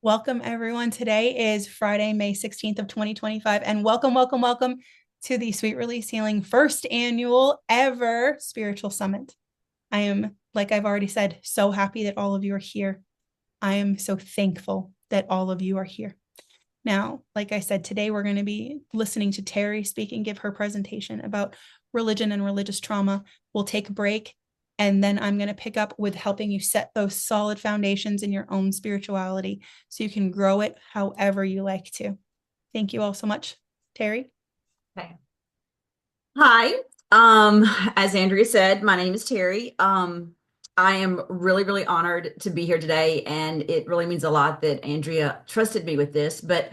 Welcome, everyone. Today is Friday, May 16th of 2025, and welcome to the Sweet Release Healing first annual ever spiritual summit. I am, like I've already said, so happy that all of you are here. I am so thankful that all of you are here. Now, like I said, today we're going to be listening to Terri speak and give her presentation about religion and religious trauma. We'll take a break, and then I'm going to pick up with helping you set those solid foundations in your own spirituality so you can grow it however you like to. Thank you all so much. Terri? Okay. Hi. As Andrea said, my name is Terri. I am really honored to be here today, and it really means a lot that Andrea trusted me with this. But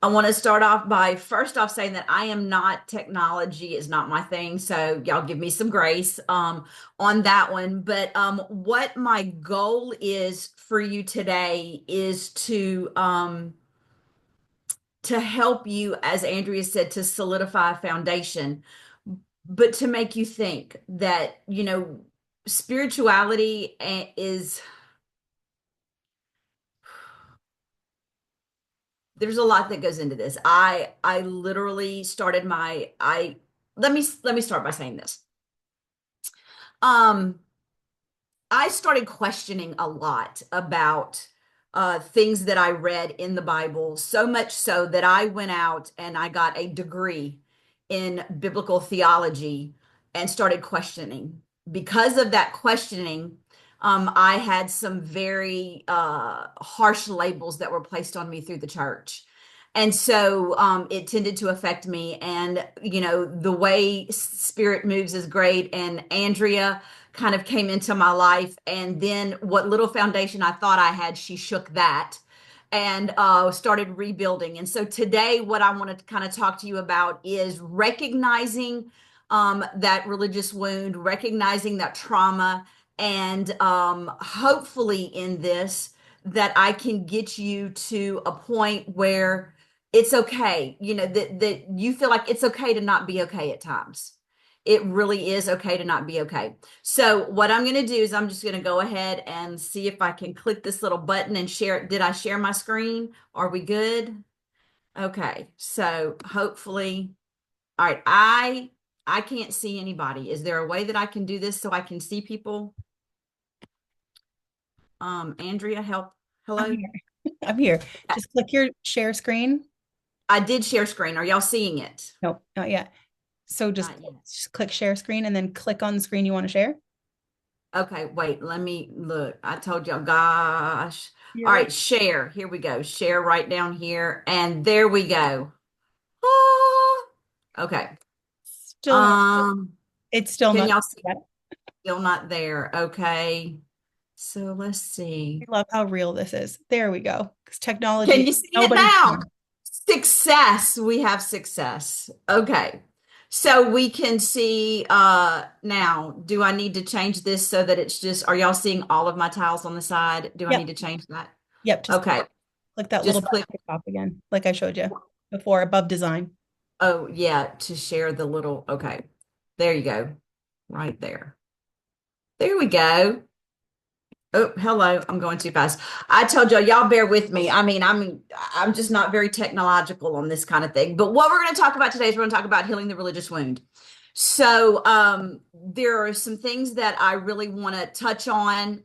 I want to start off by first off saying that I am not technology is not my thing, so y'all give me some grace on that one. But what my goal is for you today is to help you, as Andrea said, to solidify a foundation, but to make you think that, spirituality is, there's a lot that goes into this. I literally started let me start by saying this. Um, I started questioning a lot about things that I read in the Bible, so much so that I went out and I got a degree in biblical theology and started questioning. Because of that questioning, I had some very harsh labels that were placed on me through the church. And so it tended to affect me. And, the way spirit moves is great. And Andrea kind of came into my life. And then what little foundation I thought I had, she shook that and started rebuilding. And so today, what I want to kind of talk to you about is recognizing that religious wound, recognizing that trauma, and hopefully in this, that I can get you to a point where it's okay, that you feel like it's okay to not be okay at times. It really is okay to not be okay. So what I'm going to do is I'm just going to go ahead and see if I can click this little button and share. Did I share my screen? Are we good? Okay. So hopefully, all right. I can't see anybody. Is there a way that I can do this so I can see people? Andrea, help. I'm Hello. here. I'm here. Just click your share screen. I did share screen. Are y'all seeing it? No, not yet. So Not yet. just click share screen and then click on the screen you want to share. Okay, wait, let me look. I told y'all, gosh. All You're right, share. Here we go. Share right down here. And there we go. Ah, okay. still not, Um, it's still can not y'all see? yet. Still not there. Okay. So let's see. I love how real this is. There we go. Because Can technology, you see it nobody's now? Success. We have success. Okay. So we can see now, do I need to change this so that it's just, are y'all seeing all of my tiles on the side? Do I Yep. need to change that? Yep. Just Okay. click that little Just button click. at the top again, like I showed you before above design. Oh, yeah, to share the little. Okay. There you go. Right there. There we go. Oh, hello. I'm going too fast. I told y'all bear with me. I'm just not very technological on this kind of thing. But what we're going to talk about today is we're going to talk about healing the religious wound. So, there are some things that I really want to touch on.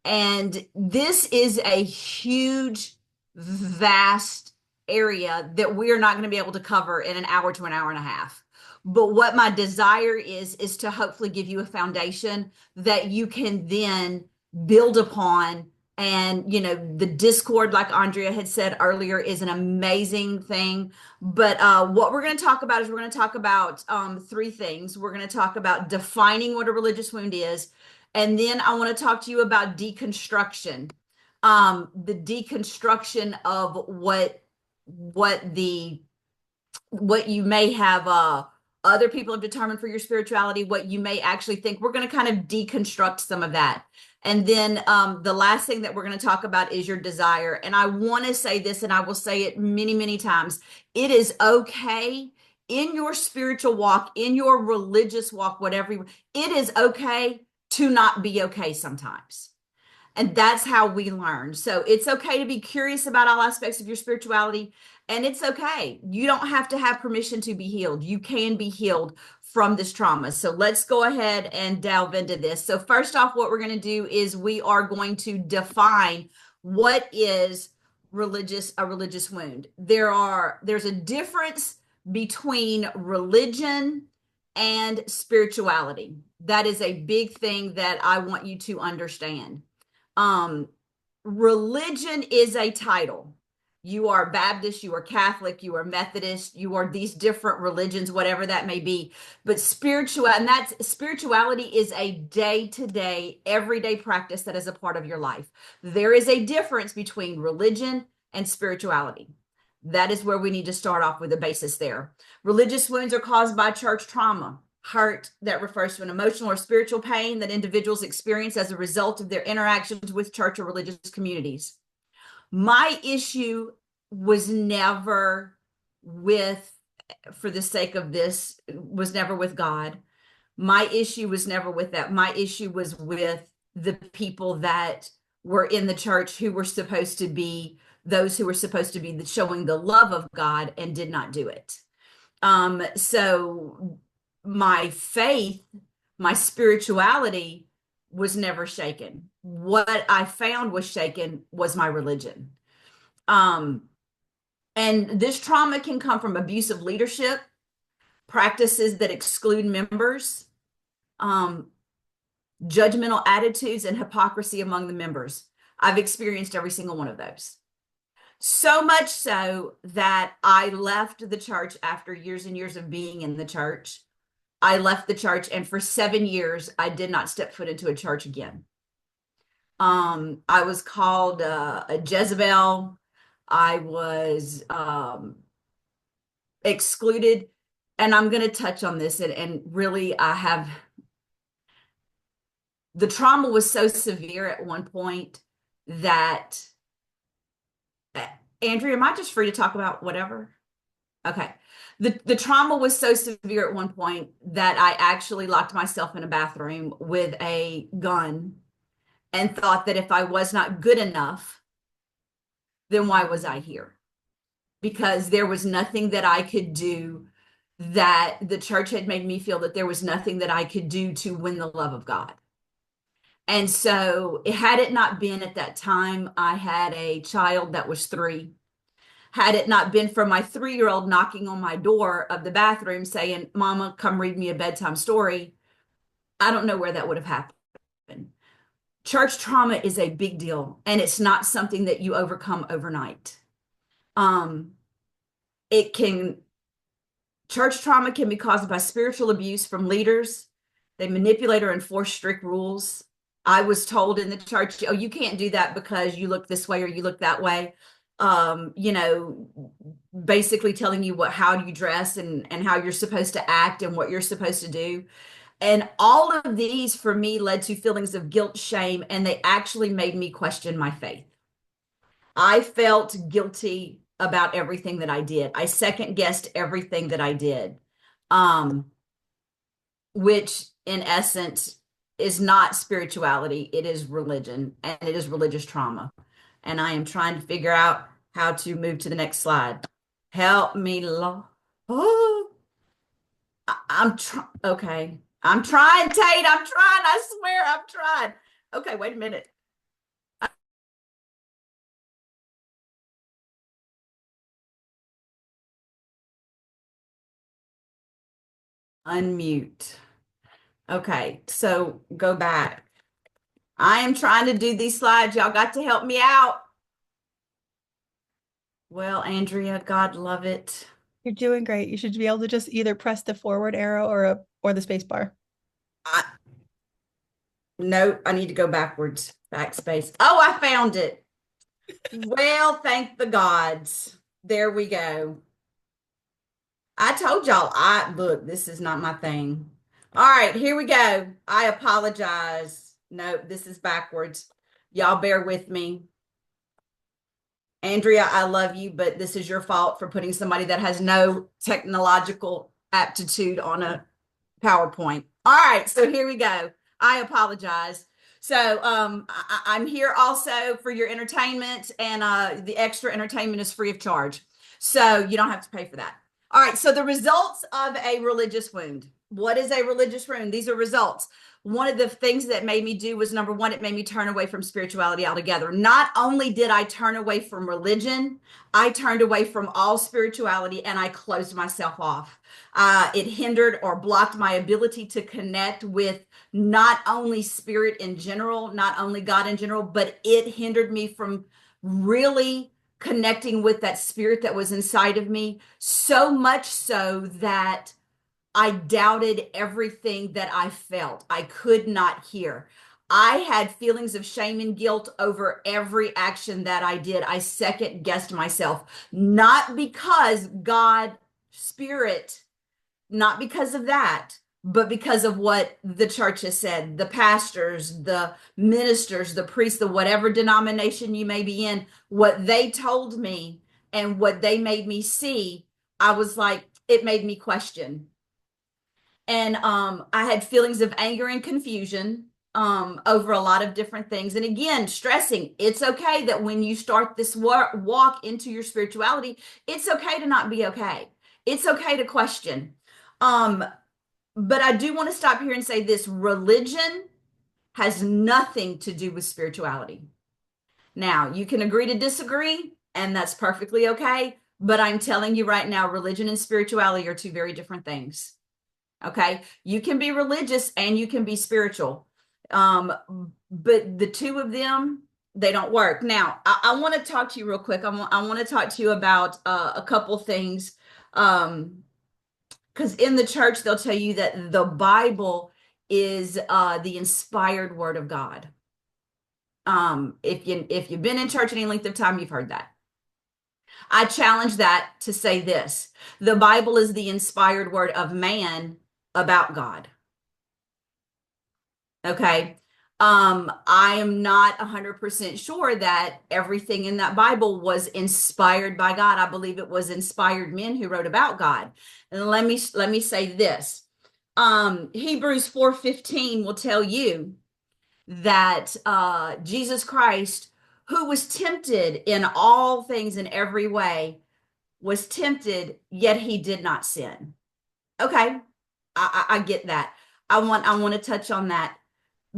And this is a huge, vast area that we're not going to be able to cover in an hour to an hour and a half. But what my desire is to hopefully give you a foundation that you can then build upon. And, the Discord, like Andrea had said earlier, is an amazing thing. But what we're going to talk about is we're going to talk about three things. We're going to talk about defining what a religious wound is. And then I want to talk to you about deconstruction, the deconstruction of what what you may have other people have determined for your spirituality, what you may actually think. We're going to kind of deconstruct some of that. And then the last thing that we're going to talk about is your desire. And I want to say this, and I will say it many times. It is okay in your spiritual walk, in your religious walk, whatever, it is okay to not be okay sometimes. And that's how we learn. So it's okay to be curious about all aspects of your spirituality. And it's okay. You don't have to have permission to be healed. You can be healed from this trauma. So let's go ahead and delve into this. So first off, what we're going to do is we are going to define what is a religious wound. There's a difference between religion and spirituality. That is a big thing that I want you to understand. Um, Religion is a title. You are Baptist, you are Catholic, you are Methodist, you are these different religions, whatever that may be. But spirituality is a day-to-day, everyday practice that is a part of your life. There is a difference between religion and spirituality. That is where we need to start off with a basis there. Religious wounds are caused by church trauma. Hurt that refers to an emotional or spiritual pain that individuals experience as a result of their interactions with church or religious communities. My issue was never with, for the sake of this, was never with God. My issue was never with that. My issue was with the people that were in the church who were supposed to be those who were supposed to be showing the love of God and did not do it. So my faith, my spirituality was never shaken. What I found was shaken was my religion. And this trauma can come from abusive leadership, practices that exclude members, judgmental attitudes, and hypocrisy among the members. I've experienced every single one of those. So much so that I left the church after years and years of being in the church. I left the church, and for 7 years, I did not step foot into a church again. I was called a Jezebel. I was excluded, and I'm going to touch on this. And really, the trauma was so severe at one point that, Andrea, am I just free to talk about whatever? Okay. The trauma was so severe at one point that I actually locked myself in a bathroom with a gun and thought that if I was not good enough, then why was I here? Because there was nothing that I could do, that the church had made me feel that there was nothing that I could do to win the love of God. And so, had it not been at that time, I had a child that was 3. Had it not been for my 3-year-old knocking on my door of the bathroom saying, "Mama, come read me a bedtime story," I don't know where that would have happened. Church trauma is a big deal, and it's not something that you overcome overnight. Church trauma can be caused by spiritual abuse from leaders. They manipulate or enforce strict rules. I was told in the church, "Oh, you can't do that because you look this way or you look that way." Basically telling you how you dress and how you're supposed to act and what you're supposed to do. And all of these for me led to feelings of guilt, shame, and they actually made me question my faith. I felt guilty about everything that I did. I second guessed everything that I did, which in essence is not spirituality. It is religion, and it is religious trauma. And I am trying to figure out how to move to the next slide. Help me, Lord. Oh, I'm trying. Okay. I'm trying, Tate. I'm trying. I swear I'm trying. Okay, wait a minute. Unmute. Okay, so go back. I am trying to do these slides. Y'all got to help me out. Well, Andrea, God love it. You're doing great. You should be able to just either press the forward arrow or the space bar. No, I need to go backwards. Backspace. Oh, I found it. Well, thank the gods. There we go. I told y'all, look, this is not my thing. All right, here we go. I apologize. No, this is backwards. Y'all bear with me. Andrea, I love you, but this is your fault for putting somebody that has no technological aptitude on a PowerPoint. All right, so here we go. I apologize. So I'm here also for your entertainment, and the extra entertainment is free of charge. So you don't have to pay for that. All right. So the results of a religious wound. What is a religious wound? These are results. One of the things that made me do was, number one, it made me turn away from spirituality altogether. Not only did I turn away from religion, I turned away from all spirituality and I closed myself off. It hindered or blocked my ability to connect with not only spirit in general, not only God in general, but it hindered me from really connecting with that spirit that was inside of me, so much so that I doubted everything that I felt. I could not hear. I had feelings of shame and guilt over every action that I did. I second guessed myself, not because God, spirit, not because of that, but because of what the church has said, the pastors, the ministers, the priests, the whatever denomination you may be in, what they told me and what they made me see, I was like, it made me question. And I had feelings of anger and confusion over a lot of different things. And again, stressing, it's okay that when you start this walk into your spirituality, it's okay to not be okay. It's okay to question. Um, but I do want to stop here and say this: religion has nothing to do with spirituality. Now, you can agree to disagree, and that's perfectly okay. But I'm telling you right now, religion and spirituality are two very different things. Okay. You can be religious and you can be spiritual. But the two of them, they don't work. Now, I want to talk to you real quick. I want to talk to you about a couple things. Because in the church, they'll tell you that the Bible is the inspired word of God. If you've been in church any length of time, you've heard that. I challenge that to say this: the Bible is the inspired word of man about God. Okay. I am not 100% sure that everything in that Bible was inspired by God. I believe it was inspired men who wrote about God. And let me say this. Hebrews 4:15 will tell you that Jesus Christ, who was tempted in all things in every way, was tempted, yet he did not sin. Okay, I get that. I want to touch on that,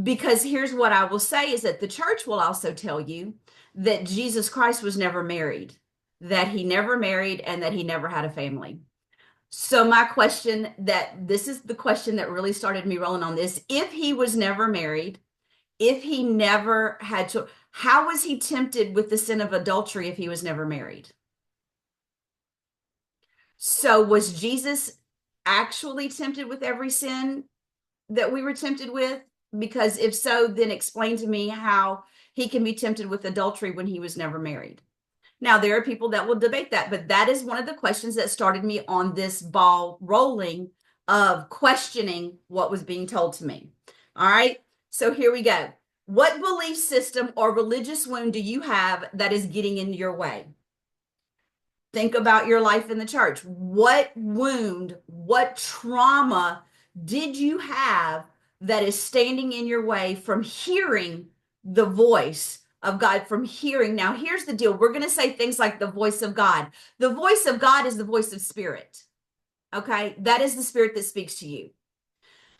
because here's what I will say is that the church will also tell you that Jesus Christ was never married, that he never married, and that he never had a family. So my question, that this is the question that really started me rolling on this: if he was never married, if he never had to, how was he tempted with the sin of adultery if he was never married? So was Jesus actually tempted with every sin that we were tempted with? Because if so, then explain to me how he can be tempted with adultery when he was never married. Now, there are people that will debate that, but that is one of the questions that started me on this ball rolling of questioning what was being told to me. All right. So here we go. What belief system or religious wound do you have that is getting in your way? Think about your life in the church. What wound, what trauma did you have that is standing in your way from hearing the voice of God, from hearing? Now, here's the deal. We're going to say things like the voice of God. The voice of God is the voice of spirit. Okay. That is the spirit that speaks to you.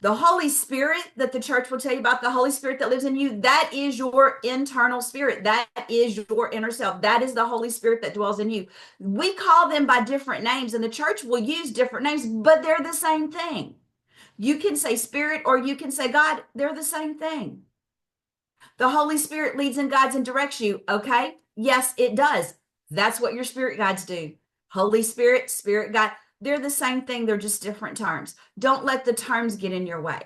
The Holy Spirit that the church will tell you about, the Holy Spirit that lives in you, that is your internal spirit. That is your inner self. That is the Holy Spirit that dwells in you. We call them by different names, and the church will use different names, but they're the same thing. You can say spirit or you can say God. They're the same thing. The Holy Spirit leads and guides and directs you. Okay. Yes, it does. That's what your spirit guides do. Holy Spirit, spirit guide. They're the same thing. They're just different terms. Don't let the terms get in your way.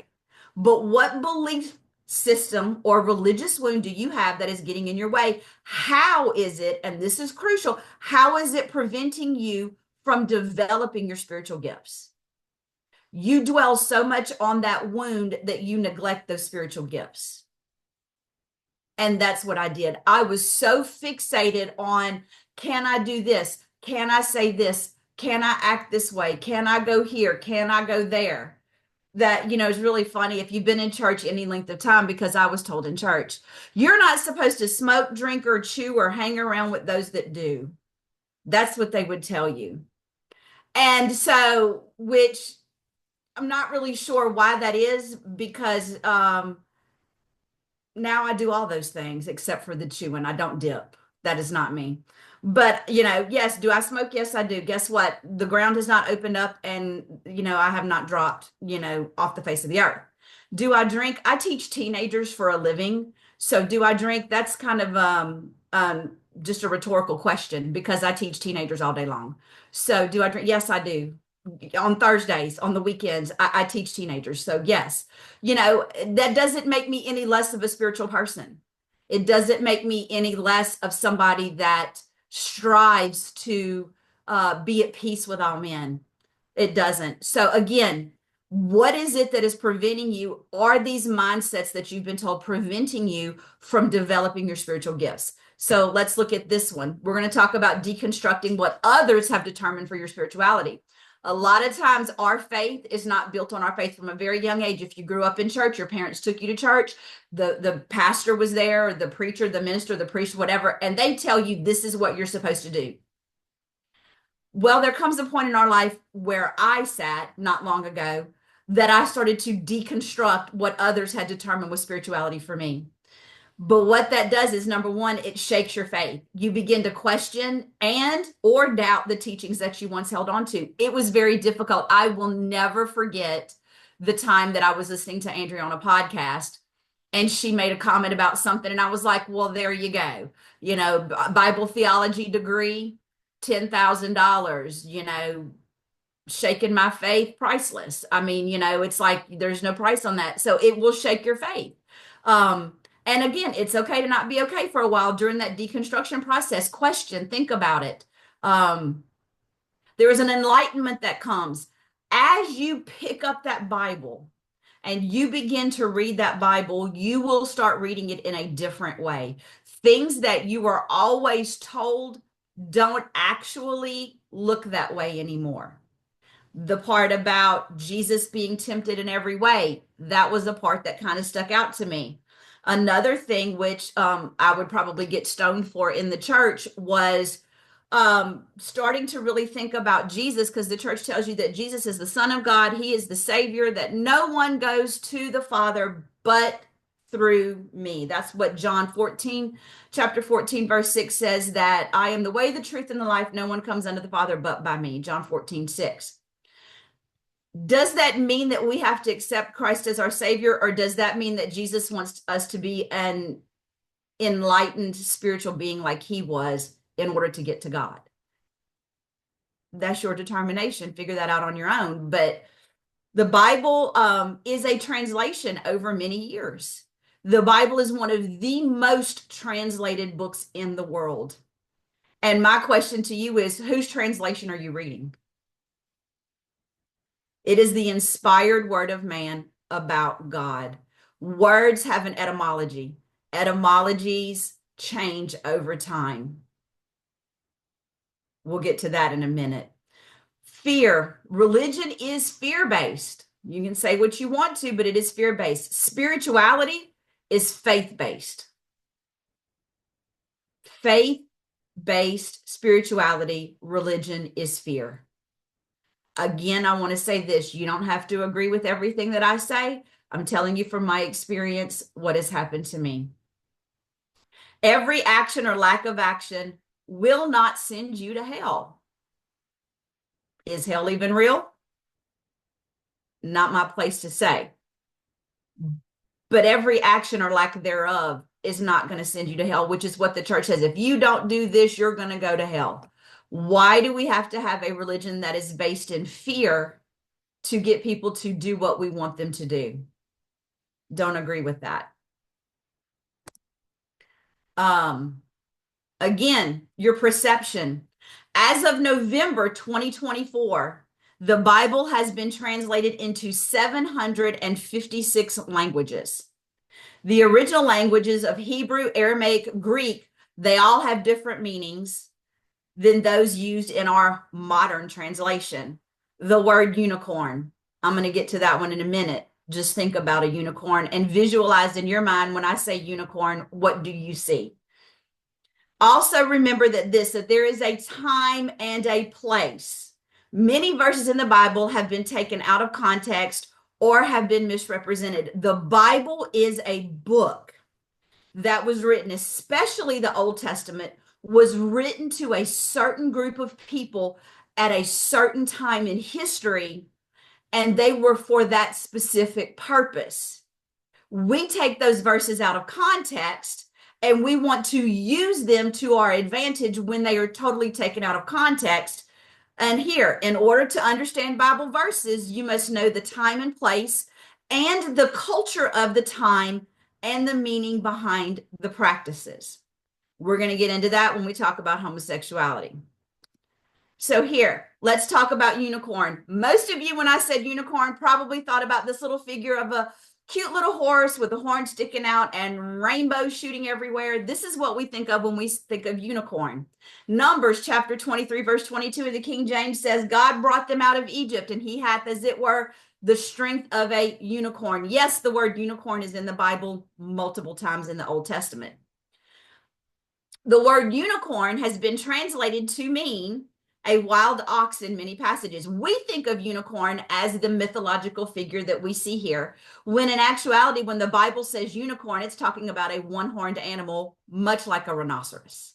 But what belief system or religious wound do you have that is getting in your way? How is it, and this is crucial, how is it preventing you from developing your spiritual gifts? You dwell so much on that wound that you neglect those spiritual gifts. And that's what I did. I was so fixated on, can I do this? Can I say this? Can I act this way? Can I go here? Can I go there? that, is really funny if you've been in church any length of time, because I was told in church, you're not supposed to smoke, drink, or chew or hang around with those that do. That's what they would tell you. And so, which I'm not really sure why that is, because now I do all those things except for the chewing. I don't dip. That is not me. But, yes, do I smoke? Yes, I do. Guess what? The ground has not opened up, and, I have not dropped, off the face of the earth. Do I drink? I teach teenagers for a living. So do I drink? That's kind of just a rhetorical question, because I teach teenagers all day long. So do I drink? Yes, I do. On Thursdays, on the weekends, I teach teenagers. So yes, that doesn't make me any less of a spiritual person. It doesn't make me any less of somebody that strives to be at peace with all men. It doesn't. So again, what is it that is preventing you? Are these mindsets that you've been told preventing you from developing your spiritual gifts? So let's look at this one. We're going to talk about deconstructing what others have determined for your spirituality. A lot of times our faith is not built on our faith from a very young age. If you grew up in church, your parents took you to church, the pastor was there, the preacher, the minister, the priest, whatever, and they tell you this is what you're supposed to do. Well, there comes a point in our life where I sat not long ago that I started to deconstruct what others had determined was spirituality for me. But what that does is, number one, it shakes your faith. You begin to question and or doubt the teachings that you once held on to. It was very difficult. I will never forget the time that I was listening to Andrea on a podcast, and she made a comment about something, and I was like, well, there you go. Bible theology degree, $10,000, shaking my faith, priceless. I mean, it's like there's no price on that. So it will shake your faith. And again, it's okay to not be okay for a while during that deconstruction process. Question, think about it. There is an enlightenment that comes as you pick up that Bible and you begin to read that Bible. You will start reading it in a different way. Things that you were always told don't actually look that way anymore. The part about Jesus being tempted in every way, that was a part that kind of stuck out to me. Another thing, which I would probably get stoned for in the church, was starting to really think about Jesus, because the church tells you that Jesus is the Son of God. He is the Savior, that no one goes to the Father but through me. That's what chapter 14, verse 6 says, that I am the way, the truth, and the life. No one comes unto the Father but by me. John 14:6. Does that mean that we have to accept Christ as our Savior, or does that mean that Jesus wants us to be an enlightened spiritual being like he was in order to get to God? That's your determination. Figure that out on your own. But the Bible is a translation over many years. The Bible is one of the most translated books in the world. And my question to you is, whose translation are you reading? It is the inspired word of man about God. Words have an etymology. Etymologies change over time. We'll get to that in a minute. Fear. Religion is fear-based. You can say what you want to, but it is fear-based. Spirituality is faith-based. Faith-based spirituality, religion is fear. Again, I want to say this. You don't have to agree with everything that I say. I'm telling you from my experience what has happened to me. Every action or lack of action will not send you to hell. Is hell even real? Not my place to say. But every action or lack thereof is not going to send you to hell, which is what the church says. If you don't do this, you're going to go to hell. Why do we have to have a religion that is based in fear to get people to do what we want them to do? Don't agree with that. Again, your perception. As of November 2024, the Bible has been translated into 756 languages. The original languages of Hebrew, Aramaic, Greek, they all have different meanings than those used in our modern translation. The word unicorn, I'm going to get to that one in a minute. Just think about a unicorn and visualize in your mind when I say unicorn, what do you see? Also remember that there is a time and a place. Many verses in the Bible have been taken out of context or have been misrepresented. The Bible is a book that was written, especially the Old Testament, was written to a certain group of people at a certain time in history, and they were for that specific purpose. We take those verses out of context and we want to use them to our advantage when they are totally taken out of context. And here, in order to understand Bible verses, you must know the time and place and the culture of the time and the meaning behind the practices. We're going to get into that when we talk about homosexuality. So here, let's talk about unicorn. Most of you, when I said unicorn, probably thought about this little figure of a cute little horse with a horn sticking out and rainbows shooting everywhere. This is what we think of when we think of unicorn. Numbers chapter 23, verse 22 of the King James says, God brought them out of Egypt, and he hath, as it were, the strength of a unicorn. Yes, the word unicorn is in the Bible multiple times in the Old Testament. The word unicorn has been translated to mean a wild ox in many passages. We think of unicorn as the mythological figure that we see here, when in actuality, when the Bible says unicorn, it's talking about a one-horned animal, much like a rhinoceros.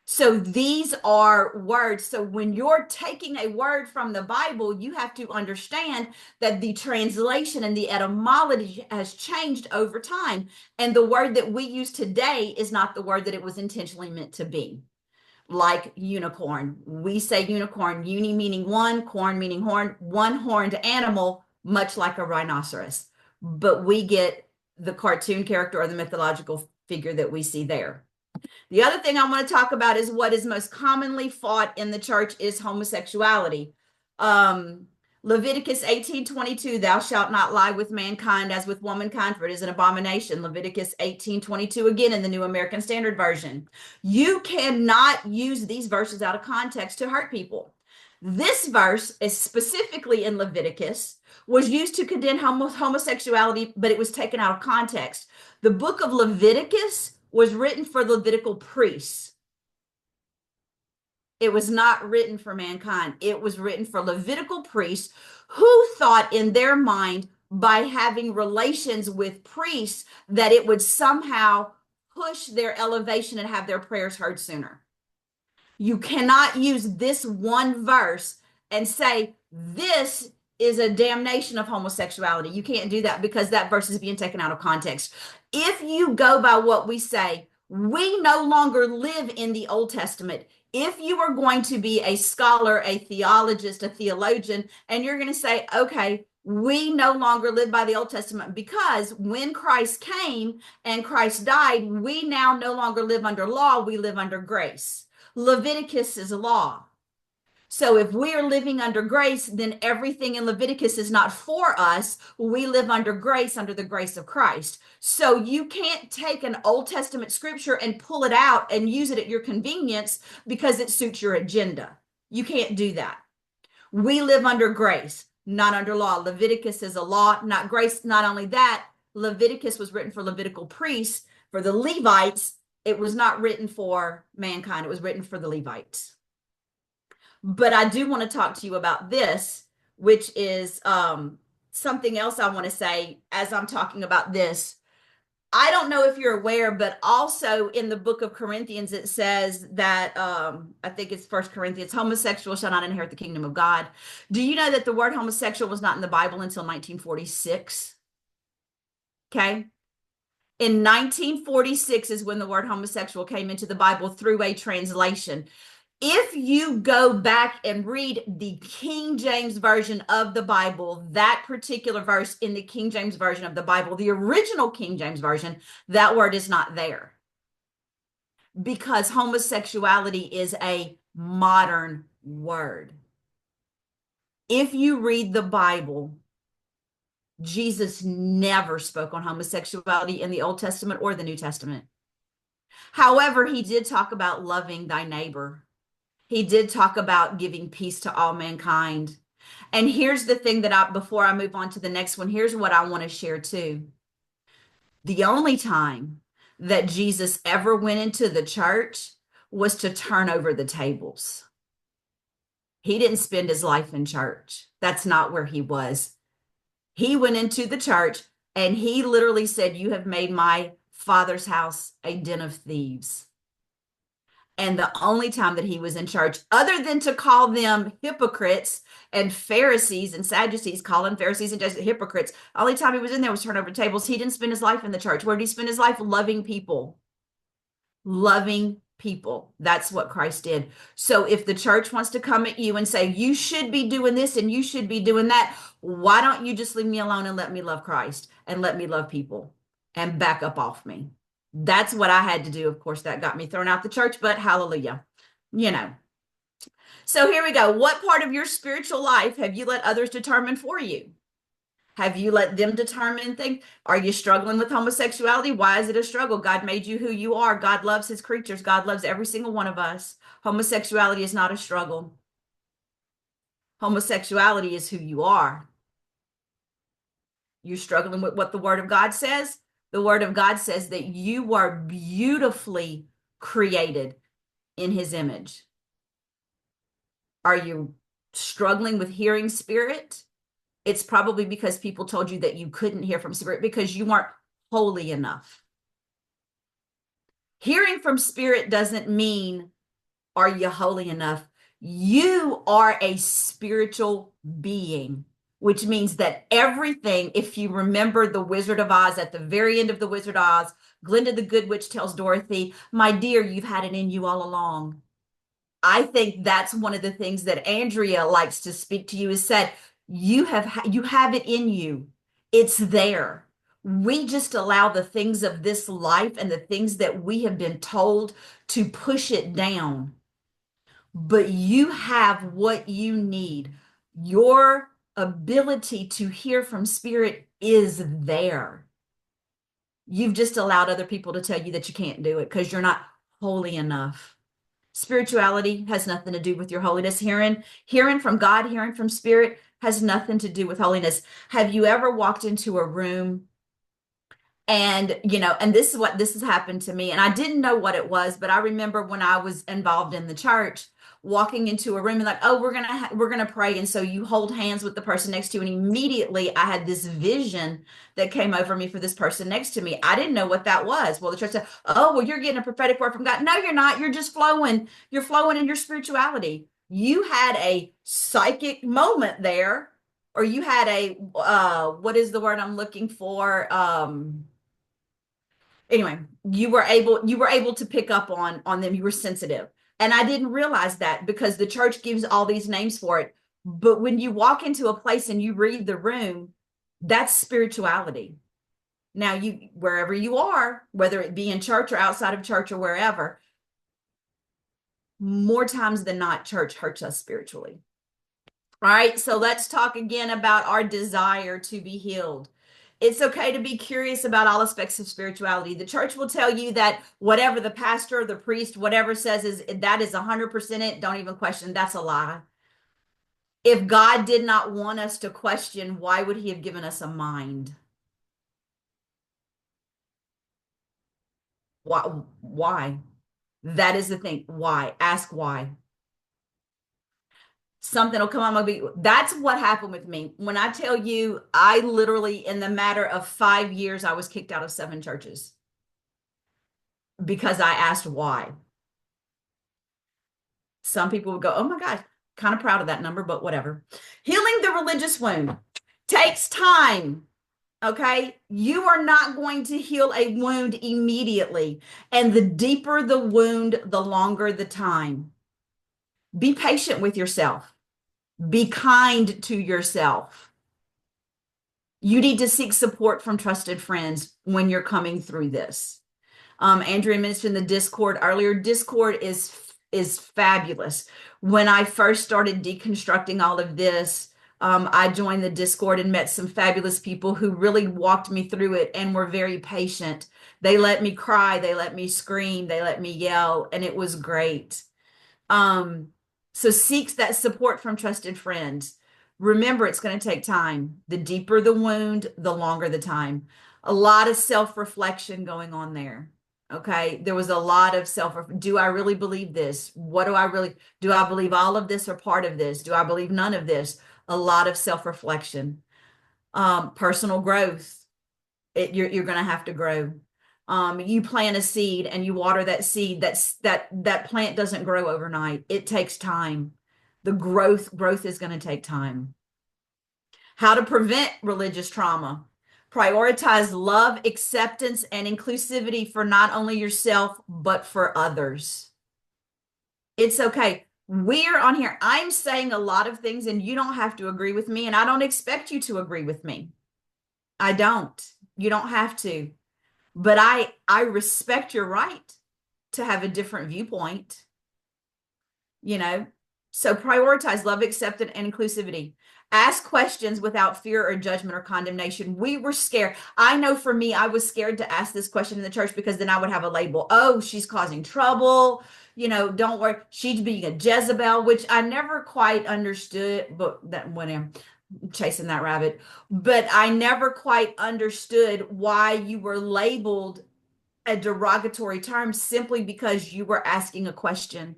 So these are words. So when you're taking a word from the Bible, you have to understand that the translation and the etymology has changed over time. And the word that we use today is not the word that it was intentionally meant to be. Like unicorn. We say unicorn, uni meaning one, corn meaning horn, one-horned animal, much like a rhinoceros. But we get the cartoon character or the mythological figure that we see there. The other thing I want to talk about is what is most commonly fought in the church is homosexuality. Leviticus 18:22, thou shalt not lie with mankind as with womankind, for it is an abomination. Leviticus 18:22, again in the New American Standard Version. You cannot use these verses out of context to hurt people. This verse is specifically in Leviticus, was used to condemn homosexuality, but it was taken out of context. The book of Leviticus was written for Levitical priests. It was not written for mankind. It was written for Levitical priests who thought in their mind by having relations with priests that it would somehow push their elevation and have their prayers heard sooner. You cannot use this one verse and say, this is a damnation of homosexuality. You can't do that because that verse is being taken out of context. If you go by what we say, we no longer live in the Old Testament. If you are going to be a scholar, a theologist, a theologian, and you're going to say, okay, we no longer live by the Old Testament because when Christ came and Christ died, we now no longer live under law, we live under grace. Leviticus is a law. So if we are living under grace, then everything in Leviticus is not for us. We live under grace, under the grace of Christ. So you can't take an Old Testament scripture and pull it out and use it at your convenience because it suits your agenda. You can't do that. We live under grace, not under law. Leviticus is a law, not grace. Not only that, Leviticus was written for Levitical priests, for the Levites. It was not written for mankind. It was written for the Levites. But I do want to talk to you about this, which is something else I want to say as I'm talking about this. I don't know if you're aware, but also in the book of Corinthians, it says that, I think it's First Corinthians, homosexuals shall not inherit the kingdom of God. Do you know that the word homosexual was not in the Bible until 1946? Okay. In 1946 is when the word homosexual came into the Bible through a translation. If you go back and read the King James Version of the Bible, that particular verse in the King James Version of the Bible, the original King James Version, that word is not there. Because homosexuality is a modern word. If you read the Bible, Jesus never spoke on homosexuality in the Old Testament or the New Testament. However, he did talk about loving thy neighbor. He did talk about giving peace to all mankind. And here's the thing before I move on to the next one, here's what I want to share too. The only time that Jesus ever went into the church was to turn over the tables. He didn't spend his life in church. That's not where he was. He went into the church and he literally said, "You have made my father's house a den of thieves." And the only time that he was in church, other than to call them hypocrites and Pharisees and Sadducees, calling Pharisees and just hypocrites, only time he was in there was turn over tables. He didn't spend his life in the church. Where did he spend his life? Loving people. Loving people. That's what Christ did. So if the church wants to come at you and say, you should be doing this and you should be doing that, why don't you just leave me alone and let me love Christ and let me love people and back up off me? That's what I had to do. Of course, that got me thrown out the church, but hallelujah, you know. So here we go. What part of your spiritual life have you let others determine for you? Have you let them determine things? Are you struggling with homosexuality? Why is it a struggle? God made you who you are. God loves his creatures. God loves every single one of us. Homosexuality is not a struggle. Homosexuality is who you are. You're struggling with what the word of God says. The word of God says that you are beautifully created in his image. Are you struggling with hearing spirit? It's probably because people told you that you couldn't hear from spirit because you weren't holy enough. Hearing from spirit doesn't mean, are you holy enough? You are a spiritual being, which means that everything, if you remember the Wizard of Oz, at the very end of the Wizard of Oz, Glinda the Good Witch tells Dorothy, my dear, you've had it in you all along. I think that's one of the things that Andrea likes to speak to you is said, you have it in you. It's there. We just allow the things of this life and the things that we have been told to push it down. But you have what you need. Your ability to hear from spirit is there. You've just allowed other people to tell you that you can't do it because you're not holy enough. Spirituality has nothing to do with your holiness. Hearing from God, hearing from spirit has nothing to do with holiness. Have you ever walked into a room and, and this has happened to me, and I didn't know what it was, but I remember when I was involved in the church, walking into a room and like, oh, we're gonna pray, and so you hold hands with the person next to you, and immediately I had this vision that came over me for this person next to me. I didn't know what that was. Well, the church said, oh, well, you're getting a prophetic word from God. No, you're not. You're just flowing. You're flowing in your spirituality. You had a psychic moment there, or you had a what is the word I'm looking for? Anyway, you were able to pick up on them. You were sensitive, and I didn't realize that because the church gives all these names for it. But when you walk into a place and you read the room, that's spirituality. Now, you wherever you are, whether it be in church or outside of church or wherever, more times than not, church hurts us spiritually. All right, so let's talk again about our desire to be healed. It's okay to be curious about all aspects of spirituality. The church will tell you that whatever the pastor or the priest, whatever says is that is 100% it. Don't even question. That's a lie. If God did not want us to question, why would he have given us a mind? Why? That is the thing. Why? Ask why. Something will come on. That's what happened with me. When I tell you, I literally, in the matter of 5 years, I was kicked out of 7 churches because I asked why. Some people would go, oh my gosh, kind of proud of that number, but whatever. Healing the religious wound takes time. Okay. You are not going to heal a wound immediately. And the deeper the wound, the longer the time. Be patient with yourself. Be kind to yourself. You need to seek support from trusted friends when you're coming through this. Andrea mentioned the Discord earlier. Discord is fabulous. When I first started deconstructing all of this, I joined the Discord and met some fabulous people who really walked me through it and were very patient. They let me cry, they let me scream, they let me yell, and it was great. So seek that support from trusted friends. Remember, it's going to take time. The deeper the wound, the longer the time. A lot of self-reflection going on there. Okay. There was a lot of do I really believe this? What do I really, do I believe all of this or part of this? Do I believe none of this? A lot of self-reflection. Personal growth. You're going to have to grow. You plant a seed and you water that seed. That plant doesn't grow overnight. It takes time. The growth is going to take time. How to prevent religious trauma. Prioritize love, acceptance, and inclusivity for not only yourself, but for others. It's okay. We're on here. I'm saying a lot of things, and you don't have to agree with me, and I don't expect you to agree with me. I don't. You don't have to. But I respect your right to have a different viewpoint, you know. So prioritize love, acceptance, and inclusivity. Ask questions without fear or judgment or condemnation. We were scared. I know for me, I was scared to ask this question in the church because then I would have a label. Oh, she's causing trouble. You know, don't worry. She's being a Jezebel, which I never quite understood, but that went in chasing that rabbit. But I never quite understood why you were labeled a derogatory term simply because you were asking a question.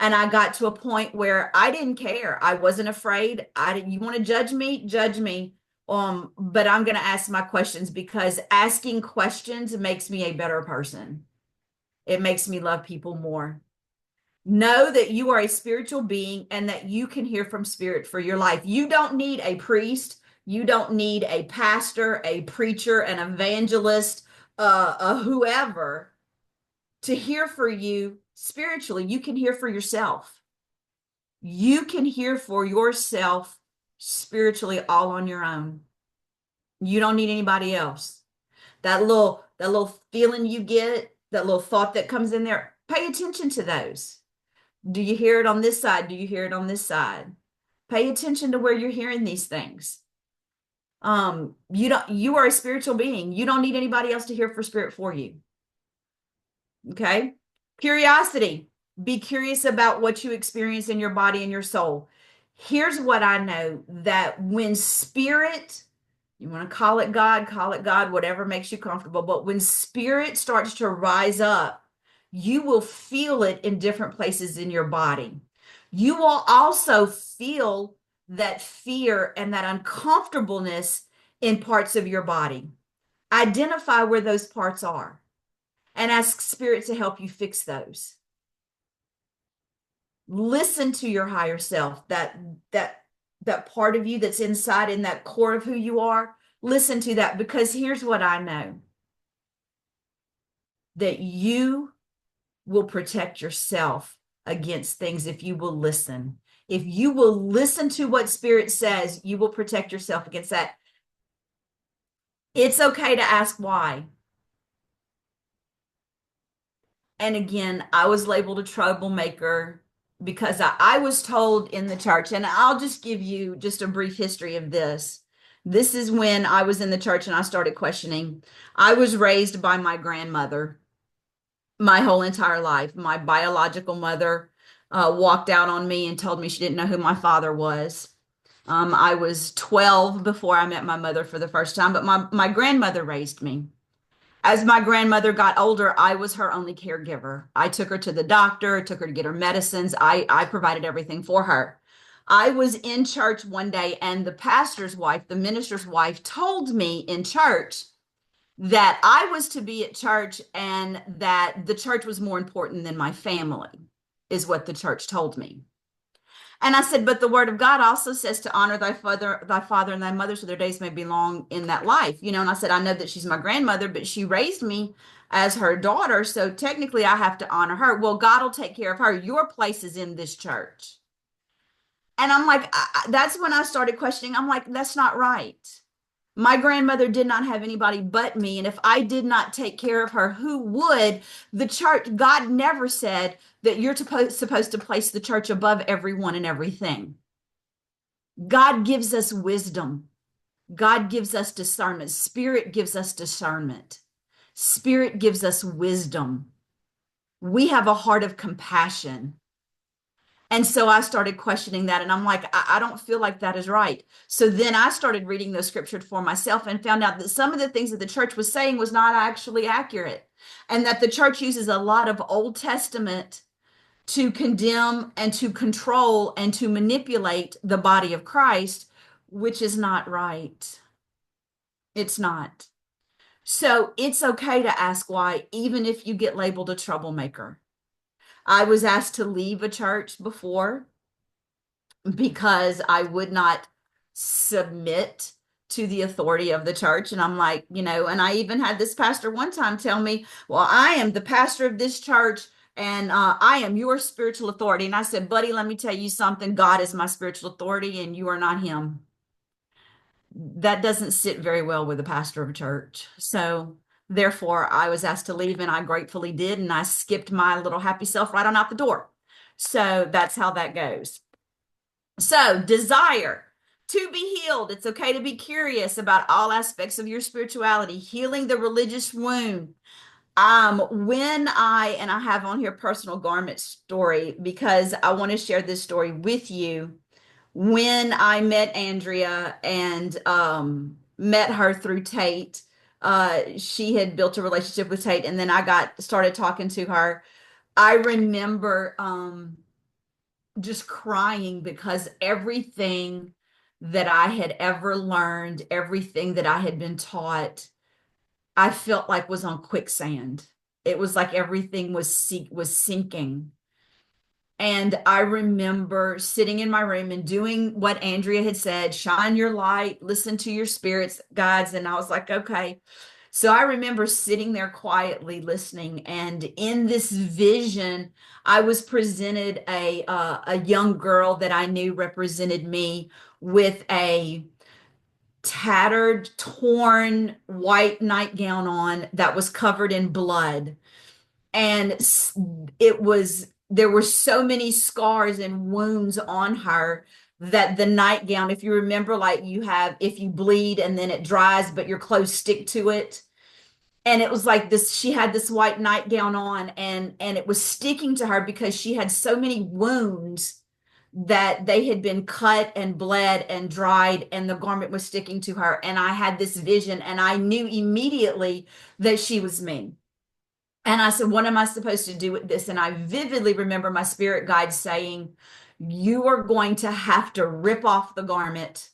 And I got to a point where I didn't care. I wasn't afraid. I didn't, you want to judge me? Judge me. But I'm going to ask my questions because asking questions makes me a better person. It makes me love people more. Know that you are a spiritual being and that you can hear from spirit for your life. You don't need a priest. You don't need a pastor, a preacher, an evangelist, whoever to hear for you spiritually. You can hear for yourself. You can hear for yourself spiritually all on your own. You don't need anybody else. That little feeling you get, that little thought that comes in there, pay attention to those. Do you hear it on this side? Do you hear it on this side? Pay attention to where you're hearing these things. You are a spiritual being. You don't need anybody else to hear for spirit for you. Okay. Curiosity. Be curious about what you experience in your body and your soul. Here's what I know, that when spirit, you want to call it God, whatever makes you comfortable. But when spirit starts to rise up, you will feel it in different places in your body. You will also feel that fear and that uncomfortableness in parts of your body. Identify where those parts are and ask spirit to help you fix those. Listen to your higher self, that part of you that's inside in that core of who you are. Listen to that, because here's what I know, that you will protect yourself against things if you will listen. If you will listen to what spirit says, you will protect yourself against that. It's okay to ask why. And again, I was labeled a troublemaker because I was told in the church, and I'll just give you just a brief history of this. This is when I was in the church and I started questioning. I was raised by my grandmother my whole entire life. My biological mother walked out on me and told me she didn't know who my father was. I was 12 before I met my mother for the first time, but my grandmother raised me. As my grandmother got older, I was her only caregiver. I took her to the doctor, took her to get her medicines. I provided everything for her. I was in church one day, and the pastor's wife, the minister's wife, told me in church that I was to be at church and that the church was more important than my family, is what the church told me. And I said, but the word of God also says to honor thy father and thy mother so their days may be long in that life. You know, and I said, I know that she's my grandmother, but she raised me as her daughter. So technically I have to honor her. Well, God will take care of her. Your place is in this church. And I'm like, that's when I started questioning. I'm like, that's not right. My grandmother did not have anybody but me. And if I did not take care of her, who would? The church, God never said that you're supposed to place the church above everyone and everything. God gives us wisdom. God gives us discernment. Spirit gives us discernment. Spirit gives us wisdom. We have a heart of compassion. And so I started questioning that. And I'm like, I don't feel like that is right. So then I started reading those scriptures for myself and found out that some of the things that the church was saying was not actually accurate. And that the church uses a lot of Old Testament to condemn and to control and to manipulate the body of Christ, which is not right. It's not. So it's okay to ask why, even if you get labeled a troublemaker. I was asked to leave a church before because I would not submit to the authority of the church. And I'm like, and I even had this pastor one time tell me, well, I am the pastor of this church and I am your spiritual authority. And I said, buddy, let me tell you something. God is my spiritual authority and you are not him. That doesn't sit very well with a pastor of a church. So therefore, I was asked to leave and I gratefully did. And I skipped my little happy self right on out the door. So that's how that goes. So, desire to be healed. It's okay to be curious about all aspects of your spirituality, healing the religious wound. And I have on here personal garment story because I want to share this story with you. When I met Andrea and met her through Tate, she had built a relationship with Tate, and then I got started talking to her. I remember just crying because everything that I had ever learned, everything that I had been taught, I felt like was on quicksand. It was like everything was sinking. And I remember sitting in my room and doing what Andrea had said, shine your light, listen to your spirits, guides. And I was like, okay. So I remember sitting there quietly listening. And in this vision, I was presented a young girl that I knew represented me with a tattered, torn white nightgown on that was covered in blood. And it was, there were so many scars and wounds on her that the nightgown, if you remember, like you have, if you bleed and then it dries, but your clothes stick to it. And it was like this, she had this white nightgown on and it was sticking to her because she had so many wounds that they had been cut and bled and dried and the garment was sticking to her. And I had this vision and I knew immediately that she was me. And I said, what am I supposed to do with this? And I vividly remember my spirit guide saying, you are going to have to rip off the garment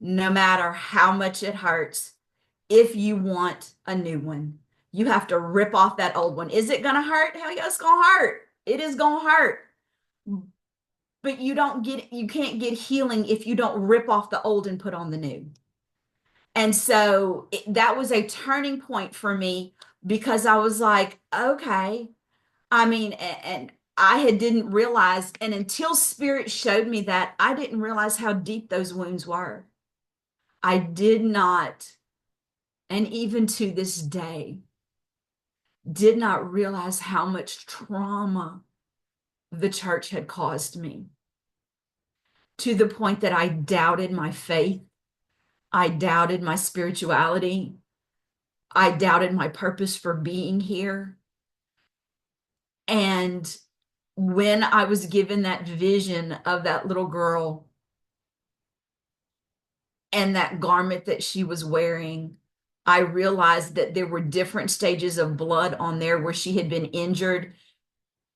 no matter how much it hurts if you want a new one. You have to rip off that old one. Is it going to hurt? Hell yeah, it's going to hurt. It is going to hurt. But you can't get healing if you don't rip off the old and put on the new. And so that was a turning point for me because I was like, okay. I mean, and I had didn't realize, and until Spirit showed me that, I didn't realize how deep those wounds were. I did not, and even to this day, did not realize how much trauma the church had caused me to the point that I doubted my faith. I doubted my spirituality. I doubted my purpose for being here. And when I was given that vision of that little girl and that garment that she was wearing, I realized that there were different stages of blood on there where she had been injured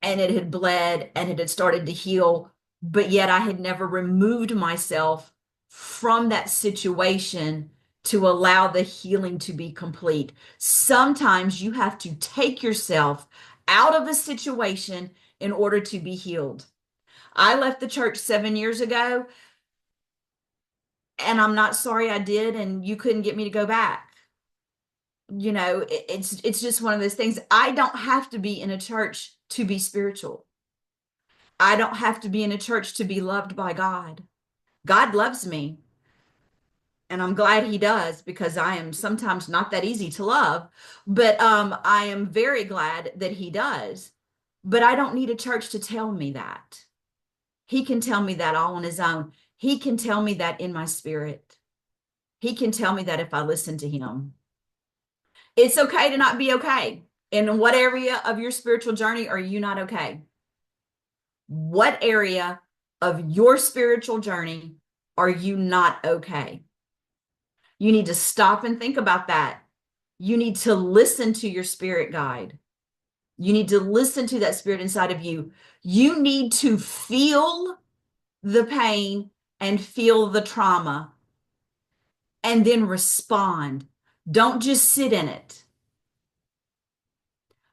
and it had bled and it had started to heal, but yet I had never removed myself from that situation to allow the healing to be complete. Sometimes you have to take yourself out of a situation in order to be healed. I left the church 7 years ago, and I'm not sorry I did, and you couldn't get me to go back. It's just one of those things. I don't have to be in a church to be spiritual. I don't have to be in a church to be loved by God. God loves me, and I'm glad he does because I am sometimes not that easy to love, but I am very glad that he does. But I don't need a church to tell me that. He can tell me that all on his own. He can tell me that in my spirit. He can tell me that if I listen to him. It's okay to not be okay. In what area of your spiritual journey are you not okay? What area of your spiritual journey are you not okay? You need to stop and think about that. You need to listen to your spirit guide. You need to listen to that spirit inside of you. You need to feel the pain and feel the trauma and then respond. Don't just sit in it.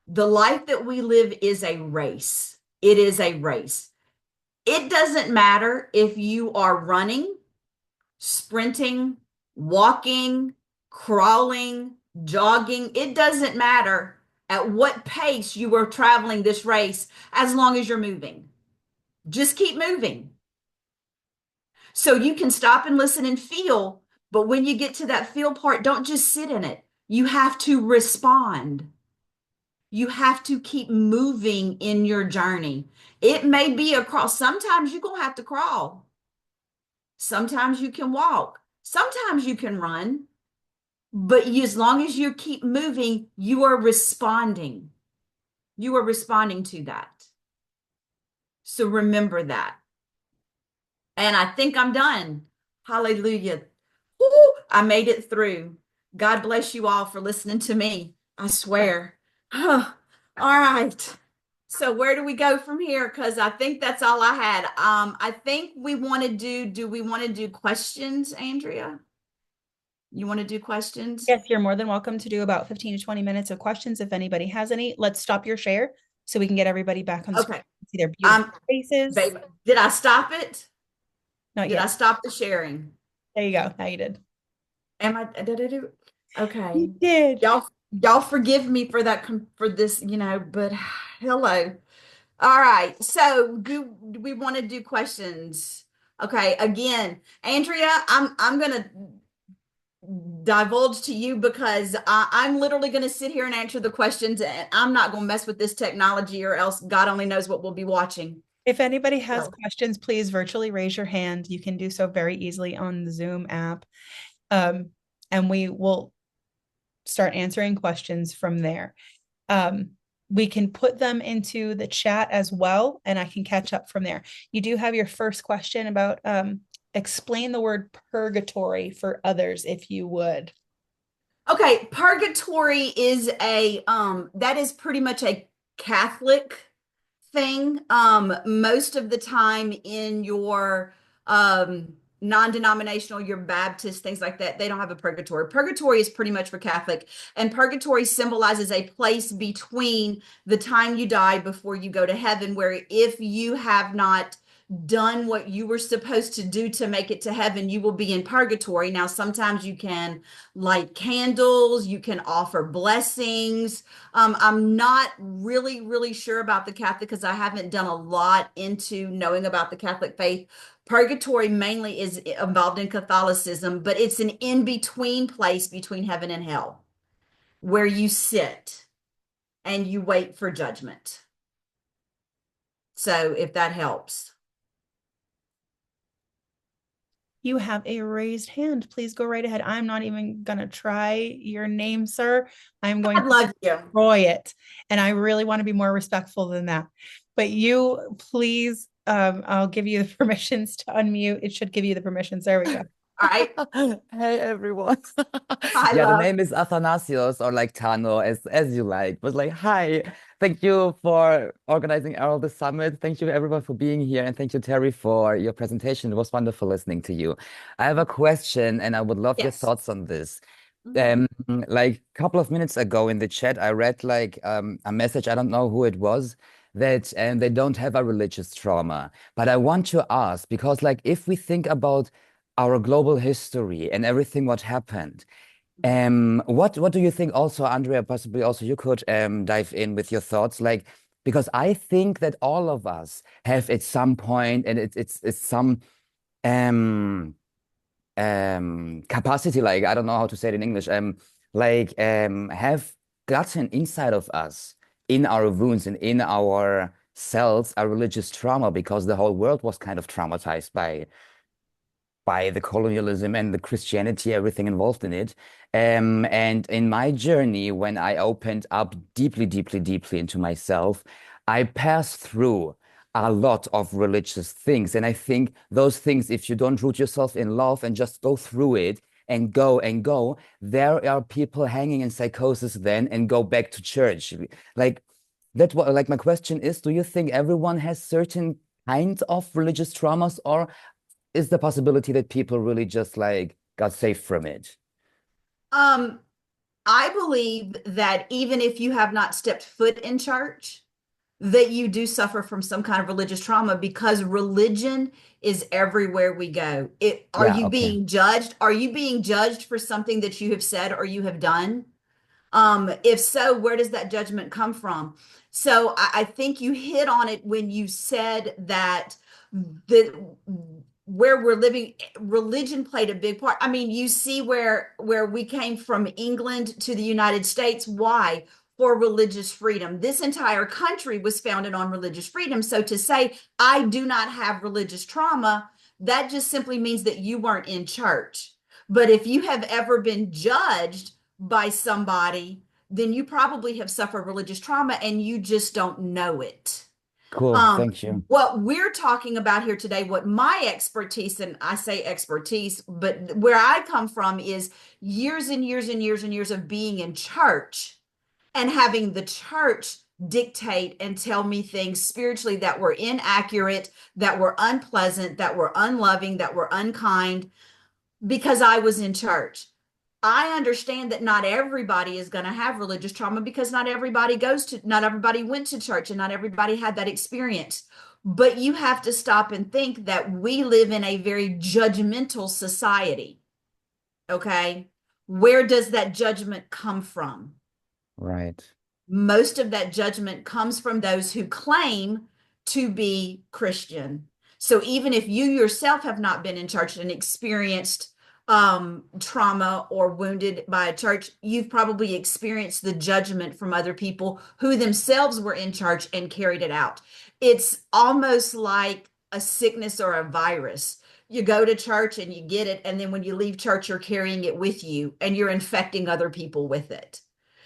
The life that we live is a race. It is a race. It doesn't matter if you are running, sprinting, walking, crawling, jogging. It doesn't matter at what pace you are traveling this race as long as you're moving. Just keep moving. So you can stop and listen and feel, but when you get to that feel part, don't just sit in it. You have to respond. You have to keep moving in your journey. It may be across, sometimes you're going to have to crawl. Sometimes you can walk. Sometimes you can run. But as long as you keep moving, you are responding. You are responding to that. So remember that. And I think I'm done. Hallelujah. Woo, I made it through. God bless you all for listening to me. I swear. All right. So where do we go from here? Because I think that's all I had. I think we want to do we want to do questions, Andrea? You want to do questions? Yes, you're more than welcome to do about 15 to 20 minutes of questions if anybody has any. Let's stop your share so we can get everybody back on screen. Okay. See their beautiful Um, faces. babe, did I stop it? Not Did I yet. stop the sharing? There you go. Now you did. Am I did I do? Okay. You did. Y'all forgive me for that for this, but hello. All right. So do we want to do questions? Okay. Again, Andrea, I'm gonna divulge to you because I'm literally going to sit here and answer the questions, and I'm not going to mess with this technology, or else God only knows what we'll be watching. If anybody has So, questions, please virtually raise your hand. You can do so very easily on the Zoom app. Um, and we will start answering questions from there. Um, we can put them into the chat as well, and I can catch up from there. You do have your first question about explain the word purgatory for others, if you would. okay, purgatory is that is pretty much a Catholic thing. Most of the time in your non-denominational, your Baptist, things like that, they don't have a purgatory. Purgatory is pretty much for Catholic, and purgatory symbolizes a place between the time you die before you go to heaven, where if you have not done what you were supposed to do to make it to heaven, you will be in purgatory. Now, sometimes you can light candles, you can offer blessings. I'm not really sure about the Catholic because I haven't done a lot into knowing about the Catholic faith. Purgatory mainly is involved in Catholicism, but it's an in-between place between heaven and hell where you sit and you wait for judgment. So if that helps. You have a raised hand. Please go right ahead. I'm not even going to try your name, sir. I'm going I to love you. destroy it. And I really want to be more respectful than that. But you, please, I'll give you the permissions to unmute. It should give you the permissions. There we go. All right. Hey everyone. Hi, Yeah, the love. name is Athanasios or like Tano as you like. But like, hi. Thank you for organizing all the summit. Thank you everyone for being here. And thank you, Terry, for your presentation. It was wonderful listening to you. I have a question and I would love your Yes. thoughts on this. Mhm. Like a couple of minutes ago in the chat, I read like a message, I don't know who it was, that they don't have a religious trauma. But I want to ask, because like if we think about our global history and everything what happened. What do you think also, Andrea, possibly also you could dive in with your thoughts, like because I think that all of us have at some point, and it's some um capacity, like I don't know how to say it in English, have gotten inside of us, in our wounds and in our cells, a religious trauma because the whole world was kind of traumatized by the colonialism and the Christianity, everything involved in it. And in my journey, when I opened up deeply into myself, I passed through a lot of religious things. And I think those things, if you don't root yourself in love and just go through it and go, there are people hanging in psychosis then and go back to church. Like that, what like my question is, do you think everyone has certain kinds of religious traumas, or is the possibility that people really just like got saved from it? Um, I believe that even if you have not stepped foot in church, that you do suffer from some kind of religious trauma because religion is everywhere we go. Are Yeah, you okay. being judged? Are you being judged for something that you have said or you have done? If so, where does that judgment come from? So I think you hit on it when you said that the where we're living, religion played a big part. I mean, you see where we came from England to the United States. Why? For religious freedom. This entire country was founded on religious freedom. So to say I do not have religious trauma, that just simply means that you weren't in church. But if you have ever been judged by somebody, then you probably have suffered religious trauma and you just don't know it. Cool. Um, Thank you. what we're talking about here today, what my expertise, and I say expertise, but where I come from is years and years and years and years of being in church and having the church dictate and tell me things spiritually that were inaccurate, that were unpleasant, that were unloving, that were unkind because I was in church. I understand that not everybody is going to have religious trauma because not everybody went to church and not everybody had that experience. But you have to stop and think that we live in a very judgmental society. Okay. Where does that judgment come from? Right. Most of that judgment comes from those who claim to be Christian. So even if you yourself have not been in church and experienced trauma or wounded by a church, you've probably experienced the judgment from other people who themselves were in church and carried it out. It's almost like a sickness or a virus. You go to church and you get it, and then when you leave church, you're carrying it with you and you're infecting other people with it.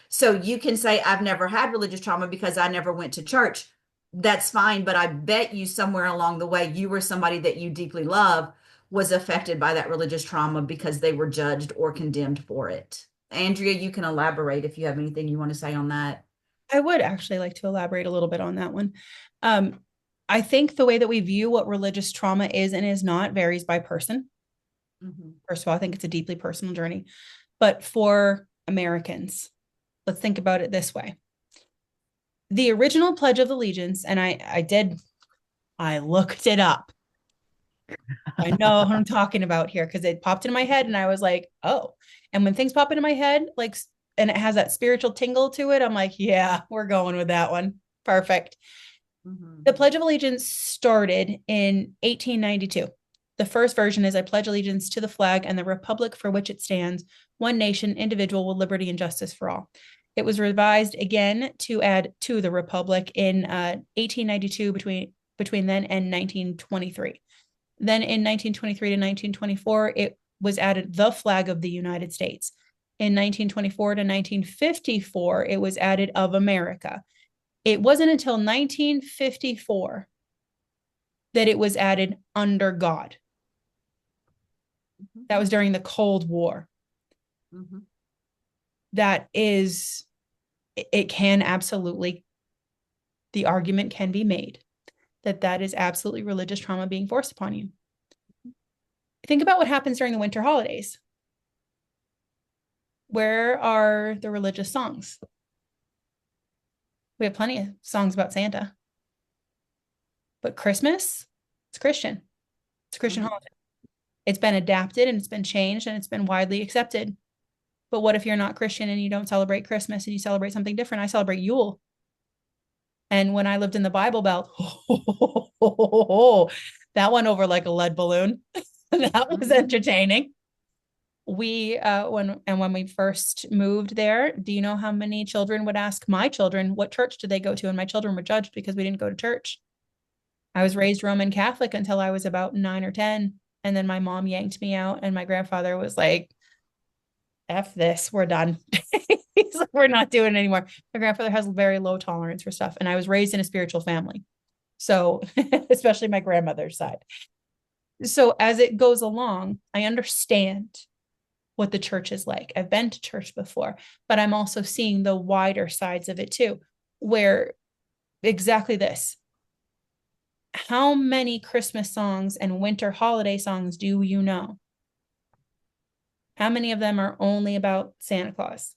So you can say, I've never had religious trauma because I never went to church. That's fine. But I bet you somewhere along the way, you were somebody that you deeply love was affected by that religious trauma because they were judged or condemned for it. Andrea, you can elaborate if you have anything you want to say on that. I would actually like to elaborate a little bit on that one. Um, I think the way that we view what religious trauma is and is not varies by person. Mhm. First of all, I think it's a deeply personal journey. But for Americans, let's think about it this way. The original Pledge of Allegiance, and I looked it up. I know what I'm talking about here because it popped in my head and I was like, oh. And when things pop into my head, like, and it has that spiritual tingle to it, I'm like, yeah, we're going with that one. Perfect. Mhm. The Pledge of Allegiance started in 1892. The first version is I pledge allegiance to the flag and the republic for which it stands, one nation, individual, with liberty and justice for all. It was revised again to add to the republic in 1892 between then and 1923. Then in 1923 to 1924, it was added the flag of the United States. In 1924 to 1954, it was added of America. It wasn't until 1954 that it was added under God. Mhm. That was during the Cold War. Mhm. That is, it can absolutely, the argument can be made that that is absolutely religious trauma being forced upon you. Think about what happens during the winter holidays. Where are the religious songs? We have plenty of songs about Santa. But Christmas, it's Christian. It's a Christian Mhm. holiday. It's been adapted and it's been changed and it's been widely accepted. But what if you're not Christian and you don't celebrate Christmas and you celebrate something different? I celebrate Yule. And when I lived in the Bible Belt, that went over like a lead balloon. That was Mhm. entertaining. When we first moved there, do you know how many children would ask my children what church did they go to? And my children were judged because we didn't go to church. I was raised Roman Catholic until I was about 9 or 10. And then my mom yanked me out, and my grandfather was like, F this, we're done. He's like, we're not doing it anymore. My grandfather has very low tolerance for stuff. And I was raised in a spiritual family. So, especially my grandmother's side. So, as it goes along, I understand what the church is like. I've been to church before, but I'm also seeing the wider sides of it too, where exactly this. How many Christmas songs and winter holiday songs do you know? How many of them are only about Santa Claus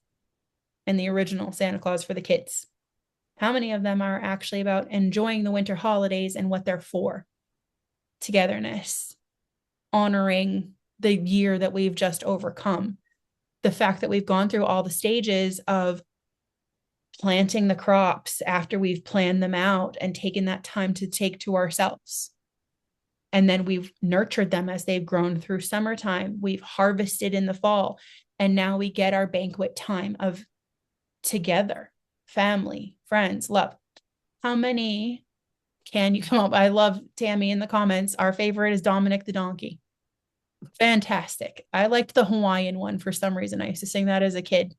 and the original Santa Claus for the kids? How many of them are actually about enjoying the winter holidays and what they're for? Togetherness, honoring the year that we've just overcome, the fact that we've gone through all the stages of planting the crops after we've planned them out and taken that time to take to ourselves. And then we've nurtured them as they've grown through summertime. We've harvested in the fall. And now we get our banquet time of together, family, friends, love. How many can you come up? I love Tammy in the comments. Our favorite is Dominic the Donkey. Fantastic. I liked the Hawaiian one for some reason. I used to sing that as a kid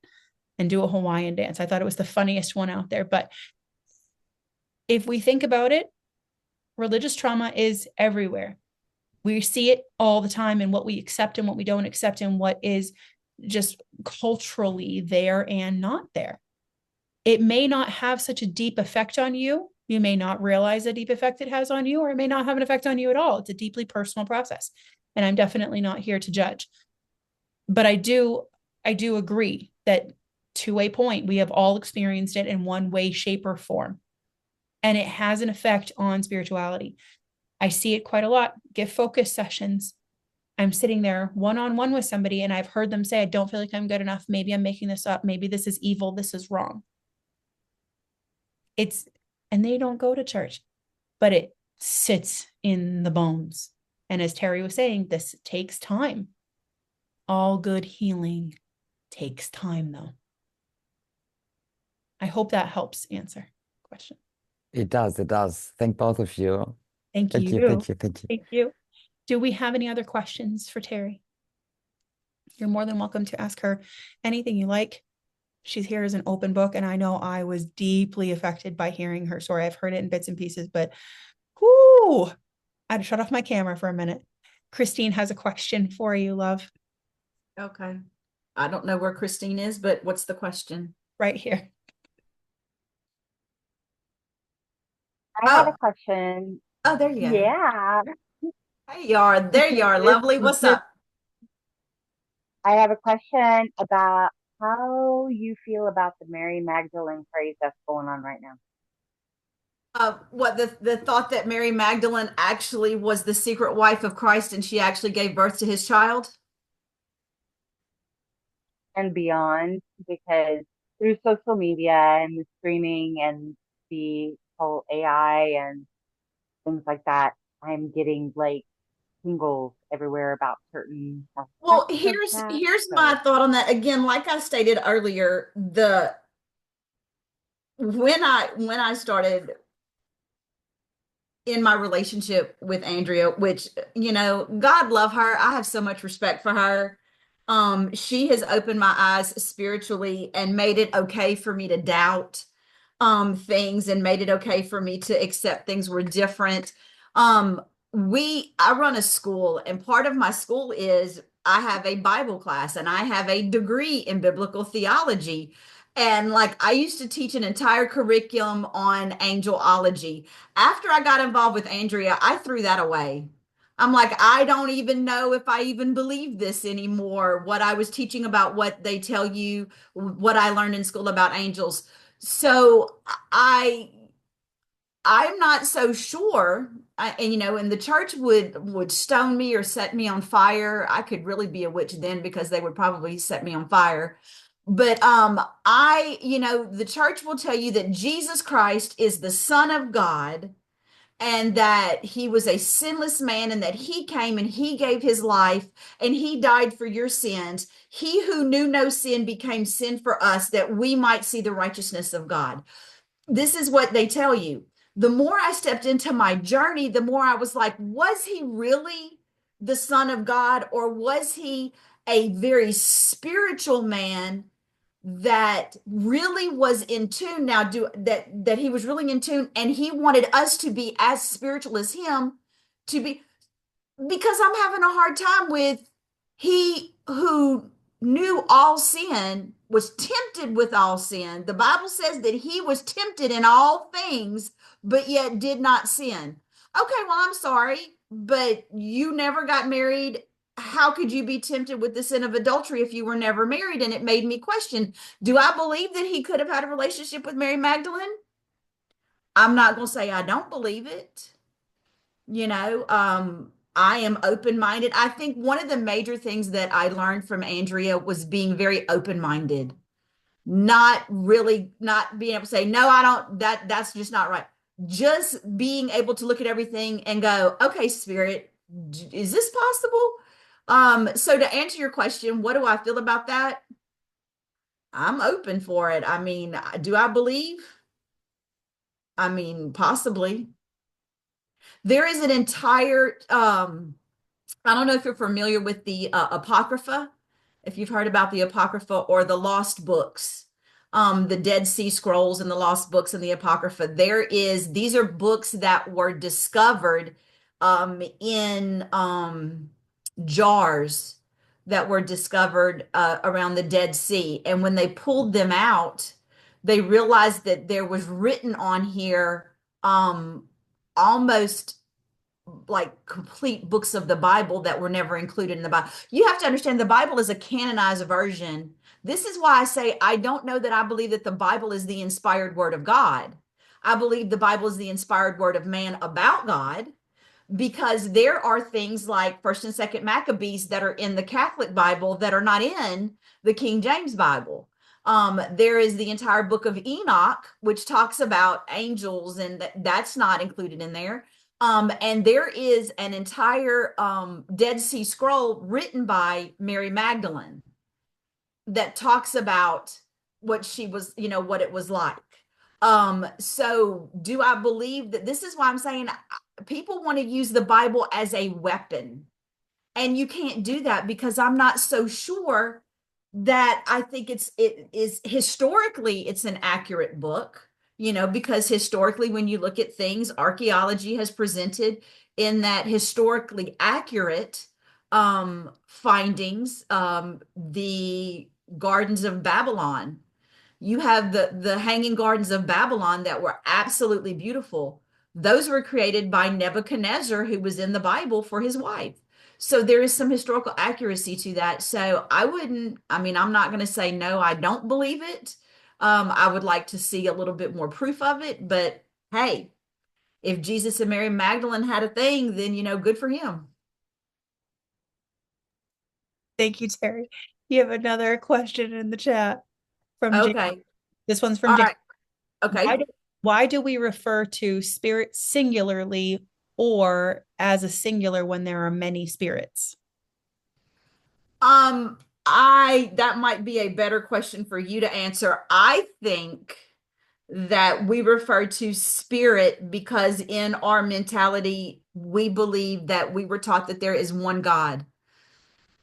and do a Hawaiian dance. I thought it was the funniest one out there. But if we think about it, religious trauma is everywhere. We see it all the time in what we accept and what we don't accept, and what is just culturally there and not there. It may not have such a deep effect on you. You may not realize the deep effect it has on you, or it may not have an effect on you at all. It's a deeply personal process. And I'm definitely not here to judge. But I do agree that to a point, we have all experienced it in one way, shape, or form. And it has an effect on spirituality. I see it quite a lot. Give focus sessions. I'm sitting there one-on-one with somebody and I've heard them say, I don't feel like I'm good enough. Maybe I'm making this up. Maybe this is evil. This is wrong. And they don't go to church, but it sits in the bones. And as Terri was saying, this takes time. All good healing takes time, though. I hope that helps answer the question. It does. It does. Thank both of you. Thank Thank you. you. Thank you. Thank you. Thank you. Do we have any other questions for Terri? You're more than welcome to ask her anything you like. She's here as an open book, and I know I was deeply affected by hearing her story. I've heard it in bits and pieces, but whoo, I had to shut off my camera for a minute. Christine has a question for you, love. Okay. I don't know where Christine is, but what's the question? Right here. I have a question. Oh, there you go. Yeah. Hey, you are. There you are. Lovely. What's up? I have a question about how you feel about the Mary Magdalene craze that's going on right now. What the thought that Mary Magdalene actually was the secret wife of Christ and she actually gave birth to his child? And beyond, because through social media and the streaming and the whole AI and things like that, I'm getting like tingles everywhere about certain Well, aspects of that. here's my thought on that. Again, like I stated earlier, when I started in my relationship with Andrea, which, God love her. I have so much respect for her. She has opened my eyes spiritually and made it okay for me to doubt things, and made it okay for me to accept things were different. I run a school, and part of my school is I have a Bible class and I have a degree in biblical theology. And like I used to teach an entire curriculum on angelology. After I got involved with Andrea, I threw that away. I'm like, I don't even know if I even believe this anymore. What I was teaching about what they tell you, what I learned in school about angels. So I'm not so sure. And the church would stone me or set me on fire. I could really be a witch then, because they would probably set me on fire. But the church will tell you that Jesus Christ is the Son of God, and that he was a sinless man, and that he came and he gave his life and he died for your sins. He who knew no sin became sin for us, that we might see the righteousness of God. This is what they tell you. The more I stepped into my journey, the more I was like, was he really the Son of God, or was he a very spiritual man that really was in tune. Now, that he was really in tune, and he wanted us to be as spiritual as him, to be, because I'm having a hard time with, he who knew all sin was tempted with all sin. The Bible says that he was tempted in all things, but yet did not sin. Okay, well, I'm sorry, but you never got married. How could you be tempted with the sin of adultery if you were never married? And it made me question, do I believe that he could have had a relationship with Mary Magdalene? I'm not going to say I don't believe it. I am open-minded. I think one of the major things that I learned from Andrea was being very open-minded, not being able to say, no, I don't, that's just not right. Just being able to look at everything and go, okay, Spirit, is this possible? So to answer your question, what do I feel about that? I'm open for it. I mean, do I believe? I mean, possibly. There is an entire I don't know if you're familiar with the Apocrypha, if you've heard about the Apocrypha or the Lost Books, the Dead Sea Scrolls and the Lost Books and the Apocrypha. These are books that were discovered in jars that were discovered around the Dead Sea. And when they pulled them out, they realized that there was written on here almost like complete books of the Bible that were never included in the Bible. You have to understand the Bible is a canonized version. This is why I say I don't know that I believe that the Bible is the inspired word of God. I believe the Bible is the inspired word of man about God, because there are things like First and Second Maccabees that are in the Catholic Bible that are not in the King James Bible. There is the entire book of Enoch, which talks about angels, and that's not included in there. And there is an entire Dead Sea Scroll written by Mary Magdalene that talks about what she was, what it was like. So do I believe that? This is why I'm saying people want to use the Bible as a weapon, and you can't do that, because I'm not so sure that I think it is historically it's an accurate book, because historically when you look at things, archaeology has presented in that historically accurate findings. The gardens of Babylon, you have the hanging gardens of Babylon that were absolutely beautiful. Those were created by Nebuchadnezzar, who was in the Bible, for his wife. So there is some historical accuracy to that. So I'm not going to say no, I don't believe it. I would like to see a little bit more proof of it. But hey, if Jesus and Mary Magdalene had a thing, then, good for him. Thank you, Terri. You have another question in the chat from James. Okay. This one's from All James. right. Okay. Why do we refer to spirit singularly or as a singular when there are many spirits? That might be a better question for you to answer. I think that we refer to spirit because in our mentality, we believe that we were taught that there is one God.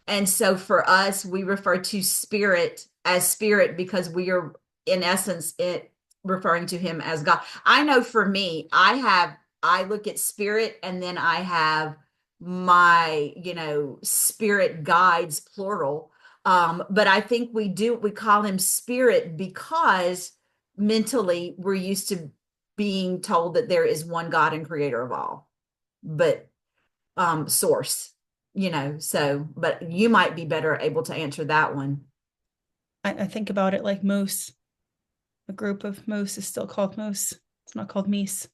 And so for us, we refer to spirit as spirit because we are, in essence, referring to him as God. I know for me, I look at spirit and then I have my, spirit guides, plural. But I think we call him spirit because mentally we're used to being told that there is one God and creator of all, but source. But you might be better able to answer that one. I think about it like moose. A group of moose is still called moose. It's not called meese.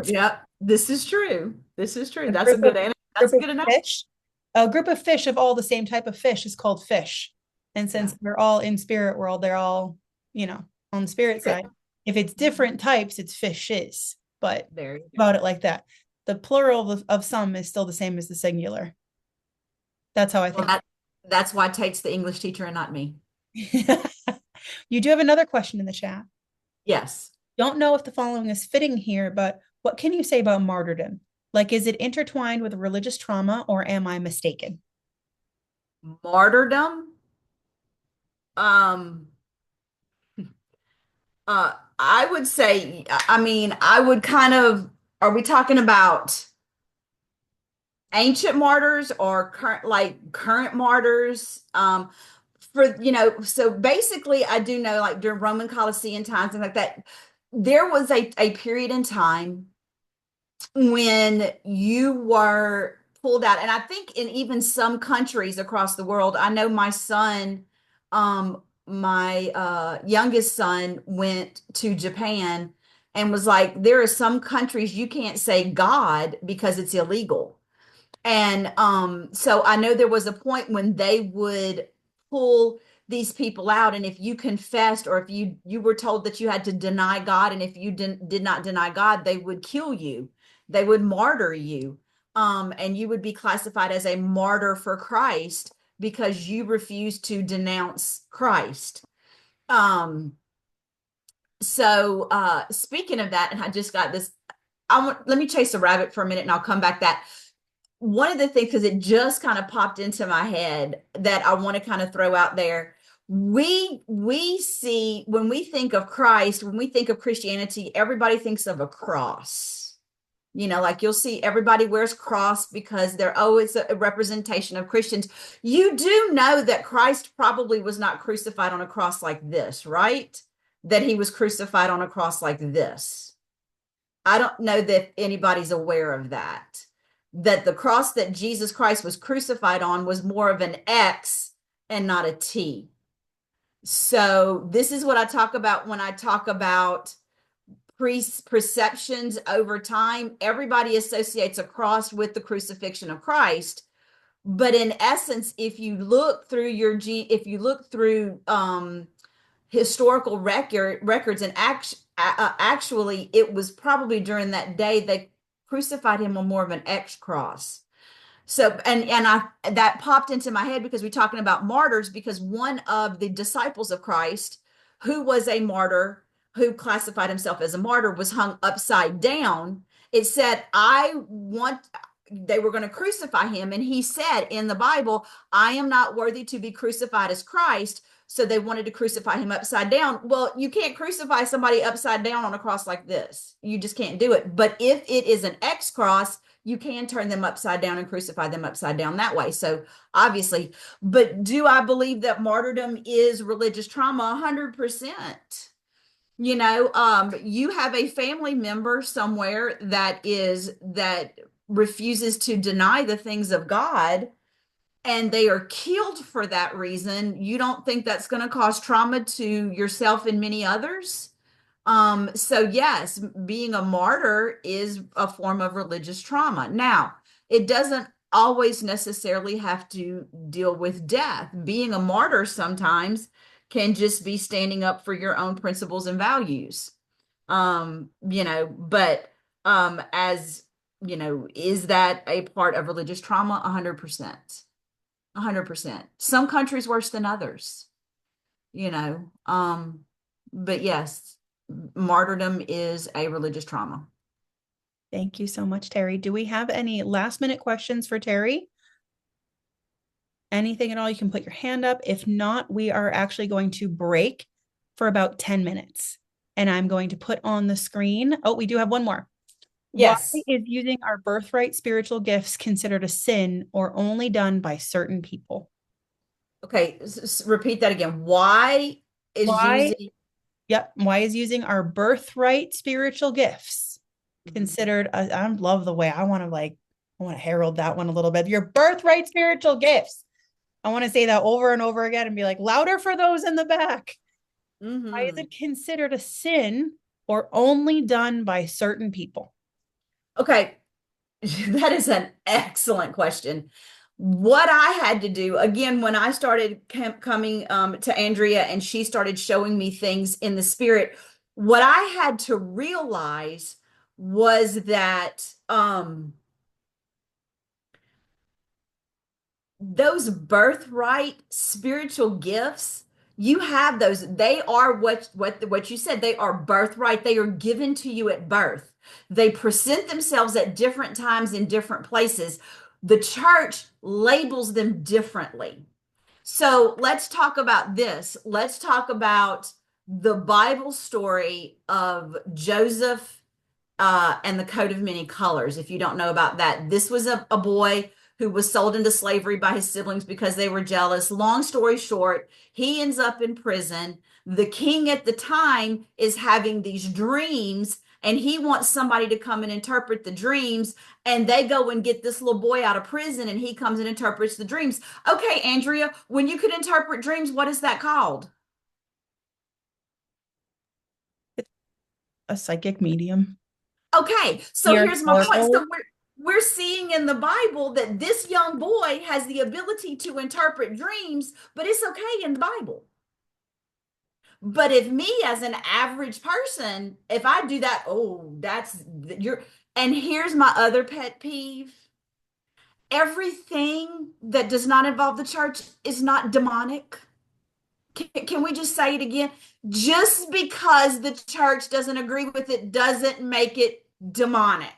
Yep, this is true. This is true. That's a good answer. That's good enough. A group of fish of all the same type of fish is called fish. And since they're all in spirit world, they're all, on the spirit side. If it's different types, it's fishes. But about it like that. The plural of some is still the same as the singular. That's how I think. That's why Tate's the English teacher and not me. You do have another question in the chat. Yes. Don't know if the following is fitting here, but what can you say about martyrdom? Like, is it intertwined with religious trauma or am I mistaken? Martyrdom. Um, I would say, I mean, I would kind of, are we talking about ancient martyrs or current, like current martyrs? For, so basically I do know like during Roman Colosseum times and like that, there was a period in time when you were pulled out. And I think in even some countries across the world, I know my son, my youngest son went to Japan and was like, there are some countries you can't say God because it's illegal. And so I know there was a point when they would pull these people out, and if you confessed or if you were told that you had to deny God, and if you did not deny God, they would kill you. They would martyr you. And you would be classified as a martyr for Christ because you refused to denounce Christ. So speaking of that, and I just got this, let me chase a rabbit for a minute and I'll come back that one of the things, because it just kind of popped into my head that I want to kind of throw out there. We see when we think of Christ, when we think of Christianity, everybody thinks of a cross. Like you'll see everybody wears cross because they're, oh, it's a representation of Christians. You do know that Christ probably was not crucified on a cross like this, right? That he was crucified on a cross like this. I don't know that anybody's aware of that. That the cross that Jesus Christ was crucified on was more of an X and not a T. So this is what I talk about when I talk about perceptions over time. Everybody associates a cross with the crucifixion of Christ. But in essence, if you look through historical records and actually it was probably during that day they crucified him on more of an X cross. So and I that popped into my head because we're talking about martyrs, because one of the disciples of Christ who was a martyr, who classified himself as a martyr, was hung upside down. It said, they were going to crucify him, and he said in the Bible, I am not worthy to be crucified as Christ. So they wanted to crucify him upside down. Well, you can't crucify somebody upside down on a cross like this. You just can't do it. But if it is an X cross, you can turn them upside down and crucify them upside down that way. So obviously, but do I believe that martyrdom is religious trauma? 100%. You have a family member somewhere that refuses to deny the things of God, and they are killed for that reason. You don't think that's going to cause trauma to yourself and many others? So yes, being a martyr is a form of religious trauma. Now, it doesn't always necessarily have to deal with death. Being a martyr sometimes can just be standing up for your own principles and values. But as is that a part of religious trauma? 100%. 100%. Some countries worse than others, but yes, martyrdom is a religious trauma. Thank you so much, Terri. Do we have any last minute questions for Terri? Anything at all, you can put your hand up. If not, we are actually going to break for about 10 minutes. And I'm going to put on the screen. Oh, we do have one more. Yes. Why is using our birthright spiritual gifts considered a sin or only done by certain people? Okay, repeat that again. Why is using? Yep. Why is using our birthright spiritual gifts considered? I love the way I want to herald that one a little bit. Your birthright spiritual gifts. I want to say that over and over again and be like louder for those in the back. Why is it considered a sin or only done by certain people? Okay, that is an excellent question. What I had to do, again, when I started coming to Andrea and she started showing me things in the spirit, what I had to realize was that those birthright spiritual gifts, you have those. They are what you said. They are birthright. They are given to you at birth. They present themselves at different times in different places. The church labels them differently. So let's talk about this. Let's talk about the Bible story of Joseph and the coat of many colors. If you don't know about that, this was a boy who was sold into slavery by his siblings because they were jealous. Long story short, he ends up in prison. The king at the time is having these dreams, and he wants somebody to come and interpret the dreams. And they go and get this little boy out of prison, and he comes and interprets the dreams. Okay, Andrea, when you could interpret dreams, what is that called? A psychic medium. Okay, so You're here's my point. horrible. So we're seeing in the Bible that this young boy has the ability to interpret dreams, but it's okay in the Bible. But if me as an average person, if I do that, oh, that's you're and here's my other pet peeve. Everything that does not involve the church is not demonic. Can we just say it again? Just because the church doesn't agree with it doesn't make it demonic.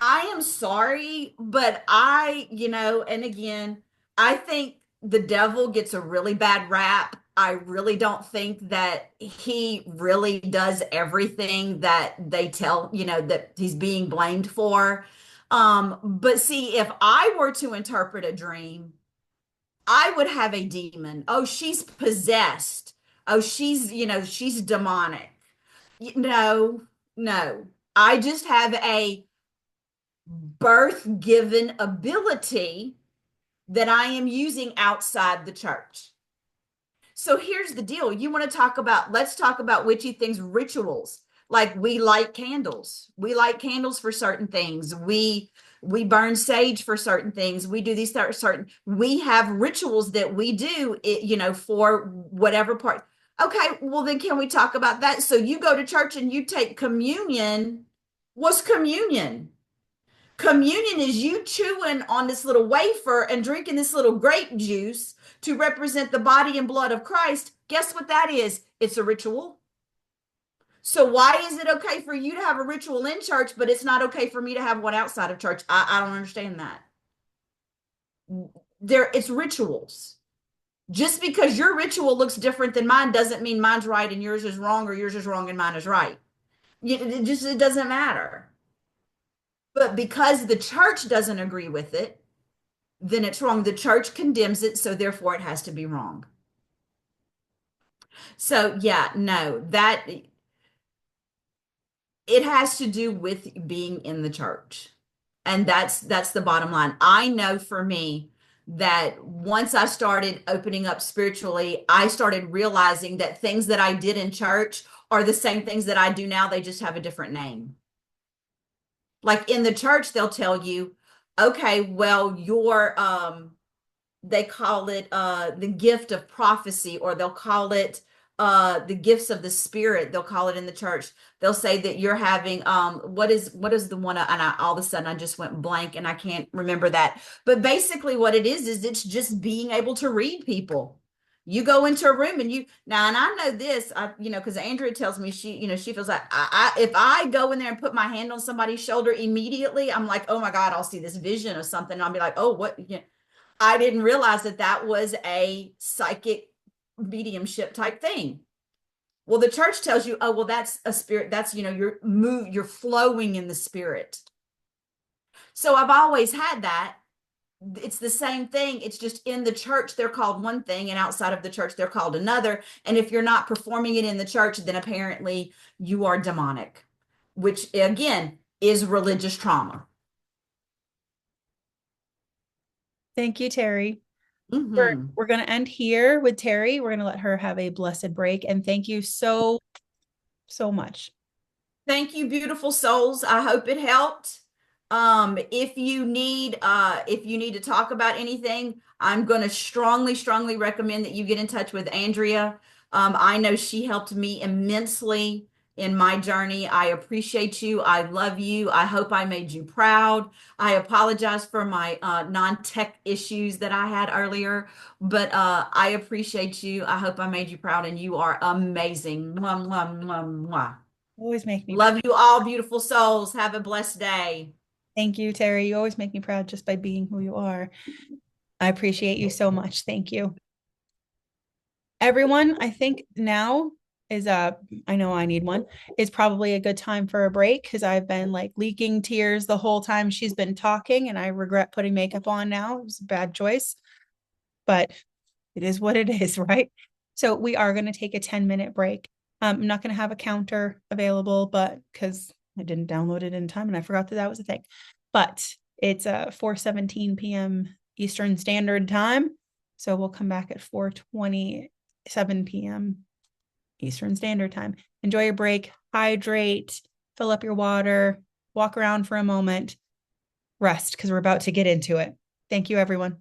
I am sorry, but and again, I think the devil gets a really bad rap. I really don't think that he really does everything that they tell, that he's being blamed for. But see, if I were to interpret a dream, I would have a demon. Oh, she's possessed. Oh, she's demonic. No, no. I just have a birth given ability that I am using outside the church. So here's the deal. Let's talk about witchy things, rituals. Like we light candles. We light candles for certain things. We burn sage for certain things. We do these we have rituals that we do, for whatever part. Okay, well then can we talk about that? So you go to church and you take communion. What's communion? Communion is you chewing on this little wafer and drinking this little grape juice to represent the body and blood of Christ. Guess what that is? It's a ritual. So why is it okay for you to have a ritual in church, but it's not okay for me to have one outside of church? I don't understand that. It's rituals. Just because your ritual looks different than mine doesn't mean mine's right and yours is wrong, or yours is wrong and mine is right. It doesn't matter. But because the church doesn't agree with it, then it's wrong. The church condemns it, so therefore it has to be wrong. So yeah, no, that it has to do with being in the church. And that's the bottom line. I know for me that once I started opening up spiritually, I started realizing that things that I did in church are the same things that I do now. They just have a different name. Like in the church, they'll tell you, okay, well, they call it the gift of prophecy, or they'll call it the gifts of the spirit. They'll call it in the church. They'll say that you're having what is the one, all of a sudden I just went blank and I can't remember that. But basically what it is it's just being able to read people. You go into a room and and I know this, because Andrea tells me she feels like if I go in there and put my hand on somebody's shoulder immediately, I'm like, oh my God, I'll see this vision of something. And I'll be like, oh, what? I didn't realize that was a psychic mediumship type thing. Well, the church tells you, oh, well, that's a spirit. That's, you're flowing in the spirit. So I've always had that. It's the same thing. It's just in the church, they're called one thing, and outside of the church, they're called another. And if you're not performing it in the church, then apparently you are demonic, which again is religious trauma. Thank you, Terri. Mm-hmm. We're going to end here with Terri. We're going to let her have a blessed break. And thank you so, so much. Thank you, beautiful souls. I hope it helped. If you need to talk about anything, I'm going to strongly, strongly recommend that you get in touch with Andrea. I know she helped me immensely in my journey. I appreciate you. I love you. I hope I made you proud. I apologize for my non-tech issues that I had earlier, but I appreciate you. I hope I made you proud, and you are amazing. Mwah, mwah, mwah, mwah. Always make me Love you all, beautiful souls. Have a blessed day. Thank you, Terri. You always make me proud just by being who you are. I appreciate you so much. Thank you. Everyone, I think now is I know I need one, is probably a good time for a break because I've been like leaking tears the whole time she's been talking, and I regret putting makeup on now. It was a bad choice, but it is what it is, right? So we are going to take a 10-minute break. I'm not going to have a counter available, but because I didn't download it in time and I forgot that that was a thing. But it's 4:17 p.m. Eastern Standard Time. So we'll come back at 4:27 p.m. Eastern Standard Time. Enjoy your break, hydrate, fill up your water, walk around for a moment, rest because we're about to get into it. Thank you, everyone.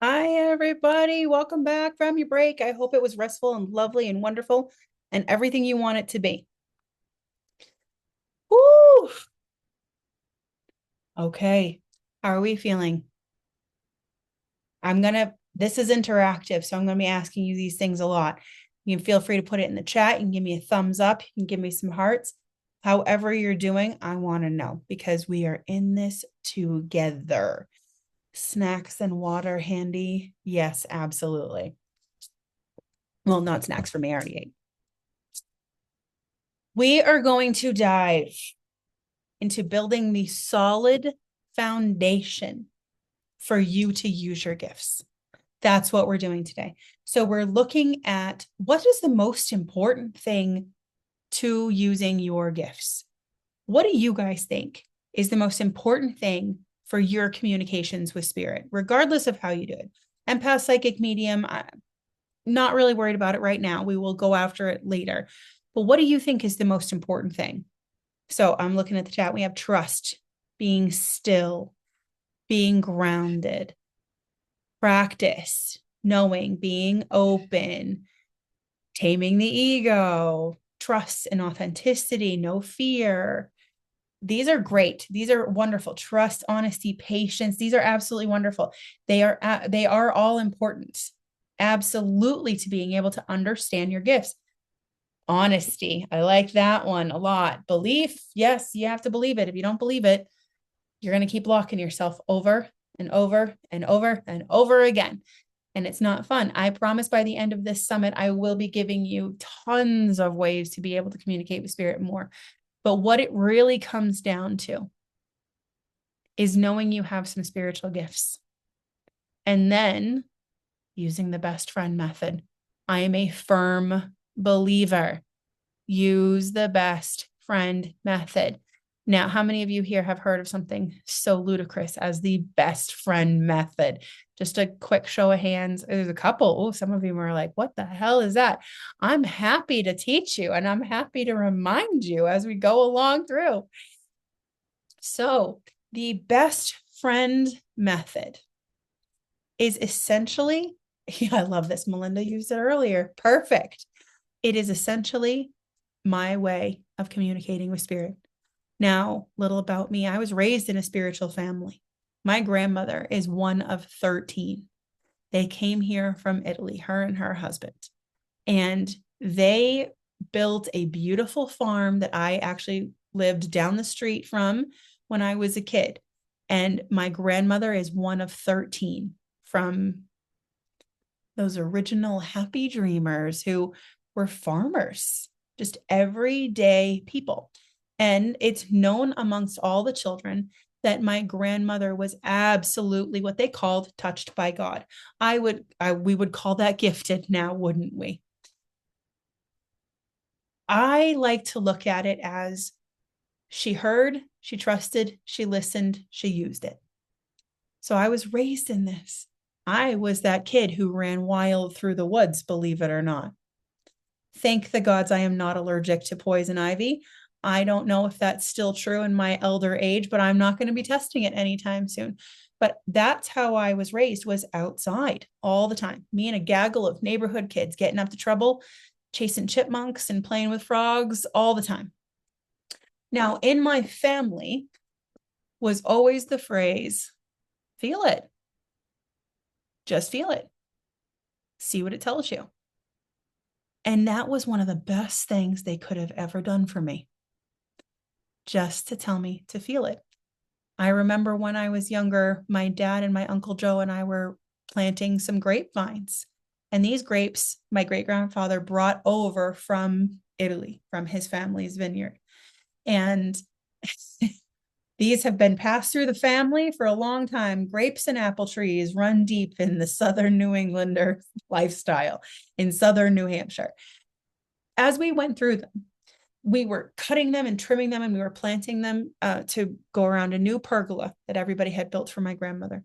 Hi, everybody. Welcome back from your break. I hope it was restful and lovely and wonderful and everything you want it to be. Woo! Okay. How are we feeling? This is interactive, so I'm going to be asking you these things a lot. You can feel free to put it in the chat. You can give me a thumbs up. You can give me some hearts. However you're doing, I want to know because we are in this together. Snacks and water handy? Yes, absolutely. Well, not snacks for me. I already ate. We are going to dive into building the solid foundation for you to use your gifts. That's what we're doing today. So we're looking at what is the most important thing to using your gifts. What do you guys think is the most important thing for your communications with spirit, regardless of how you do it? Empath, psychic, medium, I'm not really worried about it right now. We will go after it later. But what do you think is the most important thing? So I'm looking at the chat. We have trust, being still, being grounded, practice, knowing, being open, taming the ego, trust and authenticity, no fear. These are great. These are wonderful. Trust, honesty, patience. These are absolutely wonderful. They are all important. Absolutely, to being able to understand your gifts. Honesty. I like that one a lot. Belief. Yes, you have to believe it. If you don't believe it, you're going to keep locking yourself over and over and over and over again. And it's not fun. I promise by the end of this summit, I will be giving you tons of ways to be able to communicate with spirit more. But what it really comes down to is knowing you have some spiritual gifts and then using the best friend method. I am a firm believer. Use the best friend method. Now, how many of you here have heard of something so ludicrous as the best friend method? Just a quick show of hands. There's a couple. Oh, some of you are like, what the hell is that? I'm happy to teach you and I'm happy to remind you as we go along through. So, the best friend method is essentially, yeah, I love this. Melinda used it earlier. Perfect. It is essentially my way of communicating with spirit. Now, little about me. I was raised in a spiritual family. My grandmother is one of 13. They came here from Italy, her and her husband. And they built a beautiful farm that I actually lived down the street from when I was a kid. And my grandmother is one of 13 from those original happy dreamers who were farmers, just everyday people. And it's known amongst all the children that my grandmother was absolutely what they called touched by God. We would call that gifted now, wouldn't we? I like to look at it as she heard, she trusted, she listened, she used it. So I was raised in this. I was that kid who ran wild through the woods, believe it or not. Thank the gods I am not allergic to poison ivy. I don't know if that's still true in my elder age, but I'm not going to be testing it anytime soon. But that's how I was raised, was outside all the time. Me and a gaggle of neighborhood kids getting up to trouble, chasing chipmunks and playing with frogs all the time. Now, in my family was always the phrase, feel it. Just feel it. See what it tells you. And that was one of the best things they could have ever done for me. Just to tell me to feel it. I remember when I was younger, my dad and my Uncle Joe and I were planting some grapevines. And these grapes, my great-grandfather brought over from Italy, from his family's vineyard. And these have been passed through the family for a long time. Grapes and apple trees run deep in the Southern New Englander lifestyle in Southern New Hampshire. As we went through them, we were cutting them and trimming them, and we were planting them to go around a new pergola that everybody had built for my grandmother.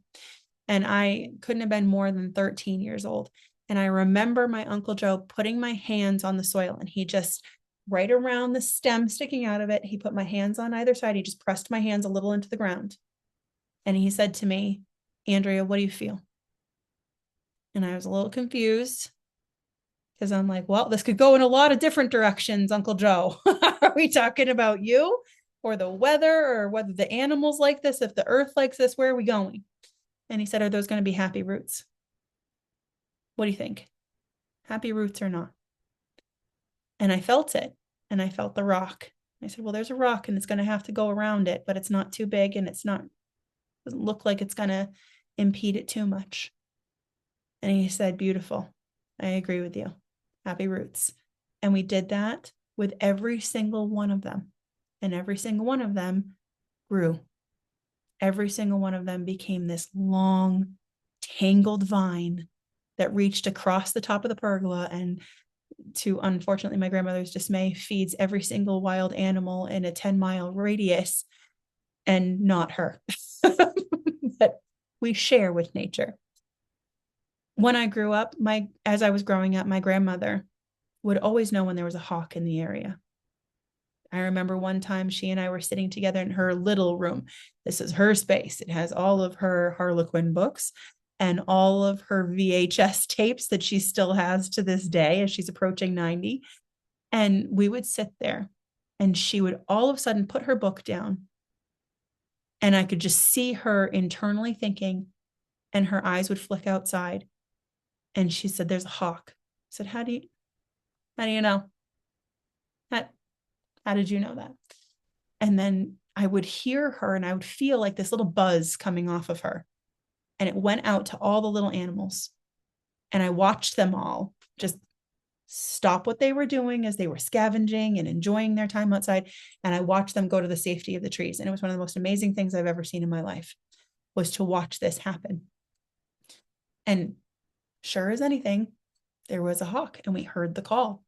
And I couldn't have been more than 13 years old. And I remember my Uncle Joe putting my hands on the soil, and he just, right around the stem sticking out of it, he put my hands on either side. He just pressed my hands a little into the ground. And he said to me, Andrea, what do you feel? And I was a little confused because I'm like, well, this could go in a lot of different directions, Uncle Joe. Are we talking about you or the weather or whether the animals like this? If the earth likes this, where are we going? And he said, are those going to be happy roots? What do you think? Happy roots or not? And I felt it. And I felt the rock. I said, well, there's a rock and it's going to have to go around it, but it's not too big and doesn't look like it's going to impede it too much. And he said, beautiful. I agree with you. Happy roots. And we did that with every single one of them. And every single one of them grew. Every single one of them became this long, tangled vine that reached across the top of the pergola and, to unfortunately my grandmother's dismay, feeds every single wild animal in a 10-mile radius, and not her. But we share with nature. When I grew up, as I was growing up, my grandmother would always know when there was a hawk in the area. I remember one time she and I were sitting together in her little room. This is her space. It has all of her Harlequin books and all of her VHS tapes that she still has to this day as she's approaching 90. And we would sit there and she would all of a sudden put her book down. And I could just see her internally thinking, and her eyes would flick outside. And she said, there's a hawk. I said, how do you know? How did you know that? And then I would hear her and I would feel like this little buzz coming off of her. And it went out to all the little animals. And I watched them all just stop what they were doing as they were scavenging and enjoying their time outside. And I watched them go to the safety of the trees. And it was one of the most amazing things I've ever seen in my life, was to watch this happen. And sure as anything, there was a hawk and we heard the call.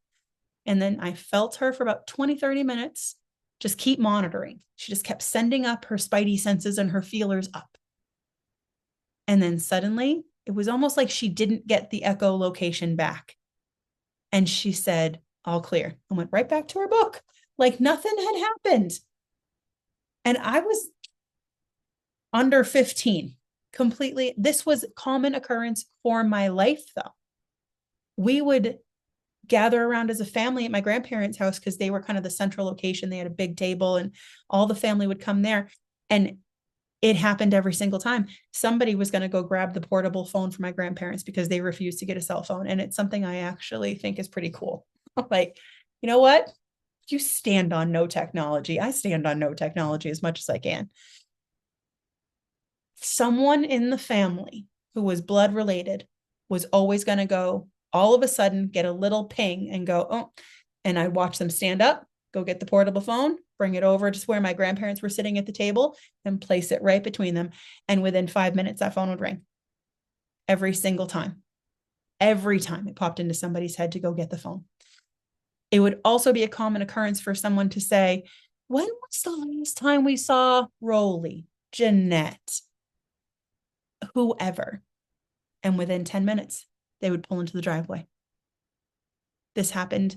And then I felt her for about 20, 30 minutes, just keep monitoring. She just kept sending up her spidey senses and her feelers up. And then suddenly it was almost like she didn't get the echolocation back. And she said, all clear, and went right back to her book, like nothing had happened. And I was under 15, completely. This was common occurrence for my life, though. We would gather around as a family at my grandparents' house because they were kind of the central location. They had a big table and all the family would come there. And it happened every single time. Somebody was going to go grab the portable phone for my grandparents because they refused to get a cell phone. And it's something I actually think is pretty cool. Like, you know what? You stand on no technology. I stand on no technology as much as I can. Someone in the family who was blood related was always going to go all of a sudden get a little ping and go, oh, and I'd watch them stand up, go get the portable phone, bring it over to where my grandparents were sitting at the table and place it right between them. And within 5 minutes, that phone would ring every single time. Every time it popped into somebody's head to go get the phone. It would also be a common occurrence for someone to say, when was the last time we saw Rolly, Jeanette, whoever? And within 10 minutes, they would pull into the driveway. This happened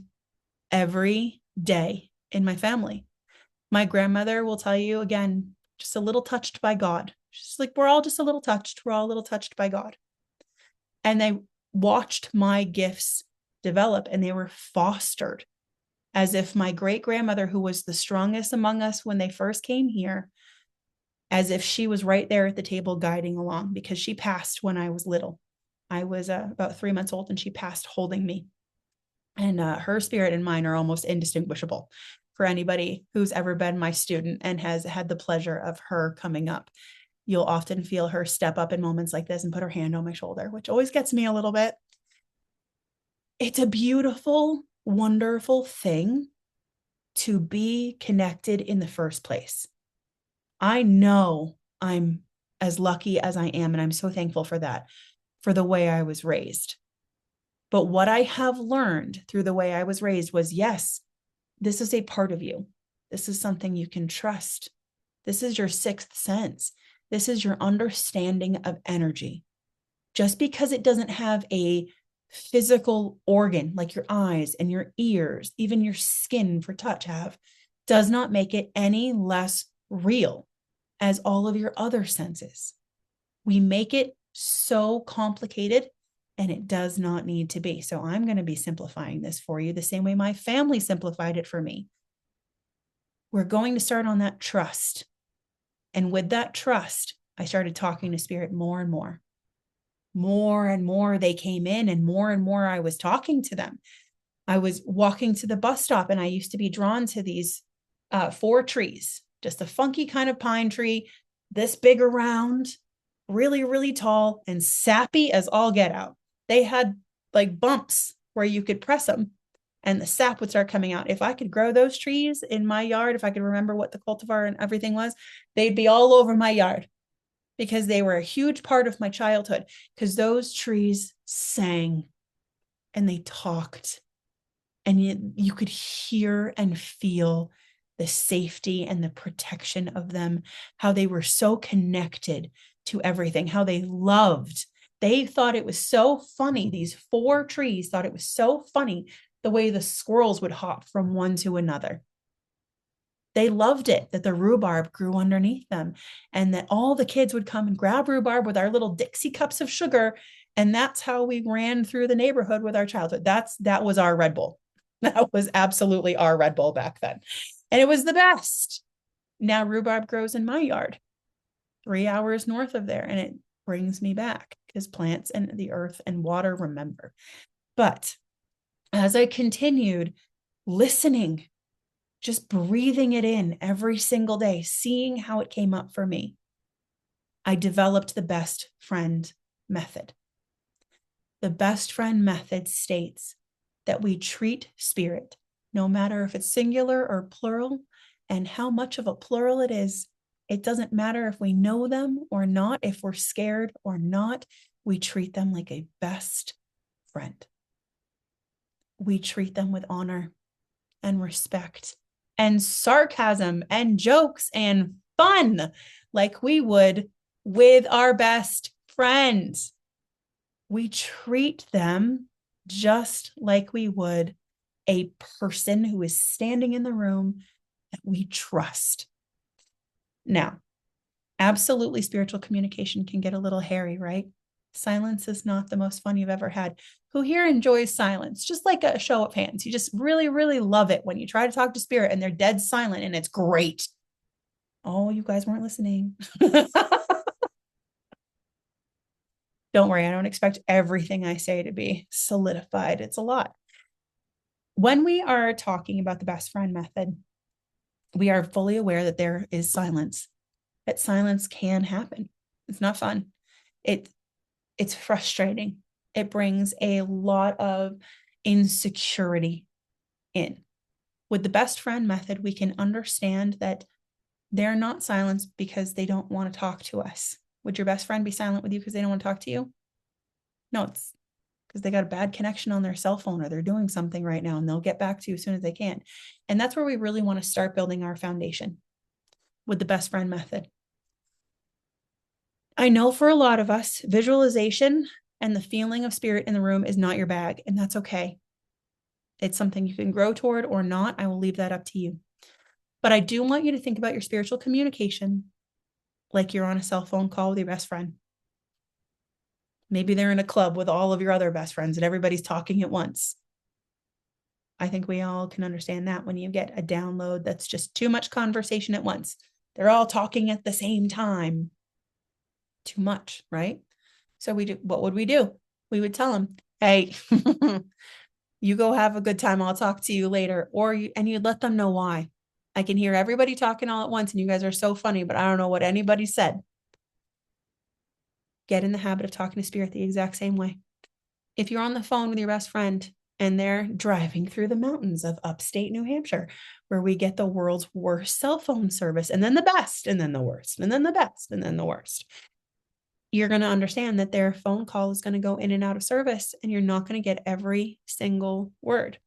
every day in my family. My grandmother will tell you, again, just a little touched by God. She's like, we're all just a little touched. We're all a little touched by God. And they watched my gifts develop and they were fostered as if my great grandmother, who was the strongest among us when they first came here, as if she was right there at the table guiding along, because she passed when I was little. I was about 3 months old and she passed holding me. And her spirit and mine are almost indistinguishable. For anybody who's ever been my student and has had the pleasure of her coming up, you'll often feel her step up in moments like this and put her hand on my shoulder, which always gets me a little bit. It's a beautiful, wonderful thing to be connected in the first place. I know I'm as lucky as I am, and I'm so thankful for that, for the way I was raised. But what I have learned through the way I was raised was, yes, this is a part of you. This is something you can trust. This is your sixth sense. This is your understanding of energy. Just because it doesn't have a physical organ like your eyes and your ears, even your skin for touch have, does not make it any less real as all of your other senses. We make it so complicated And it does not need to be. So I'm going to be simplifying this for you the same way my family simplified it for me. We're going to start on that trust. And with that trust, I started talking to spirit more and more. More and more they came in, and more I was talking to them. I was walking to the bus stop, and I used to be drawn to these 4 trees, just a funky kind of pine tree, this big around, really, really tall, and sappy as all get out. They had like bumps where you could press them and the sap would start coming out. If I could grow those trees in my yard, if I could remember what the cultivar and everything was, they'd be all over my yard, because they were a huge part of my childhood, because those trees sang and they talked, and you could hear and feel the safety and the protection of them, how they were so connected to everything, how they loved. They thought it was so funny. These 4 trees thought it was so funny the way the squirrels would hop from one to another. They loved it that the rhubarb grew underneath them, and that all the kids would come and grab rhubarb with our little Dixie cups of sugar. And that's how we ran through the neighborhood with our childhood. That was our Red Bull. That was absolutely our Red Bull back then. And it was the best. Now rhubarb grows in my yard, 3 hours north of there. And it brings me back, because plants and the earth and water remember. But as I continued listening, just breathing it in every single day, seeing how it came up for me, I developed the best friend method. The best friend method states that we treat spirit, no matter if it's singular or plural, and how much of a plural it is. It doesn't matter if we know them or not, if we're scared or not, we treat them like a best friend. We treat them with honor and respect and sarcasm and jokes and fun, like we would with our best friends. We treat them just like we would a person who is standing in the room that we trust. Now, absolutely, spiritual communication can get a little hairy, right? Silence is not the most fun you've ever had. Who here enjoys silence? Just like a show of hands. You just really, really love it when you try to talk to spirit and they're dead silent, and it's great. Oh, you guys weren't listening. Don't worry, I don't expect everything I say to be solidified. It's a lot. When we are talking about the best friend method, we are fully aware that there is silence, that silence can happen. It's not fun. It's frustrating. It brings a lot of insecurity in. With the best friend method, we can understand that they're not silenced because they don't want to talk to us. Would your best friend be silent with you because they don't want to talk to you? No, it's because they got a bad connection on their cell phone, or they're doing something right now, and they'll get back to you as soon as they can. And that's where we really want to start building our foundation, with the best friend method. I know for a lot of us, visualization and the feeling of spirit in the room is not your bag, and that's okay. It's something you can grow toward or not. I will leave that up to you. But I do want you to think about your spiritual communication like you're on a cell phone call with your best friend. Maybe they're in a club with all of your other best friends and everybody's talking at once. I think we all can understand that when you get a download that's just too much conversation at once. They're all talking at the same time. Too much, right? So what would we do? We would tell them, hey, you go have a good time. I'll talk to you later. And you'd let them know why. I can hear everybody talking all at once, and you guys are so funny, but I don't know what anybody said. Get in the habit of talking to spirit the exact same way. If you're on the phone with your best friend and they're driving through the mountains of upstate New Hampshire, where we get the world's worst cell phone service, and then the best, and then the worst, and then the best, and then the worst, you're going to understand that their phone call is going to go in and out of service, and you're not going to get every single word.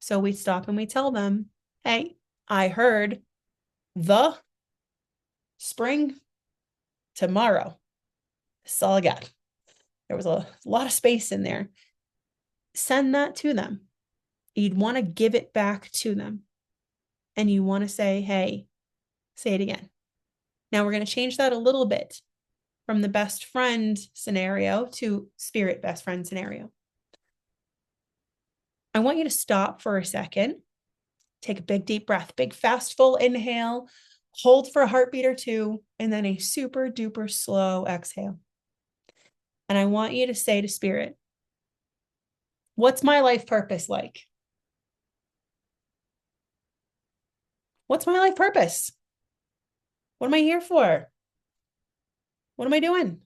So we stop and we tell them, hey, I heard the spring tomorrow. That's all I got. There was a lot of space in there. Send that to them. You'd want to give it back to them. And you want to say, hey, say it again. Now we're going to change that a little bit from the best friend scenario to spirit best friend scenario. I want you to stop for a second, take a big deep breath, big fast full inhale, hold for a heartbeat or two, and then a super duper slow exhale. And I want you to say to spirit, what's my life purpose like? What's my life purpose? What am I here for? What am I doing?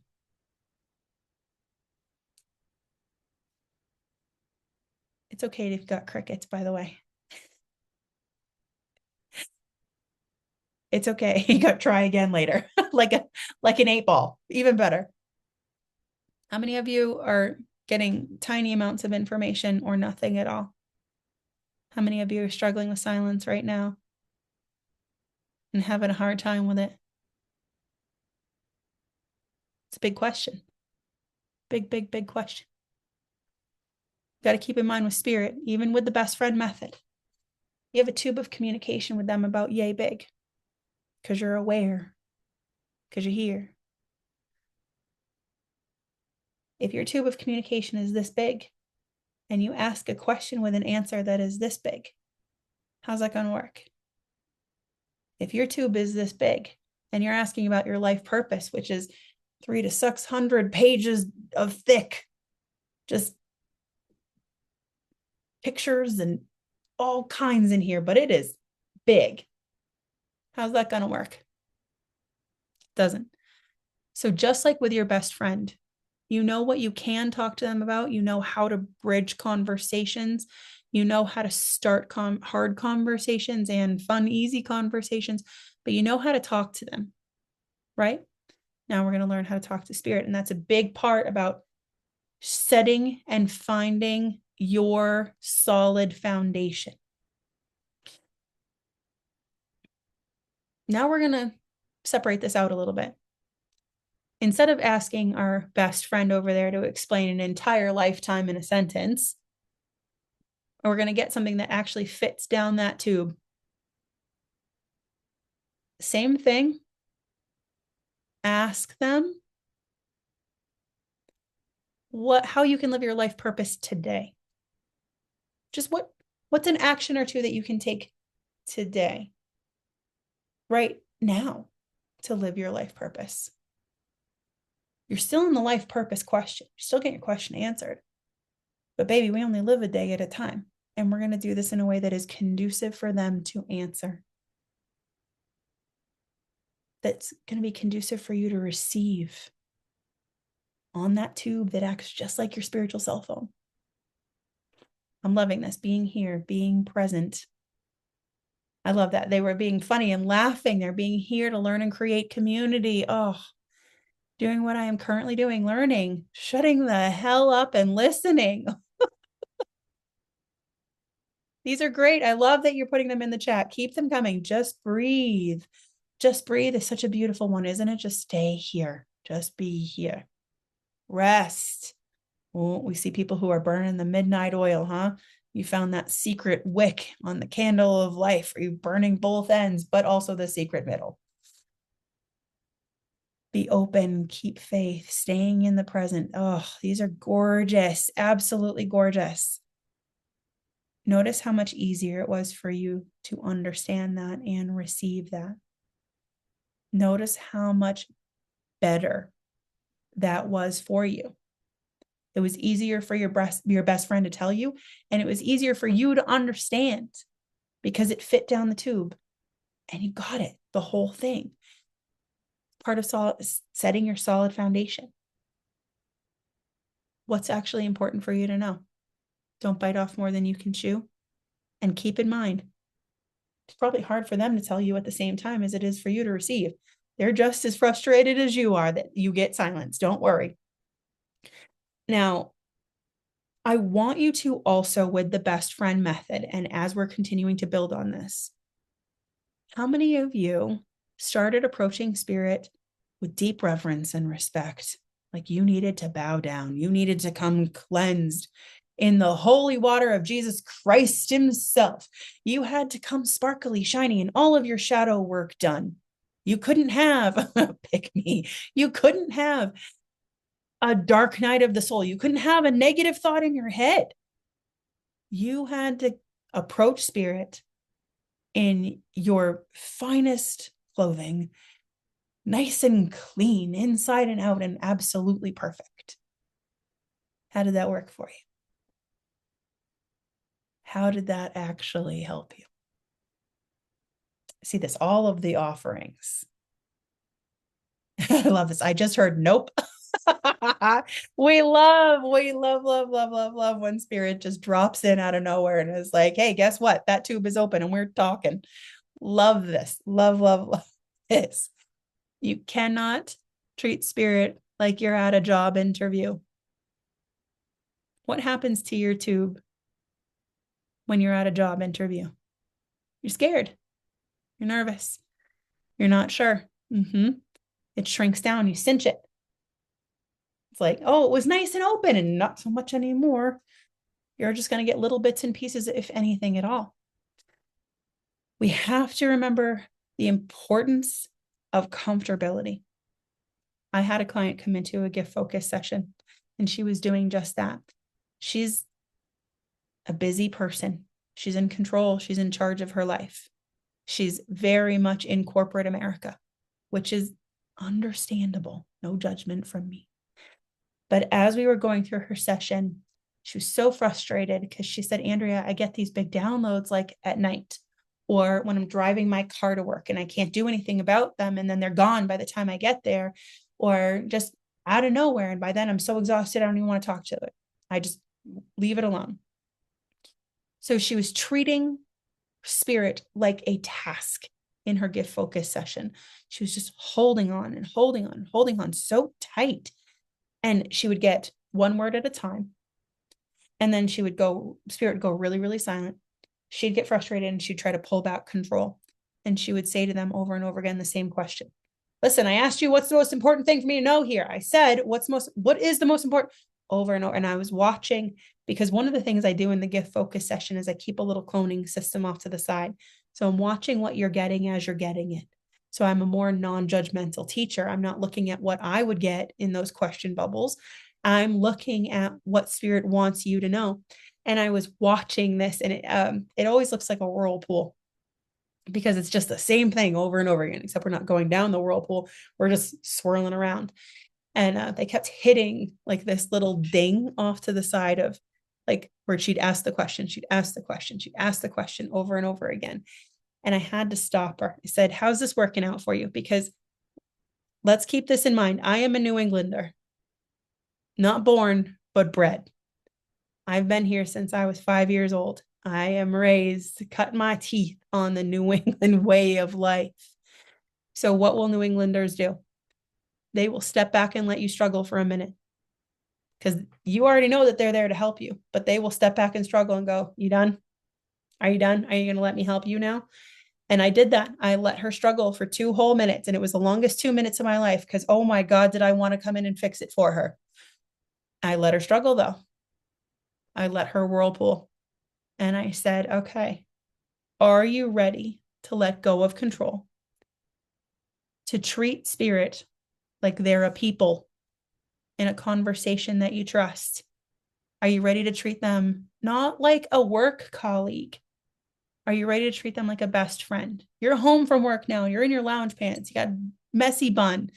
It's okay if you've got crickets, by the way. It's okay. You got to try again later, like an 8-ball, even better. How many of you are getting tiny amounts of information or nothing at all? How many of you are struggling with silence right now and having a hard time with it? It's a big question. Big, big, big question. Got to keep in mind with spirit, even with the best friend method, you have a tube of communication with them about yay big because you're aware, because you're here. If your tube of communication is this big and you ask a question with an answer that is this big, how's that going to work? If your tube is this big and you're asking about your life purpose, which is 300 to 600 pages of thick, just pictures and all kinds in here, but it is big. How's that going to work? Doesn't. So just like with your best friend, you know what you can talk to them about. You know how to bridge conversations. You know how to start hard conversations and fun, easy conversations, but you know how to talk to them, right? Now we're going to learn how to talk to spirit. And that's a big part about setting and finding your solid foundation. Now we're going to separate this out a little bit. Instead of asking our best friend over there to explain an entire lifetime in a sentence, we're going to get something that actually fits down that tube. Same thing. Ask them how you can live your life purpose today. Just what's an action or two that you can take today, right now, to live your life purpose. You're still in the life purpose question. You're still getting your question answered. But baby, we only live a day at a time. And we're going to do this in a way that is conducive for them to answer. That's going to be conducive for you to receive on that tube that acts just like your spiritual cell phone. I'm loving this, being here, being present. I love that. They were being funny and laughing. They're being here to learn and create community. Oh, doing what I am currently doing, learning, shutting the hell up and listening. These are great. I love that you're putting them in the chat. Keep them coming. Just breathe. Just breathe is such a beautiful one, isn't it? Just stay here. Just be here. Rest. Oh, we see people who are burning the midnight oil, huh? You found that secret wick on the candle of life. Are you burning both ends, but also the secret middle? Be open, keep faith, staying in the present. Oh, these are gorgeous. Absolutely gorgeous. Notice how much easier it was for you to understand that and receive that. Notice how much better that was for you. It was easier for your best friend to tell you, and it was easier for you to understand because it fit down the tube and you got it, the whole thing. Part of setting your solid foundation. What's actually important for you to know? Don't bite off more than you can chew. And keep in mind, it's probably hard for them to tell you at the same time as it is for you to receive. They're just as frustrated as you are that you get silence. Don't worry. Now, I want you to also, with the best friend method, and as we're continuing to build on this, how many of you started approaching spirit with deep reverence and respect? Like you needed to bow down. You needed to come cleansed in the holy water of Jesus Christ himself. You had to come sparkly, shiny, and all of your shadow work done. You couldn't have, pick me, you couldn't have a dark night of the soul. You couldn't have a negative thought in your head. You had to approach spirit in your finest clothing, nice and clean, inside and out, and absolutely perfect. How did that work for you? How did that actually help you? See this, all of the offerings. I love this. I just heard nope. We love when spirit just drops in out of nowhere and is like, hey, guess what? That tube is open and we're talking. Love this. Love this. You cannot treat spirit like you're at a job interview. What happens to your tube when you're at a job interview? You're scared. You're nervous. You're not sure. It shrinks down. You cinch it. It's like, oh, it was nice and open and not so much anymore. You're just going to get little bits and pieces, if anything at all. We have to remember the importance of comfortability. I had a client come into a gift focus session and she was doing just that. She's a busy person. She's in control. She's in charge of her life. She's very much in corporate America, which is understandable. No judgment from me. But as we were going through her session, she was so frustrated because she said, Andrea, I get these big downloads like at night or when I'm driving my car to work and I can't do anything about them. And then they're gone by the time I get there, or just out of nowhere. And by then I'm so exhausted, I don't even want to talk to it. I just leave it alone. So she was treating spirit like a task in her gift focus session. She was just holding on and holding on so tight. And she would get one word at a time. And then she would go, spirit would go really, really silent. She'd get frustrated and she'd try to pull back control. And she would say to them over and over again the same question. Listen, I asked you, what's the most important thing for me to know here? I said, what is the most important? Over and over. And I was watching, because one of the things I do in the gift focus session is I keep a little cloning system off to the side. So I'm watching what you're getting as you're getting it. So I'm a more non-judgmental teacher. I'm not looking at what I would get in those question bubbles. I'm looking at what spirit wants you to know. And I was watching this, and it always looks like a whirlpool, because it's just the same thing over and over again, except we're not going down the whirlpool. We're just swirling around. And they kept hitting like this little ding off to the side of like where she'd ask the question, she'd ask the question, she'd ask the question over and over again. And I had to stop her. I said, how's this working out for you? Because let's keep this in mind. I am a New Englander, not born, but bred. I've been here since I was 5 years old. I am raised to cut my teeth on the New England way of life. So what will New Englanders do? They will step back and let you struggle for a minute, because you already know that they're there to help you, but they will step back and struggle and go, you done? Are you done? Are you going to let me help you now? And I did that. I let her struggle for 2 whole minutes. And it was the longest 2 minutes of my life, because, oh my God, did I want to come in and fix it for her? I let her struggle though. I let her whirlpool. And I said, okay, are you ready to let go of control? To treat spirit like they're a people in a conversation that you trust? Are you ready to treat them not like a work colleague? Are you ready to treat them like a best friend? You're home from work now. You're in your lounge pants. You got messy bun,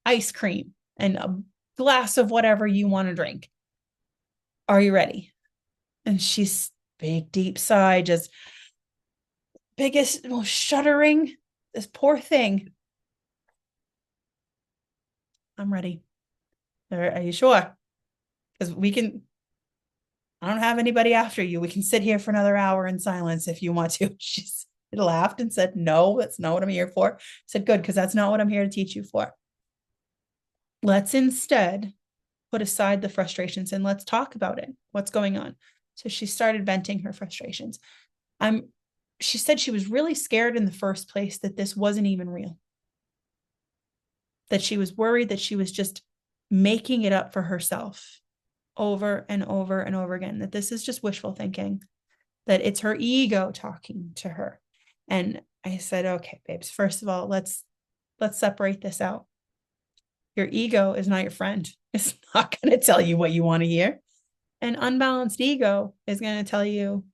ice cream, and a glass of whatever you want to drink. Are you ready? And she's big, deep sigh, just biggest, most shuddering. This poor thing. I'm ready. Are you sure? Because I don't have anybody after you. We can sit here for another hour in silence if you want to. She laughed and said, no, that's not what I'm here for. I said, good, because that's not what I'm here to teach you for. Let's instead put aside the frustrations and let's talk about it. What's going on? So she started venting her frustrations. She said she was really scared in the first place that this wasn't even real. That she was worried that she was just making it up for herself over and over and over again, that this is just wishful thinking, that it's her ego talking to her. And I said, okay, babes, first of all, let's let's separate this out. Your ego is not your friend. It's not going to tell you what you want to hear. An unbalanced ego is going to tell you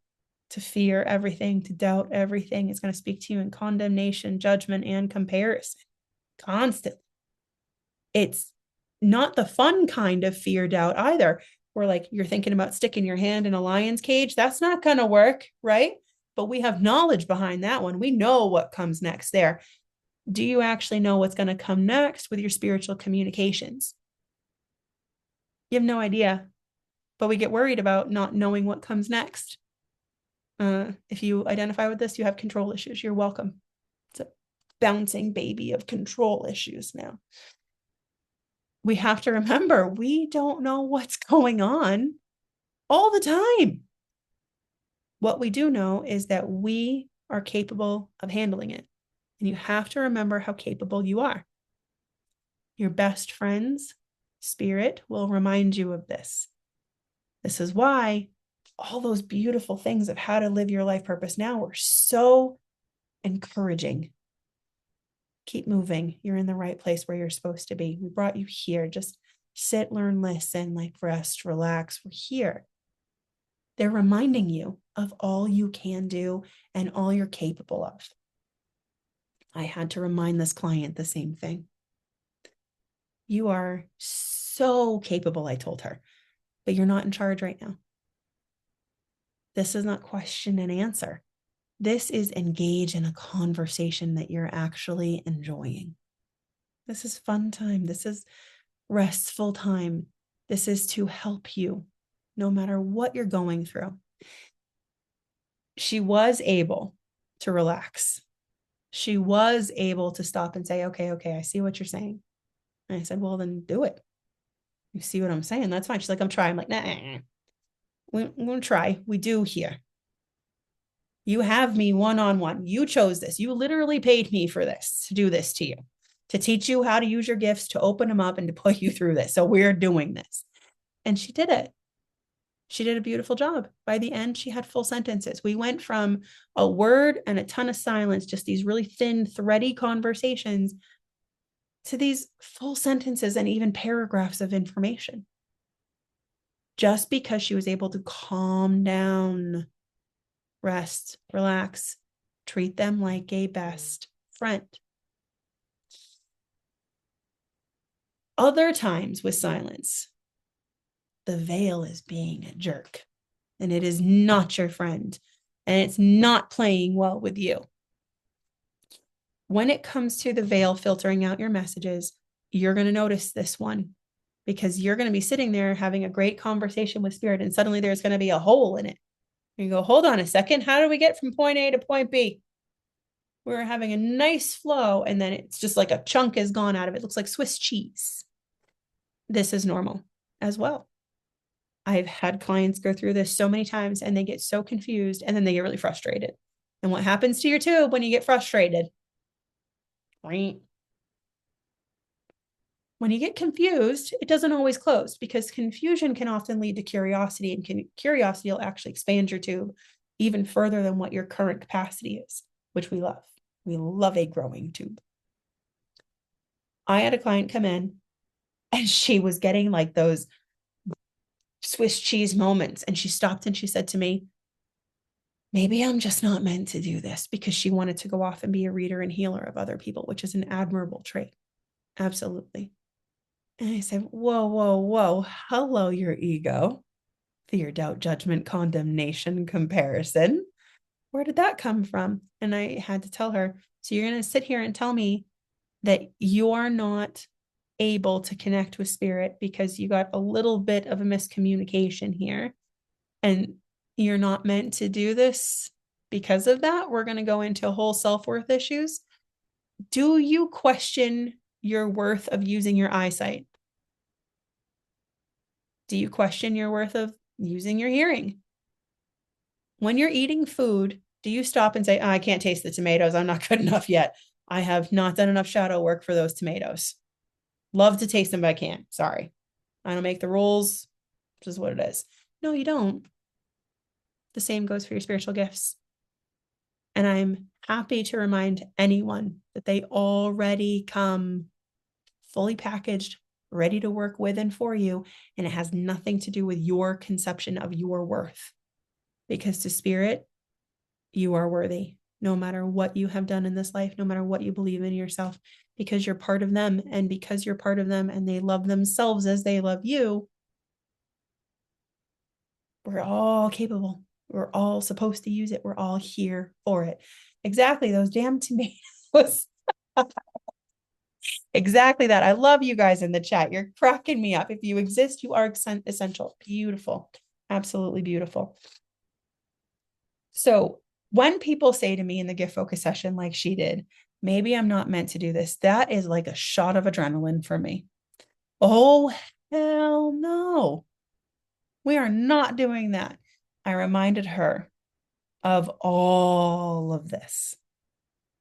to fear everything, to doubt everything. It's going to speak to you in condemnation, judgment, and comparison constantly. It's not the fun kind of fear, doubt either, where like you're thinking about sticking your hand in a lion's cage. That's not going to work, right? But we have knowledge behind that one. We know what comes next there. Do you actually know what's going to come next with your spiritual communications? You have no idea, but we get worried about not knowing what comes next. If you identify with this, you have control issues. You're welcome. It's a bouncing baby of control issues now. We have to remember we don't know what's going on all the time. What we do know is that we are capable of handling it. And you have to remember how capable you are. Your best friend's spirit will remind you of this. This is why all those beautiful things of how to live your life purpose now were so encouraging. Keep moving. You're in the right place where you're supposed to be. We brought you here. Just sit, learn, listen, like rest, relax. We're here. They're reminding you of all you can do and all you're capable of. I had to remind this client the same thing. You are so capable, I told her, but you're not in charge right now. This is not question and answer. This is engage in a conversation that you're actually enjoying. This is fun time. This is restful time. This is to help you no matter what you're going through. She was able to relax. She was able to stop and say, okay, I see what you're saying. And I said, well, then do it. You see what I'm saying? That's fine. She's like, I'm trying. I'm like, nah, we're going to try. We do here. You have me one-on-one. You chose this. You literally paid me for this, to do this to you, to teach you how to use your gifts, to open them up and to put you through this. So we're doing this. And she did it. She did a beautiful job. By the end, she had full sentences. We went from a word and a ton of silence, just these really thin, thready conversations, to these full sentences and even paragraphs of information. Just because she was able to calm down, rest, relax, treat them like a best friend. Other times with silence, the veil is being a jerk, and it is not your friend, and it's not playing well with you. When it comes to the veil filtering out your messages, you're going to notice this one, because you're going to be sitting there having a great conversation with spirit, and suddenly there's going to be a hole in it. You go, hold on a second. How do we get from point A to point B? We're having a nice flow, and then it's just like a chunk is gone out of it. It looks like Swiss cheese. This is normal as well. I've had clients go through this so many times, and they get so confused, and then they get really frustrated. And what happens to your tube when you get frustrated? Right. When you get confused, it doesn't always close, because confusion can often lead to curiosity, and curiosity will actually expand your tube even further than what your current capacity is, which we love. We love a growing tube. I had a client come in, and she was getting like those Swiss cheese moments, and she stopped and she said to me, maybe I'm just not meant to do this, because she wanted to go off and be a reader and healer of other people, which is an admirable trait. Absolutely. And I said, whoa. Hello, your ego. Fear, doubt, judgment, condemnation, comparison. Where did that come from? And I had to tell her, so you're going to sit here and tell me that you're not able to connect with spirit because you got a little bit of a miscommunication here, and you're not meant to do this because of that? We're going to go into whole self-worth issues. Do you question your worth of using your eyesight? Do you question your worth of using your hearing? When you're eating food, do you stop and say, oh, I can't taste the tomatoes. I'm not good enough yet. I have not done enough shadow work for those tomatoes. Love to taste them, but I can't. Sorry. I don't make the rules. This is what it is. No, you don't. The same goes for your spiritual gifts. And I'm happy to remind anyone that they already come fully packaged, ready to work with and for you. And it has nothing to do with your conception of your worth. Because to spirit, you are worthy, no matter what you have done in this life, no matter what you believe in yourself, because you're part of them. And because you're part of them and they love themselves as they love you, we're all capable. We're all supposed to use it. We're all here for it. Exactly. Those damn tomatoes. Exactly that. I love you guys in the chat. You're cracking me up. If you exist, you are essential. Beautiful. Absolutely beautiful. So when people say to me in the gift focus session, like she did, maybe I'm not meant to do this, that is like a shot of adrenaline for me. Oh, hell no. We are not doing that. I reminded her of all of this.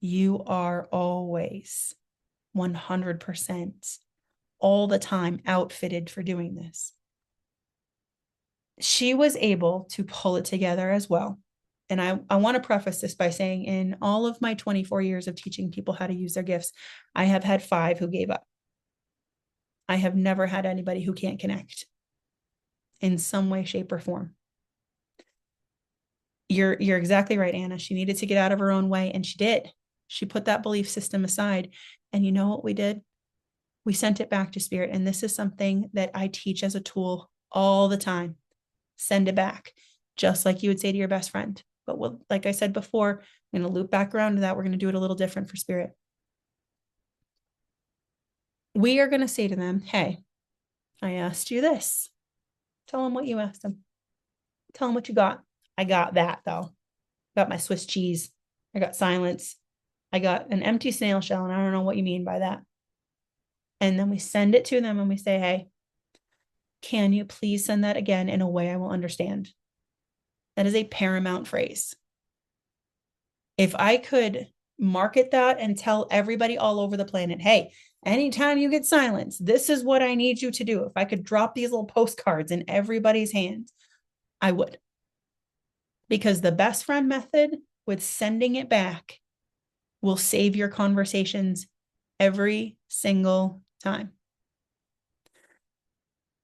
You are always 100% all the time outfitted for doing this. She was able to pull it together as well. And I want to preface this by saying in all of my 24 years of teaching people how to use their gifts, I have had 5 who gave up. I have never had anybody who can't connect in some way, shape, or form. You're exactly right, Anna. She needed to get out of her own way, and she did. She put that belief system aside. And you know what we did? We sent it back to spirit. And this is something that I teach as a tool all the time. Send it back, just like you would say to your best friend. But like I said before, I'm going to loop back around to that. We're going to do it a little different for spirit. We are going to say to them, hey, I asked you this. Tell them what you asked them. Tell them what you got. I got that, though. Got my Swiss cheese. I got silence. I got an empty snail shell, and I don't know what you mean by that. And then we send it to them and we say, hey, can you please send that again in a way I will understand? That is a paramount phrase. If I could market that and tell everybody all over the planet, hey, anytime you get silence, this is what I need you to do. If I could drop these little postcards in everybody's hands, I would. Because the best friend method with sending it back will save your conversations every single time.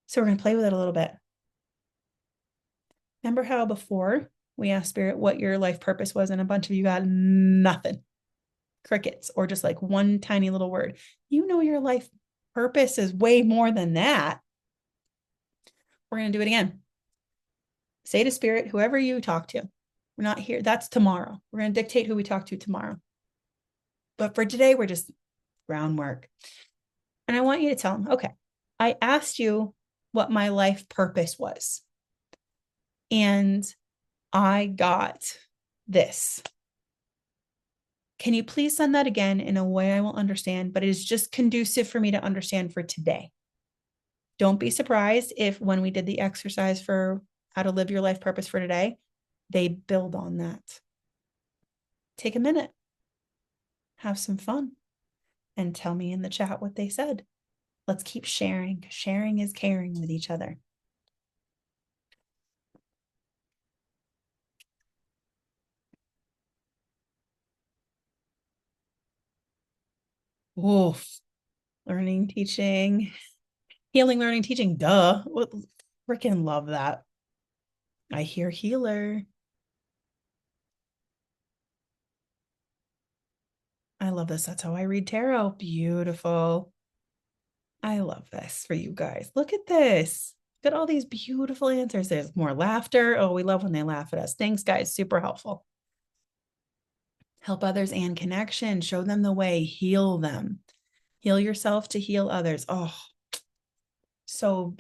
So we're going to play with it a little bit. Remember how before we asked spirit what your life purpose was, and a bunch of you got nothing, crickets, or just like one tiny little word. You know, your life purpose is way more than that. We're going to do it again. Say to spirit, whoever you talk to, we're not here. That's tomorrow. We're going to dictate who we talk to tomorrow. But for today, we're just groundwork. And I want you to tell them, okay, I asked you what my life purpose was. And I got this. Can you please send that again in a way I will understand, but it is just conducive for me to understand for today. Don't be surprised if when we did the exercise for how to live your life purpose for today, they build on that. Take a minute, have some fun, and tell me in the chat what they said. Let's keep sharing. Sharing is caring with each other. Oof. Learning, teaching, healing, learning, teaching. Duh. Freaking love that. I hear healer. I love this. That's how I read tarot. Beautiful. I love this for you guys. Look at this. Look at all these beautiful answers. There's more laughter. Oh, we love when they laugh at us. Thanks, guys. Super helpful. Help others and connection. Show them the way. Heal them. Heal yourself to heal others. Oh, so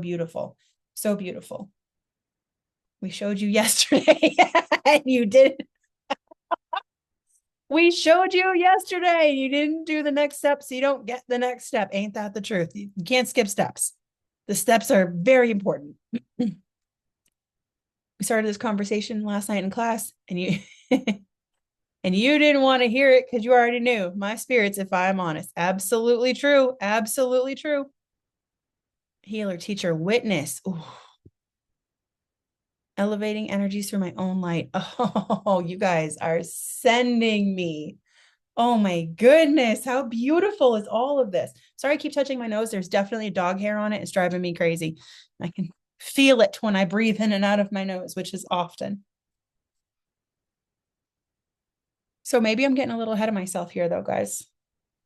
beautiful. So beautiful. We showed you yesterday and you did. We showed you yesterday. You didn't do the next step, so you don't get the next step. Ain't that the truth? You can't skip steps. The steps are very important. We started this conversation last night in class, and you and you didn't want to hear it because you already knew. My spirits, if I'm honest. Absolutely true. Absolutely true. Healer, teacher, witness. Ooh. Elevating energies through my own light. Oh, you guys are sending me. Oh my goodness. How beautiful is all of this? Sorry, I keep touching my nose. There's definitely a dog hair on it. It's driving me crazy. I can feel it when I breathe in and out of my nose, which is often. So maybe I'm getting a little ahead of myself here though, guys.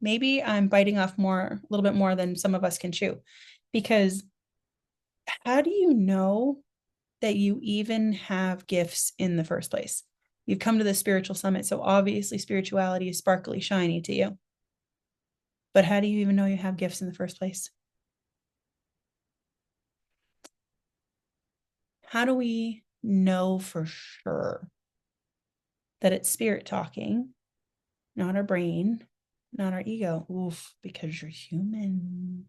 Maybe I'm biting off a little bit more than some of us can chew, because how do you know that you even have gifts in the first place? You've come to the spiritual summit, so obviously spirituality is sparkly, shiny to you. But how do you even know you have gifts in the first place? How do we know for sure that it's spirit talking, not our brain, not our ego? Oof, because you're human.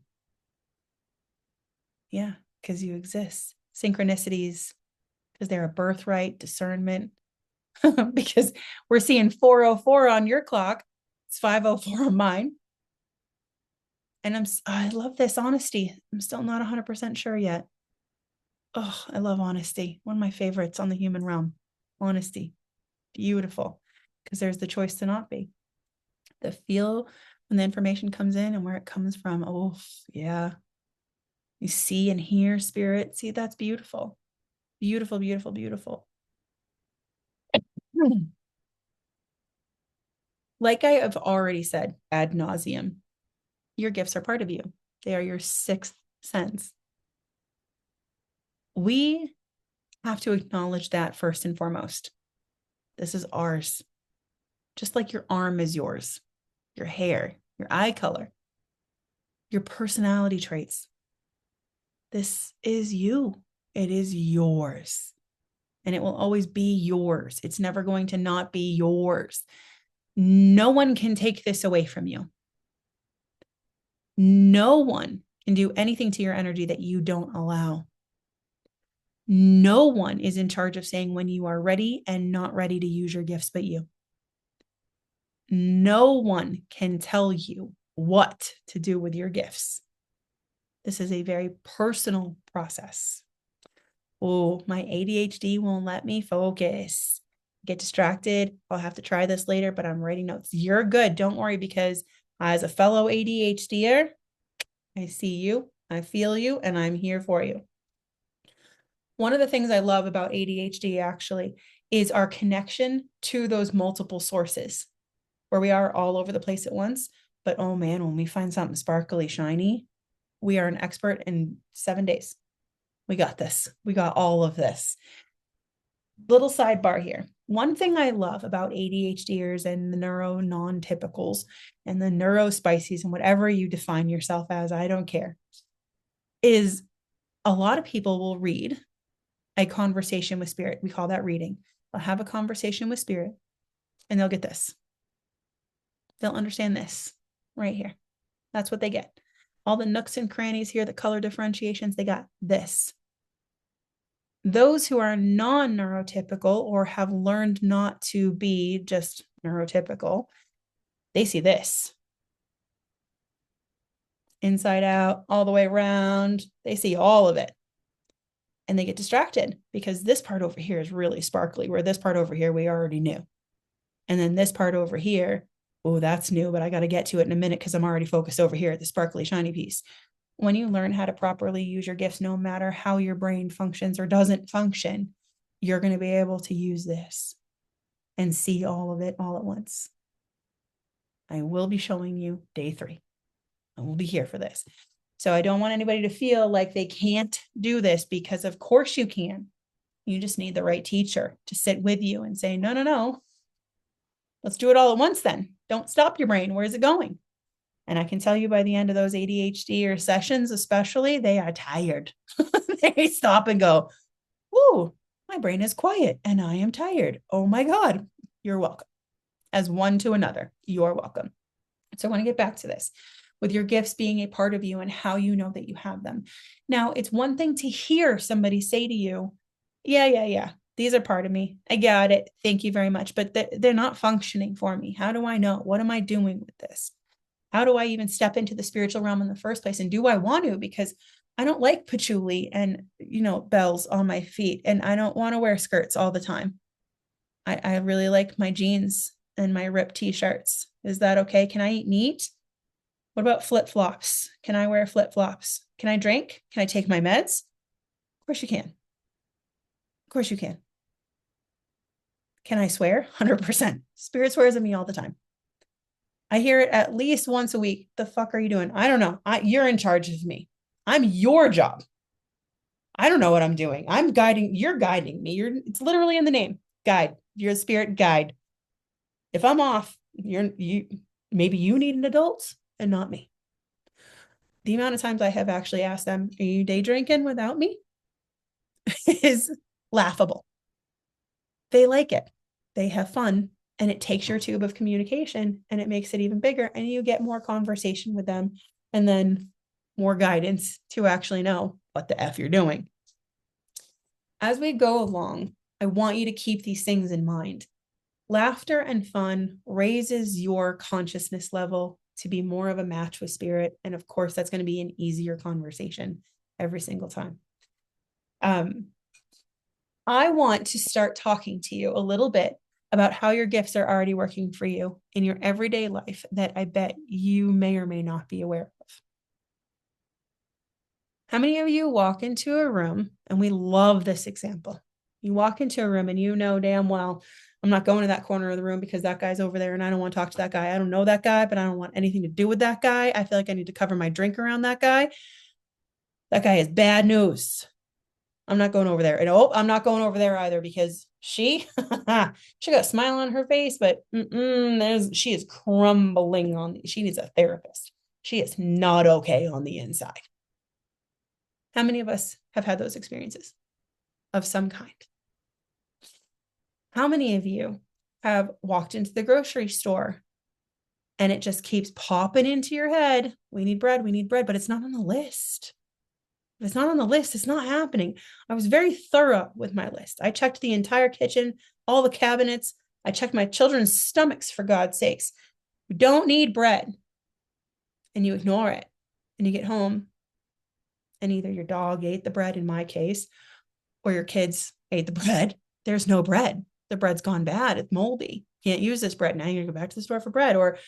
Yeah, because you exist. Synchronicities, because they're a birthright, discernment, because we're seeing 404 on your clock. It's 504 on mine. And I love this honesty. I'm still not 100% sure yet. Oh, I love honesty. One of my favorites on the human realm. Honesty. Beautiful. Because there's the choice to not be. The feel when the information comes in and where it comes from. Oh, yeah. You see and hear spirit. See, that's beautiful. Beautiful, beautiful, beautiful. Like I have already said ad nauseum, your gifts are part of you. They are your sixth sense. We have to acknowledge that first and foremost. This is ours. Just like your arm is yours, your hair, your eye color, your personality traits. This is you. It is yours. And it will always be yours. It's never going to not be yours. No one can take this away from you. No one can do anything to your energy that you don't allow. No one is in charge of saying when you are ready and not ready to use your gifts but you. No one can tell you what to do with your gifts. This is a very personal process. Oh, my ADHD won't let me focus. Get distracted. I'll have to try this later, but I'm writing notes. You're good. Don't worry, because as a fellow ADHDer, I see you, I feel you, and I'm here for you. One of the things I love about ADHD actually is our connection to those multiple sources, where we are all over the place at once. But oh man, when we find something sparkly, shiny, we are an expert in 7 days. We got this. We got all of this. Little sidebar here. One thing I love about ADHDers and the neuro non-typicals and the neuro spicies and whatever you define yourself as, I don't care, is a lot of people will read a conversation with spirit. We call that reading. They'll have a conversation with spirit and they'll get this. They'll understand this right here. That's what they get. All the nooks and crannies here, the color differentiations, they got this. Those who are non-neurotypical or have learned not to be just neurotypical, they see this. Inside out, all the way around, they see all of it. And they get distracted because this part over here is really sparkly, where this part over here we already knew. And then this part over here, oh, that's new, but I got to get to it in a minute because I'm already focused over here at the sparkly, shiny piece. When you learn how to properly use your gifts, no matter how your brain functions or doesn't function, you're going to be able to use this and see all of it all at once. I will be showing you day 3. I will be here for this. So I don't want anybody to feel like they can't do this, because of course you can. You just need the right teacher to sit with you and say, no, no, no. Let's do it all at once then. Don't stop your brain. Where's it going? And I can tell you by the end of those ADHD or sessions, especially, they are tired. They stop and go, "Ooh, my brain is quiet and I am tired. Oh my God, you're welcome." As one to another, you're welcome. So I want to get back to this with your gifts being a part of you and how you know that you have them. Now, it's one thing to hear somebody say to you, yeah, these are part of me. I got it. Thank you very much. But they're not functioning for me. How do I know? What am I doing with this? How do I even step into the spiritual realm in the first place? And do I want to? Because I don't like patchouli and, bells on my feet. And I don't want to wear skirts all the time. I really like my jeans and my ripped t-shirts. Is that okay? Can I eat meat? What about flip-flops? Can I wear flip-flops? Can I drink? Can I take my meds? Of course you can. Of course you can. Can I swear? 100%. Spirit swears at me all the time. I hear it at least once a week. The fuck are you doing? I don't know. You're in charge of me. I'm your job. I don't know what I'm doing. You're guiding me. It's literally in the name. Guide. You're a spirit guide. If I'm off, maybe you need an adult and not me. The amount of times I have actually asked them, are you day drinking without me? is laughable. They like it. They have fun. And it takes your tube of communication and it makes it even bigger. And you get more conversation with them and then more guidance to actually know what the F you're doing. As we go along, I want you to keep these things in mind. Laughter and fun raises your consciousness level to be more of a match with spirit. And of course, that's going to be an easier conversation every single time. I want to start talking to you a little bit about how your gifts are already working for you in your everyday life that I bet you may or may not be aware of. How many of you walk into a room, and we love this example. You walk into a room and you know damn well, I'm not going to that corner of the room because that guy's over there and I don't want to talk to that guy. I don't know that guy, but I don't want anything to do with that guy. I feel like I need to cover my drink around that guy. That guy is bad news. I'm not going over there. And I'm not going over there either because she got a smile on her face, but she is crumbling she needs a therapist. She is not okay on the inside. How many of us have had those experiences of some kind? How many of you have walked into the grocery store and it just keeps popping into your head? We need bread, but it's not on the list. If it's not on the list, it's not happening. I was very thorough with my list. I checked the entire kitchen, all the cabinets. I checked my children's stomachs, for God's sakes. We don't need bread. And you ignore it. And you get home and either your dog ate the bread, in my case, or your kids ate the bread. There's no bread. The bread's gone bad. It's moldy. Can't use this bread. Now you're going to go back to the store for bread. Or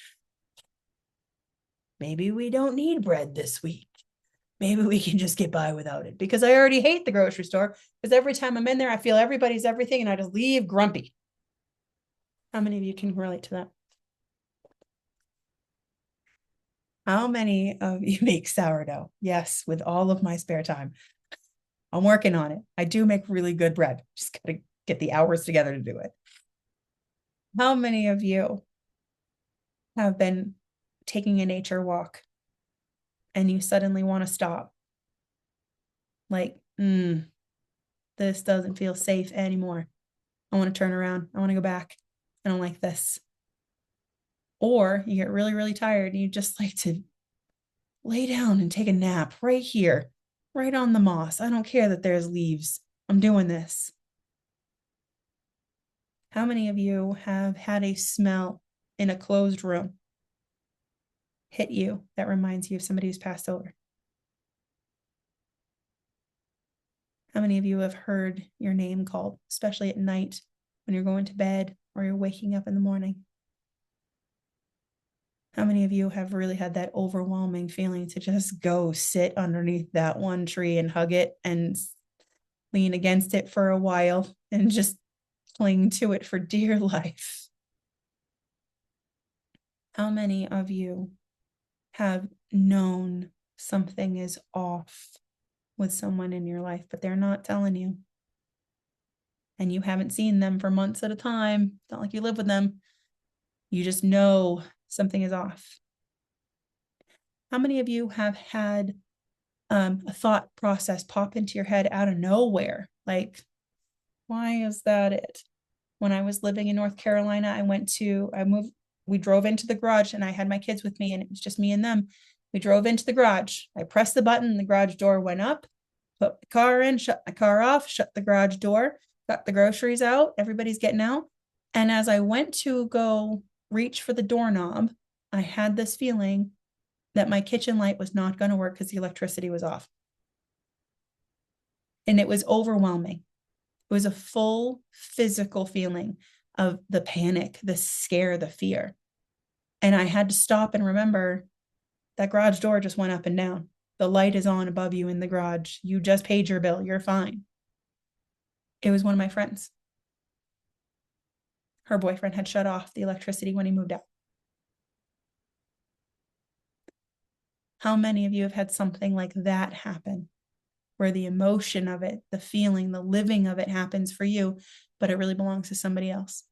maybe we don't need bread this week. Maybe we can just get by without it because I already hate the grocery store because every time I'm in there, I feel everybody's everything and I just leave grumpy. How many of you can relate to that? How many of you make sourdough? Yes, with all of my spare time. I'm working on it. I do make really good bread. Just got to get the hours together to do it. How many of you have been taking a nature walk and you suddenly want to stop? Like, this doesn't feel safe anymore. I want to turn around. I want to go back. I don't like this. Or you get really, really tired and you just like to lay down and take a nap right here, right on the moss. I don't care that there's leaves. I'm doing this. How many of you have had a smell in a closed room hit you that reminds you of somebody who's passed over? How many of you have heard your name called, especially at night when you're going to bed or you're waking up in the morning? How many of you have really had that overwhelming feeling to just go sit underneath that one tree and hug it and lean against it for a while and just cling to it for dear life? How many of you have known something is off with someone in your life, but they're not telling you? And you haven't seen them for months at a time. It's not like you live with them. You just know something is off. How many of you have had a thought process pop into your head out of nowhere? Like, why is that it? When I was living in North Carolina, we drove into the garage and I had my kids with me and it was just me and them. We drove into the garage. I pressed the button, the garage door went up, put the car in, shut the car off, shut the garage door, got the groceries out, everybody's getting out. And as I went to go reach for the doorknob, I had this feeling that my kitchen light was not going to work because the electricity was off. And it was overwhelming. It was a full physical feeling of the panic, the scare, the fear. And I had to stop and remember that garage door just went up and down. The light is on above you in the garage. You just paid your bill. You're fine. It was one of my friends. Her boyfriend had shut off the electricity when he moved out. How many of you have had something like that happen, where the emotion of it, the feeling, the living of it happens for you, but it really belongs to somebody else?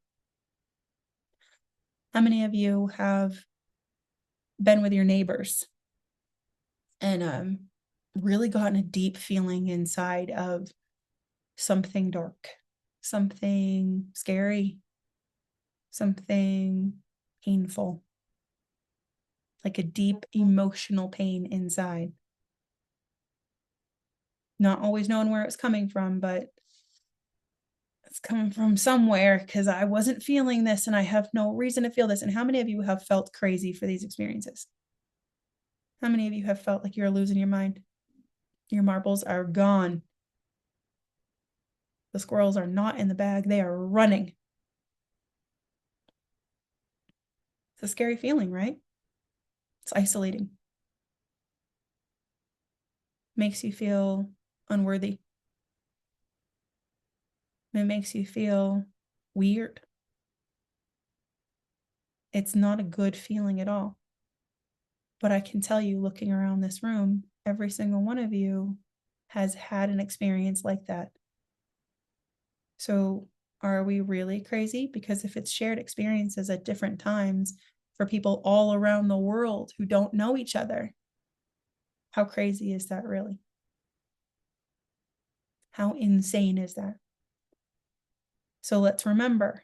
How many of you have been with your neighbors and really gotten a deep feeling inside of something dark, something scary, something painful, like a deep emotional pain inside? Not always knowing where it's coming from, but it's coming from somewhere, because I wasn't feeling this and I have no reason to feel this. And how many of you have felt crazy for these experiences? How many of you have felt like you're losing your mind? Your marbles are gone. The squirrels are not in the bag. They are running. It's a scary feeling, right? It's isolating. Makes you feel unworthy. It makes you feel weird. It's not a good feeling at all. But I can tell you, looking around this room, every single one of you has had an experience like that. So are we really crazy? Because if it's shared experiences at different times for people all around the world who don't know each other, how crazy is that really? How insane is that? So let's remember,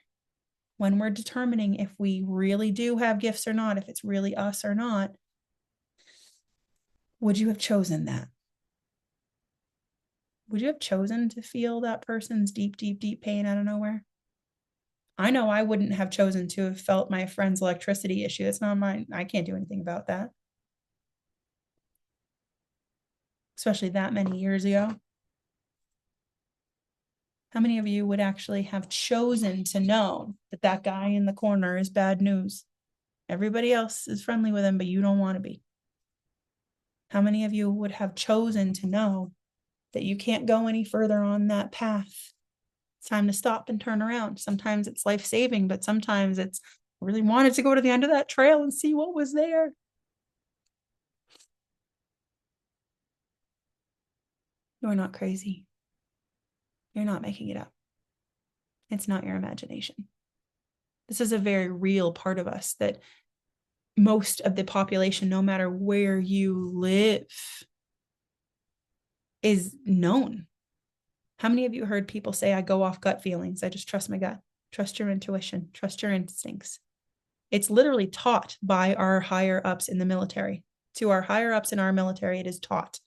when we're determining if we really do have gifts or not, if it's really us or not, would you have chosen that? Would you have chosen to feel that person's deep, deep, deep pain out of nowhere? I know I wouldn't have chosen to have felt my friend's electricity issue. It's not mine. I can't do anything about that. Especially that many years ago. How many of you would actually have chosen to know that that guy in the corner is bad news? Everybody else is friendly with him, but you don't want to be. How many of you would have chosen to know that you can't go any further on that path? It's time to stop and turn around. Sometimes it's life-saving, but sometimes it's really wanted to go to the end of that trail and see what was there. You're not crazy. You're not making it up. It's not your imagination. This is a very real part of us that most of the population, no matter where you live, is known. How many of you heard people say, I go off gut feelings? I just trust my gut. Trust your intuition. Trust your instincts. It's literally taught by our higher ups in the military. To our higher ups in our military, it is taught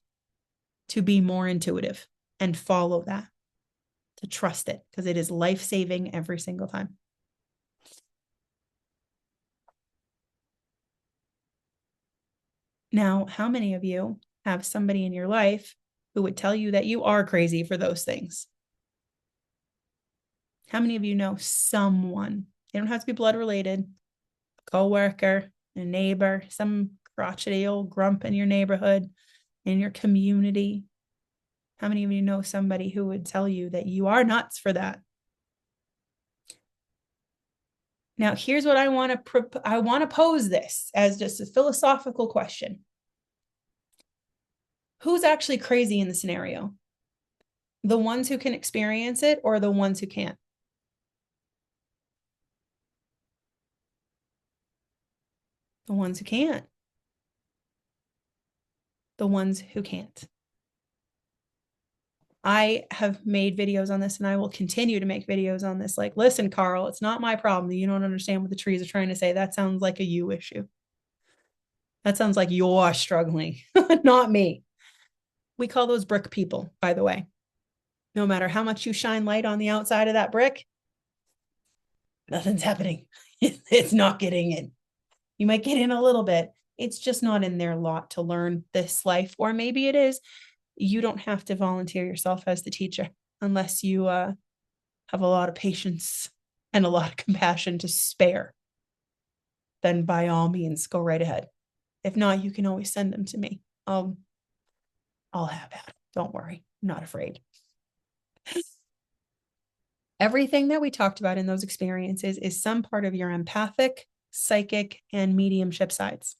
to be more intuitive and follow that, to trust it, because it is life-saving every single time. Now, how many of you have somebody in your life who would tell you that you are crazy for those things? How many of you know someone? You don't have to be blood related, a coworker, a neighbor, some crotchety old grump in your neighborhood, in your community. How many of you know somebody who would tell you that you are nuts for that? Now, here's what I want to pose this as just a philosophical question. Who's actually crazy in the scenario? The ones who can experience it or the ones who can't? The ones who can't. The ones who can't. I have made videos on this and I will continue to make videos on this. Like, listen, Carl, it's not my problem that you don't understand what the trees are trying to say. That sounds like a you issue. That sounds like you're struggling, not me. We call those brick people, by the way. No matter how much you shine light on the outside of that brick, nothing's happening. It's not getting in. You might get in a little bit. It's just not in their lot to learn this life, or maybe it is. you don't have to volunteer yourself as the teacher unless you have a lot of patience and a lot of compassion to spare. Then by all means, go right ahead. If not, you can always send them to me. I'll have at it. Don't worry. I'm not afraid. Everything that we talked about in those experiences is some part of your empathic, psychic, and mediumship sides.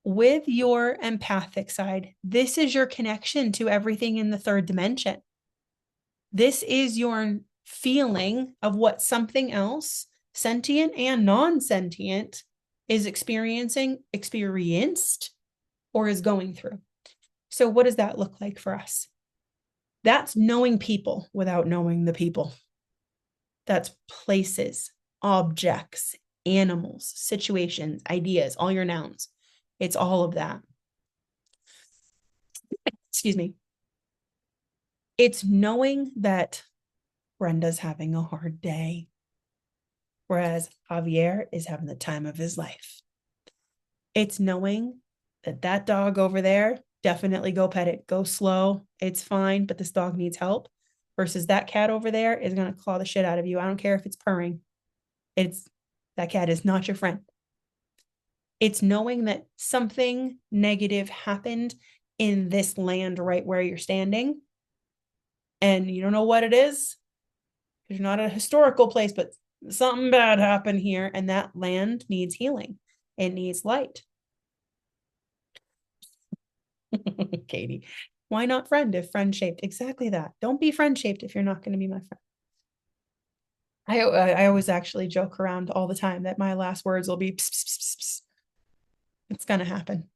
With your empathic side, this is your connection to everything in the third dimension. This is your feeling of what something else, sentient and non-sentient, is experienced, or is going through. So what does that look like for us? That's knowing people without knowing the people. That's places, objects, animals, situations, ideas, all your nouns. It's all of that. Excuse me. It's knowing that Brenda's having a hard day, whereas Javier is having the time of his life. It's knowing that that dog over there, definitely go pet it. Go slow. It's fine, but this dog needs help. Versus that cat over there is going to claw the shit out of you. I don't care if it's purring. That cat is not your friend. It's knowing that something negative happened in this land right where you're standing. And you don't know what it is. You're not a historical place, but something bad happened here. And that land needs healing. It needs light. Katie, why not friend if friend shaped? Exactly that. Don't be friend shaped if you're not going to be my friend. I always actually joke around all the time that my last words will be pss, pss, pss, pss. It's going to happen.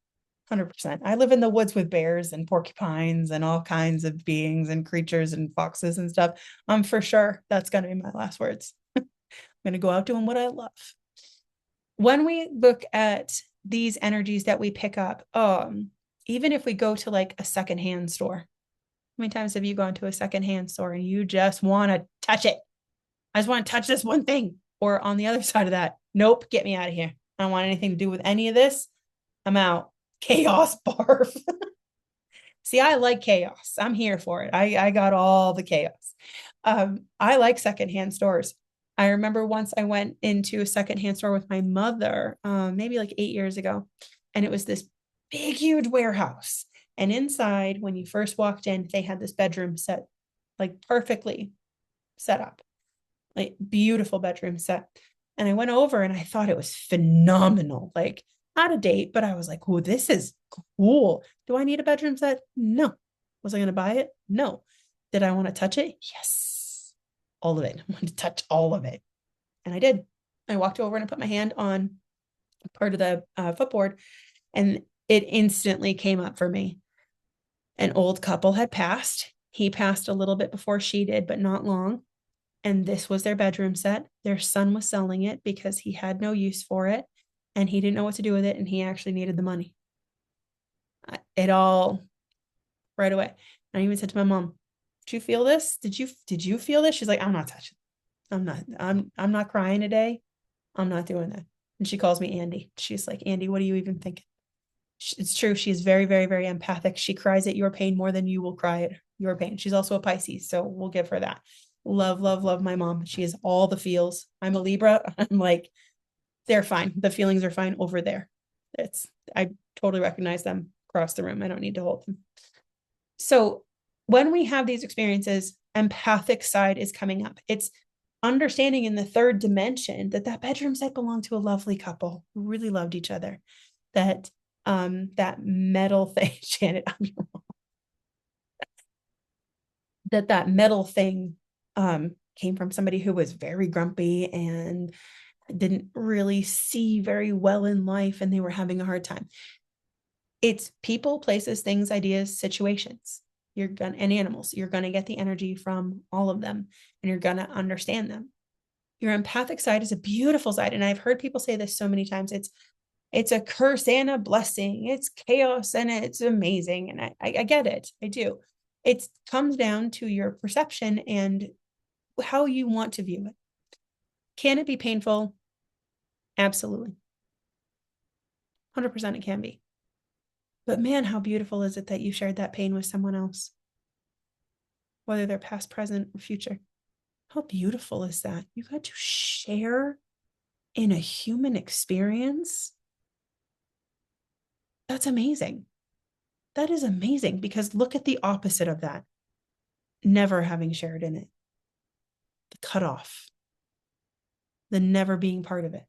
100%. I live in the woods with bears and porcupines and all kinds of beings and creatures and foxes and stuff. I'm for sure that's going to be my last words. I'm going to go out doing what I love. When we look at these energies that we pick up, even if we go to like a secondhand store, how many times have you gone to a secondhand store and you just want to touch it? I just want to touch this one thing. Or on the other side of that, nope, get me out of here. I don't want anything to do with any of this. I'm out. Chaos barf. See, I like chaos. I'm here for it. I got all the chaos. I like secondhand stores. I remember once I went into a secondhand store with my mother, maybe like 8 years ago, and it was this big, huge warehouse. And inside, when you first walked in, they had this bedroom set, like perfectly set up, like beautiful bedroom set. And I went over and I thought it was phenomenal, like out of date, but I was like, oh, this is cool. Do I need a bedroom set? No. Was I going to buy it? No. Did I want to touch it? Yes. All of it. I wanted to touch all of it. And I did. I walked over and I put my hand on part of the footboard, and it instantly came up for me. An old couple had passed. He passed a little bit before she did, but not long. And this was their bedroom set. Their son was selling it because he had no use for it and he didn't know what to do with it. And he actually needed the money. It all right away. I even said to my mom, did you feel this? Did you feel this? She's like, I'm not touching. I'm not crying today. I'm not doing that. And she calls me Andy. She's like, Andy, what are you even thinking? It's true. She's very, very, very empathic. She cries at your pain more than you will cry at your pain. She's also a Pisces, so we'll give her that. Love, love, love my mom. She has all the feels. I'm a Libra. I'm like, they're fine. The feelings are fine over there. I totally recognize them across the room. I don't need to hold them. So when we have these experiences, empathic side is coming up. It's understanding in the third dimension that bedroom set belonged to a lovely couple who really loved each other. That metal thing, Janet, I'm your mom. That metal thing came from somebody who was very grumpy and didn't really see very well in life, and they were having a hard time. It's people, places, things, ideas, situations. And animals. You're going to get the energy from all of them, and you're going to understand them. Your empathic side is a beautiful side, and I've heard people say this so many times. It's a curse and a blessing. It's chaos and it's amazing, and I get it. I do. It comes down to your perception and how you want to view it. Can it be painful? Absolutely. 100% it can be. But man, how beautiful is it that you shared that pain with someone else, whether they're past, present, or future. How beautiful is that? You got to share in a human experience. That's amazing. That is amazing, because look at the opposite of that. Never having shared in it. The cutoff. The never being part of it.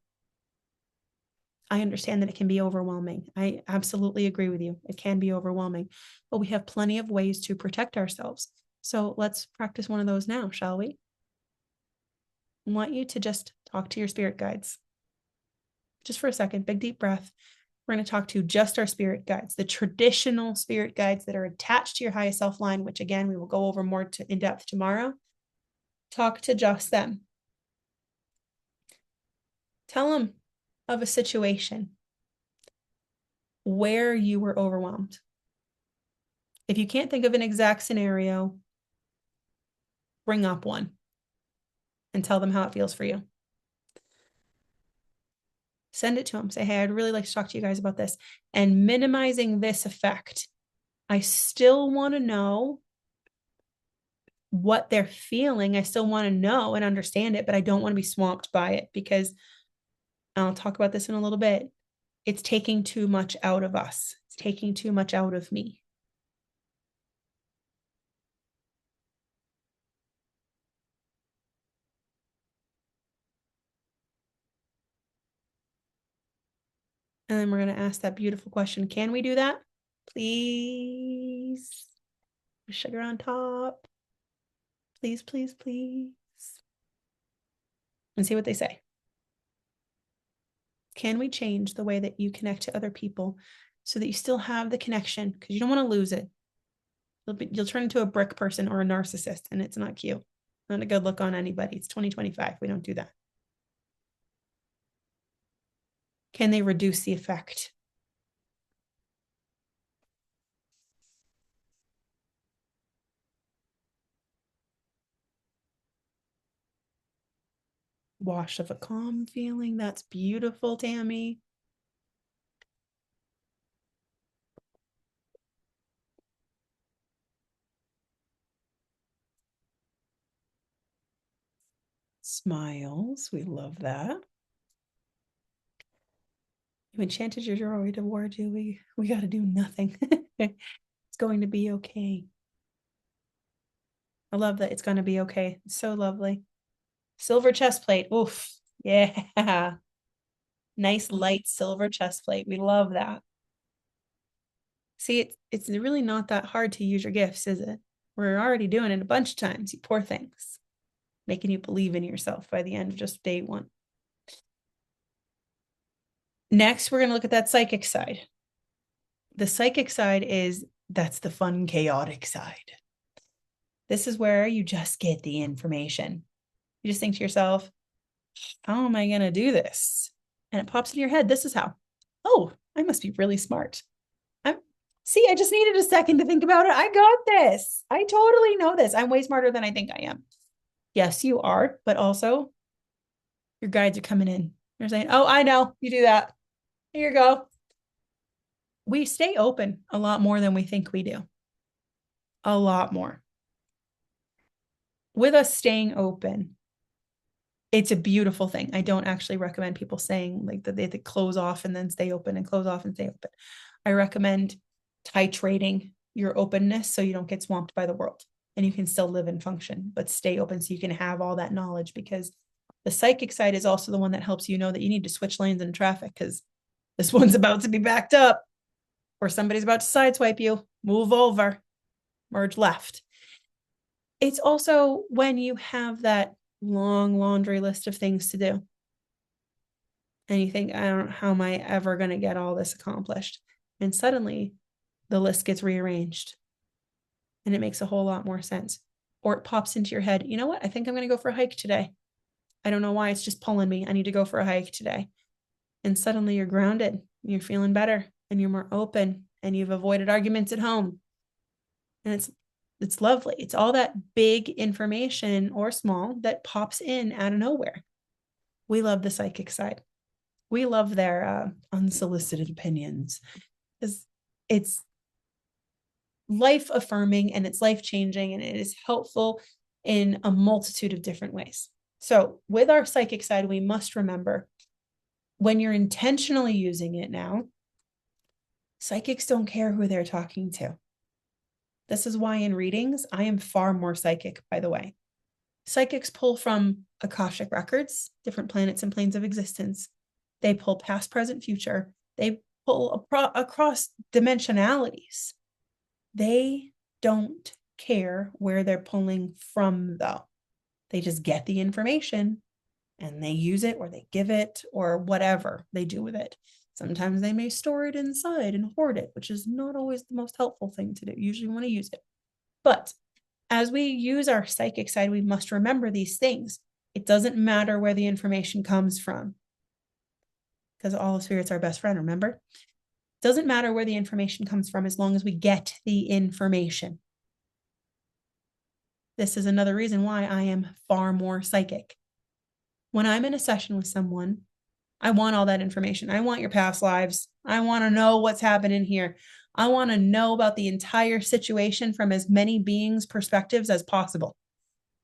I understand that it can be overwhelming. I absolutely agree with you. It can be overwhelming, but we have plenty of ways to protect ourselves. So let's practice one of those now, shall we? I want you to just talk to your spirit guides. Just for a second, big deep breath. We're going to talk to just our spirit guides, the traditional spirit guides that are attached to your highest self line, which again, we will go over more in depth tomorrow. Talk to just them. Tell them of a situation where you were overwhelmed. If you can't think of an exact scenario, bring up one and tell them how it feels for you. Send it to them. Say, hey, I'd really like to talk to you guys about this. And minimizing this effect, I still want to know what they're feeling. I still want to know and understand it, but I don't want to be swamped by it, because I'll talk about this in a little bit. It's taking too much out of us. It's taking too much out of me. And then we're going to ask that beautiful question. Can we do that? Please. Sugar on top. Please, please, please. And see what they say. Can we change the way that you connect to other people so that you still have the connection? Because you don't want to lose it. You'll turn into a brick person or a narcissist, and it's not cute. Not a good look on anybody. It's 2025. We don't do that. Can they reduce the effect? Wash of a calm feeling. That's beautiful, Tammy. Smiles. We love that. You enchanted your joy toward you. We got to do nothing. It's going to be okay. I love that. It's going to be okay. It's so lovely. Silver chest plate. Oof. Yeah. Nice light silver chest plate. We love that. See, it's really not that hard to use your gifts, is it? We're already doing it a bunch of times, you poor things. Making you believe in yourself by the end of just day one. Next, we're going to look at that psychic side. The psychic side that's the fun, chaotic side. This is where you just get the information. You just think to yourself, how am I going to do this? And it pops in your head. This is how. Oh, I must be really smart. See, I just needed a second to think about it. I got this. I totally know this. I'm way smarter than I think I am. Yes, you are. But also, your guides are coming in. They're saying, oh, I know. You do that. Here you go. We stay open a lot more than we think we do. A lot more. With us staying open, it's a beautiful thing. I don't actually recommend people saying like that they close off and then stay open and close off and stay open. I recommend titrating your openness so you don't get swamped by the world and you can still live and function, but stay open so you can have all that knowledge, because the psychic side is also the one that helps you know that you need to switch lanes in traffic because this one's about to be backed up or somebody's about to sideswipe you. Move over, merge left. It's also when you have that long laundry list of things to do and you think, I don't know, how am I ever going to get all this accomplished? And suddenly the list gets rearranged and it makes a whole lot more sense. Or it pops into your head, you know what? I think I'm going to go for a hike today. I don't know why. It's just pulling me. I need to go for a hike today. And suddenly you're grounded. You're feeling better and you're more open and you've avoided arguments at home. And it's lovely. It's all that big information or small that pops in out of nowhere. We love the psychic side. We love their unsolicited opinions because it's life affirming and it's life changing, and it is helpful in a multitude of different ways. So with our psychic side, we must remember when you're intentionally using it now, psychics don't care who they're talking to. This is why in readings, I am far more psychic, by the way. Psychics pull from Akashic records, different planets and planes of existence. They pull past, present, future. They pull across dimensionalities. They don't care where they're pulling from, though. They just get the information and they use it, or they give it, or whatever they do with it. Sometimes they may store it inside and hoard it, which is not always the most helpful thing to do. Usually want to use it. But as we use our psychic side, we must remember these things. It doesn't matter where the information comes from, because all of spirit's our best friend, remember? It doesn't matter where the information comes from as long as we get the information. This is another reason why I am far more psychic. When I'm in a session with someone, I want all that information. I want your past lives. I want to know what's happening here. I want to know about the entire situation from as many beings' perspectives as possible.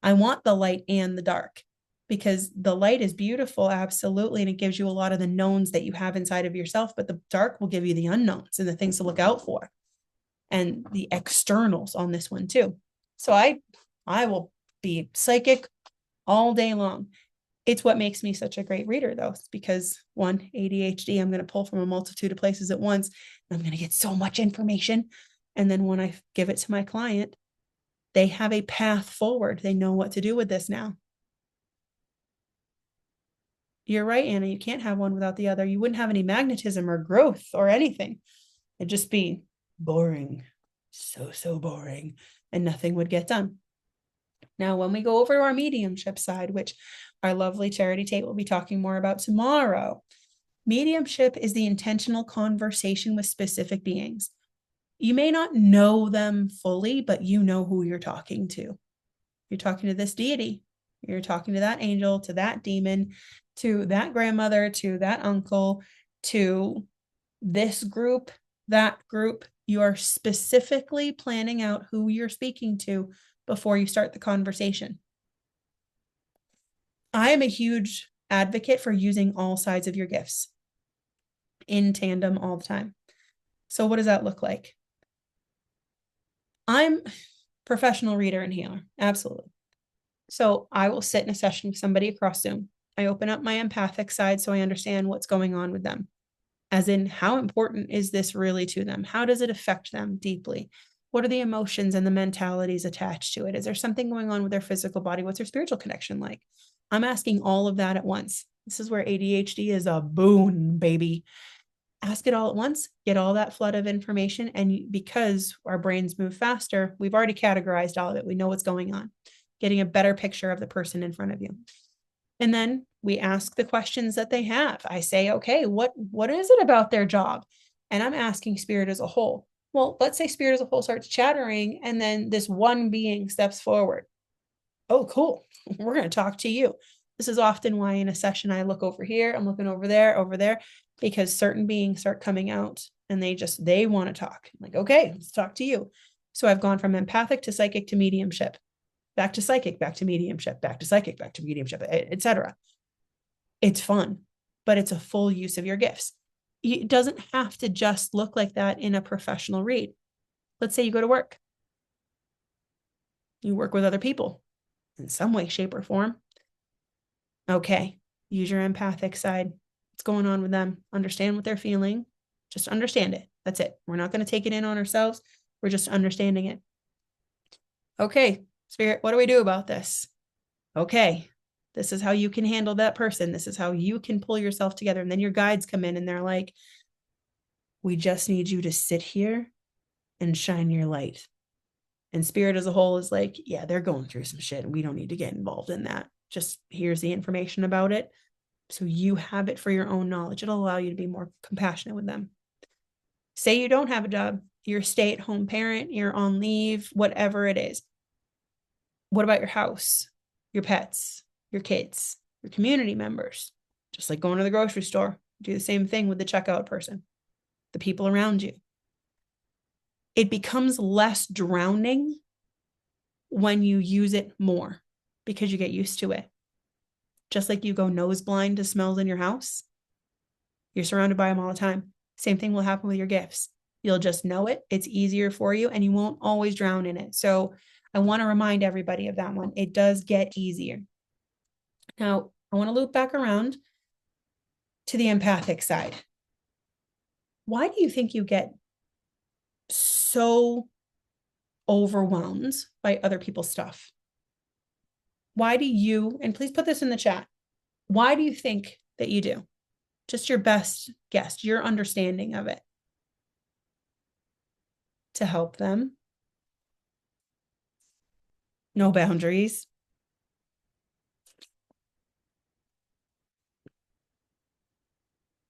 I want the light and the dark, because the light is beautiful, absolutely, and it gives you a lot of the knowns that you have inside of yourself, but the dark will give you the unknowns and the things to look out for and the externals on this one too. So I will be psychic all day long. It's what makes me such a great reader, though. It's because, one, ADHD, I'm going to pull from a multitude of places at once, and I'm going to get so much information. And then when I give it to my client, they have a path forward. They know what to do with this now. You're right, Anna. You can't have one without the other. You wouldn't have any magnetism or growth or anything. It'd just be boring. So boring. And nothing would get done. Now, when we go over to our mediumship side, which our lovely Charity Tate will be talking more about tomorrow, mediumship is the intentional conversation with specific beings. You may not know them fully, but you know who you're talking to. You're talking to this deity. You're talking to that angel, to that demon, to that grandmother, to that uncle, to this group, that group. You are specifically planning out who you're speaking to before you start the conversation. I am a huge advocate for using all sides of your gifts in tandem all the time. So what does that look like? I'm a professional reader and healer, absolutely. So I will sit in a session with somebody across Zoom. I open up my empathic side so I understand what's going on with them. As in, how important is this really to them? How does it affect them deeply? What are the emotions and the mentalities attached to it? Is there something going on with their physical body? What's their spiritual connection like? I'm asking all of that at once. This is where ADHD is a boon, baby. Ask it all at once, get all that flood of information. And because our brains move faster, we've already categorized all of it. We know what's going on, getting a better picture of the person in front of you. And then we ask the questions that they have. I say, okay, what is it about their job? And I'm asking spirit as a whole. Well, let's say spirit as a whole starts chattering, and then this one being steps forward. Oh, cool. We're going to talk to you. This is often why in a session I look over here, I'm looking over there, because certain beings start coming out and they want to talk. I'm like, okay, let's talk to you. So I've gone from empathic to psychic to mediumship, back to psychic, back to mediumship, back to psychic, back to mediumship, etc. It's fun, but it's a full use of your gifts. It doesn't have to just look like that in a professional read. Let's say you go to work. You work with other people in some way, shape, or form. Okay, use your empathic side. What's going on with them? Understand what they're feeling. Just understand it. That's it. We're not going to take it in on ourselves. We're just understanding it. Okay, spirit, what do we do about this? Okay, this is how you can handle that person. This is how you can pull yourself together. And then your guides come in and they're like, we just need you to sit here and shine your light. And spirit as a whole is like, yeah, they're going through some shit. We don't need to get involved in that. Just here's the information about it. So you have it for your own knowledge. It'll allow you to be more compassionate with them. Say you don't have a job. You're a stay-at-home parent. You're on leave, whatever it is. What about your house, your pets, your kids, your community members? Just like going to the grocery store. Do the same thing with the checkout person, the people around you. it becomes less drowning when you use it more because you get used to it. Just like you go nose blind to smells in your house, you're surrounded by them all the time. Same thing will happen with your gifts. You'll just know it. It's easier for you and you won't always drown in it. So I want to remind everybody of that one. It does get easier. Now, I want to loop back around to the empathic side. Why do you think you get so overwhelmed by other people's stuff? Why do you, and please put this in the chat, why do you think that you do? Just your best guess, your understanding of it. To help them. No boundaries.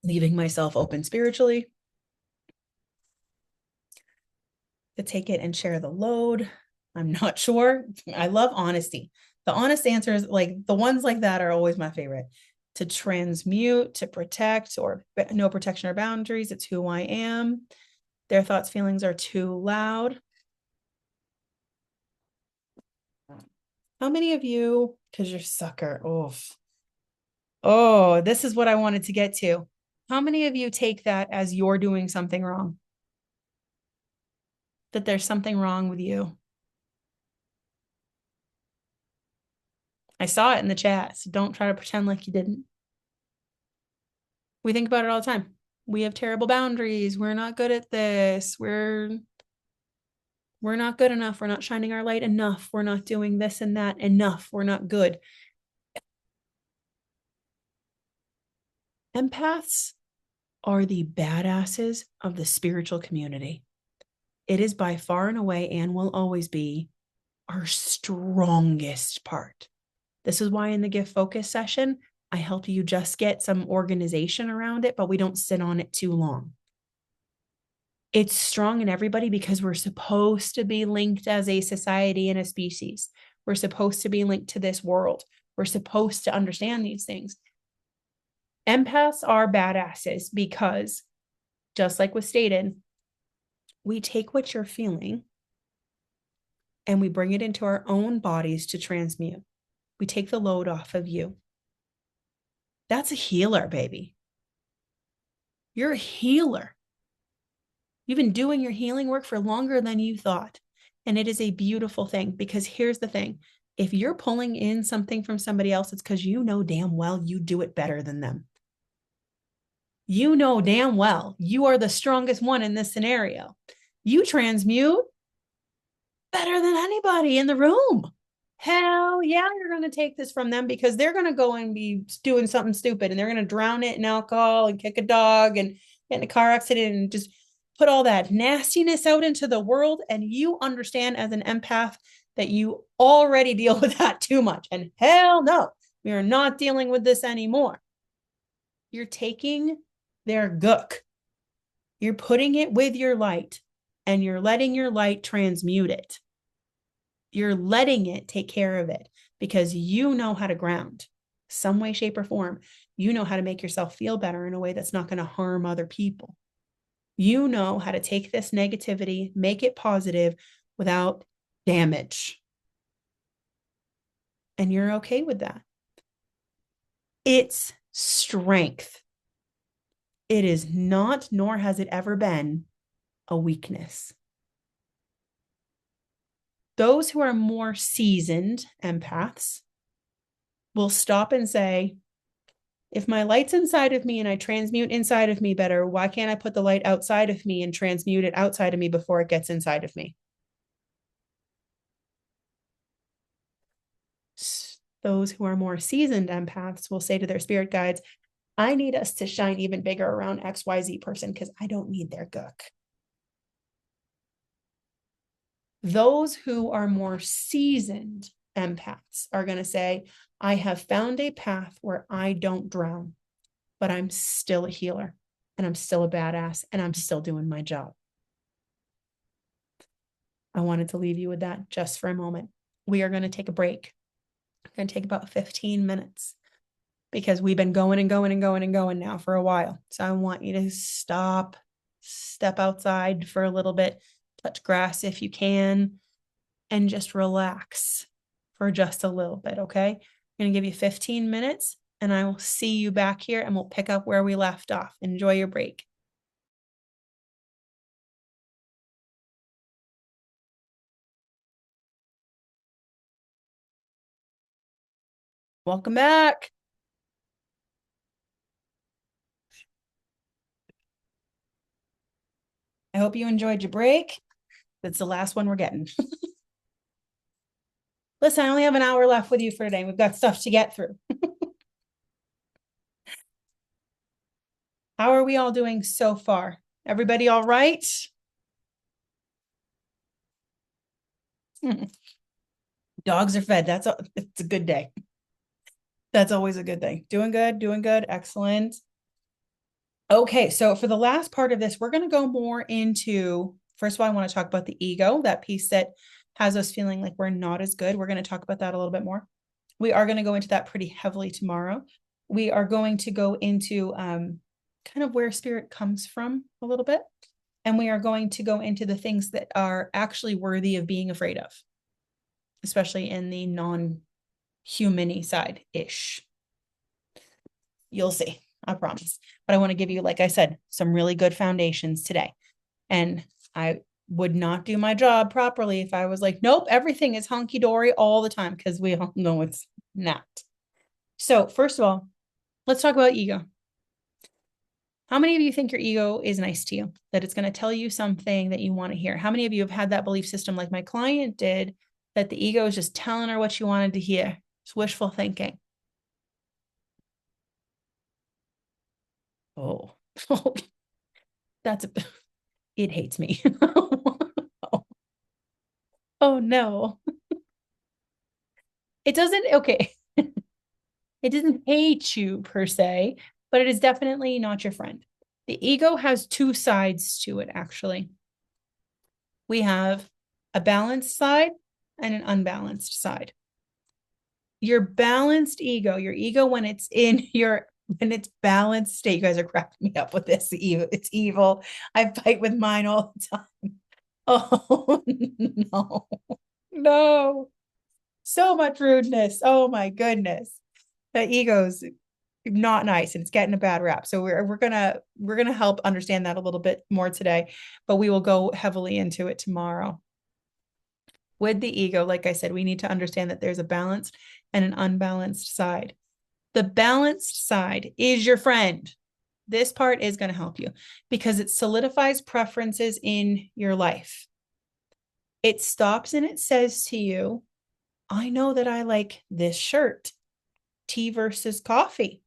Leaving myself open spiritually. To take it and share the load. I'm not sure. I love honesty. The honest answers, like the ones like that, are always my favorite. To transmute, to protect, or no protection or boundaries. It's who I am. Their thoughts, feelings are too loud. How many of you, because you're sucker, oh, this is what I wanted to get to. How many of you take that as you're doing something wrong? That there's something wrong with you? I saw it in the chat, so don't try to pretend like you didn't. We think about it all the time. We have terrible boundaries. We're not good at this. We're not good enough. We're not shining our light enough. We're not doing this and that enough. We're not good. Empaths are the badasses of the spiritual community. It is by far and away, and will always be, our strongest part. This is why in the gift focus session, I help you just get some organization around it, but we don't sit on it too long. It's strong in everybody because we're supposed to be linked as a society and a species. We're supposed to be linked to this world. We're supposed to understand these things. Empaths are badasses because, just like was stated, we take what you're feeling and we bring it into our own bodies to transmute. We take the load off of you. That's a healer, baby. You're a healer. You've been doing your healing work for longer than you thought. And it is a beautiful thing, because here's the thing. If you're pulling in something from somebody else, it's because you know damn well you do it better than them. You know damn well you are the strongest one in this scenario. You transmute better than anybody in the room. Hell yeah, you're going to take this from them because they're going to go and be doing something stupid and they're going to drown it in alcohol and kick a dog and get in a car accident and just put all that nastiness out into the world. And you understand as an empath that you already deal with that too much. And hell no, we are not dealing with this anymore. You're taking their gook. You're putting it with your light and you're letting your light transmute it. You're letting it take care of it because you know how to ground some way, shape, or form. You know how to make yourself feel better in a way that's not going to harm other people. You know how to take this negativity, make it positive without damage. And you're okay with that. It's strength. It is not, nor has it ever been, a weakness. Those who are more seasoned empaths will stop and say, if my light's inside of me and I transmute inside of me better, why can't I put the light outside of me and transmute it outside of me before it gets inside of me? Those who are more seasoned empaths will say to their spirit guides, I need us to shine even bigger around XYZ person because I don't need their gook. Those who are more seasoned empaths are going to say, I have found a path where I don't drown, but I'm still a healer and I'm still a badass and I'm still doing my job. I wanted to leave you with that just for a moment. We are going to take a break. We're going to take about 15 minutes because we've been going and going and going and going now for a while. So I want you to stop, step outside for a little bit, touch grass if you can, and just relax for just a little bit, okay? I'm going to give you 15 minutes and I will see you back here and we'll pick up where we left off. Enjoy your break. Welcome back. I hope you enjoyed your break. That's the last one we're getting. Listen, I only have an hour left with you for today. We've got stuff to get through. How are we all doing so far? Everybody all right? Dogs are fed. It's a good day. That's always a good thing. Doing good. Excellent. Okay, so for the last part of this, we're going to go more into, first of all, I want to talk about the ego, that piece that has us feeling like we're not as good. We're going to talk about that a little bit more. We are going to go into that pretty heavily tomorrow. We are going to go into kind of where spirit comes from a little bit. And we are going to go into the things that are actually worthy of being afraid of, especially in the non-human-y side-ish. You'll see, I promise. But I want to give you, like I said, some really good foundations today. And I would not do my job properly if I was like, nope, everything is hunky-dory all the time, because we all know it's not. So first of all, let's talk about ego. How many of you think your ego is nice to you, that it's going to tell you something that you want to hear? How many of you have had that belief system like my client did, that the ego is just telling her what she wanted to hear? It's wishful thinking. Oh, it hates me. Oh no. It doesn't, okay. It doesn't hate you per se, but it is definitely not your friend. The ego has two sides to it, actually. We have a balanced side and an unbalanced side. Your balanced ego, your ego when it's in when it's balanced state, you guys are cracking me up with this. It's evil. I fight with mine all the time. Oh no, no. So much rudeness. Oh my goodness. The ego's not nice and it's getting a bad rap. So we're gonna help understand that a little bit more today, but we will go heavily into it tomorrow. With the ego, like I said, we need to understand that there's a balanced and an unbalanced side. The balanced side is your friend. This part is going to help you because it solidifies preferences in your life. It stops and it says to you, I know that I like this shirt, tea versus coffee.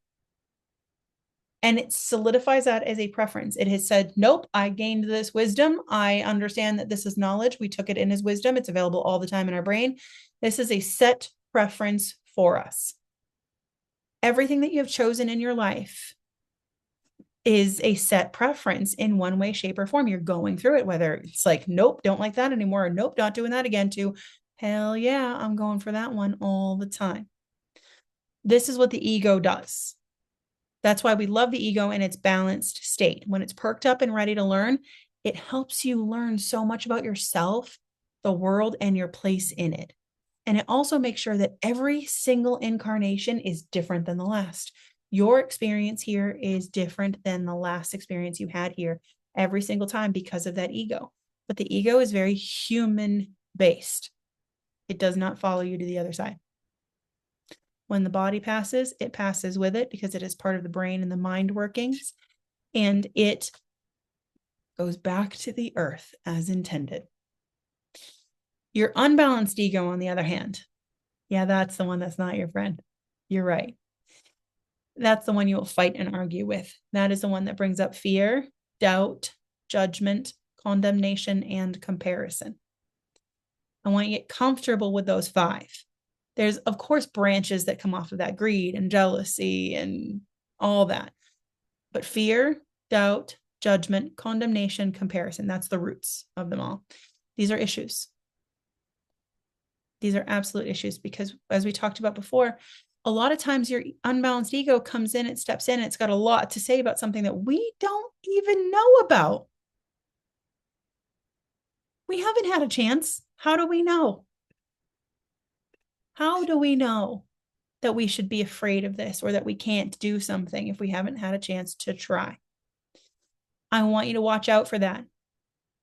And it solidifies that as a preference. It has said, nope, I gained this wisdom. I understand that this is knowledge. We took it in as wisdom. It's available all the time in our brain. This is a set preference for us. Everything that you have chosen in your life is a set preference in one way, shape, or form. You're going through it, whether it's like, nope, don't like that anymore, or nope, not doing that again, to hell yeah, I'm going for that one all the time. This is what the ego does. That's why we love the ego in its balanced state. When it's perked up and ready to learn, it helps you learn so much about yourself, the world, and your place in it. And it also makes sure that every single incarnation is different than the last. Your experience here is different than the last experience you had here every single time because of that ego. But the ego is very human based. It does not follow you to the other side. When the body passes, it passes with it because it is part of the brain and the mind workings, and it goes back to the earth as intended. Your unbalanced ego, on the other hand, yeah, that's the one that's not your friend. You're right. That's the one you will fight and argue with. That is the one that brings up fear, doubt, judgment, condemnation, and comparison. I want you to get comfortable with those five. There's, of course, branches that come off of that, greed and jealousy and all that. But fear, doubt, judgment, condemnation, comparison, that's the roots of them all. These are issues. These are absolute issues because, as we talked about before, a lot of times your unbalanced ego comes in, it steps in, it's got a lot to say about something that we don't even know about. We haven't had a chance. How do we know? How do we know that we should be afraid of this or that we can't do something if we haven't had a chance to try? I want you to watch out for that.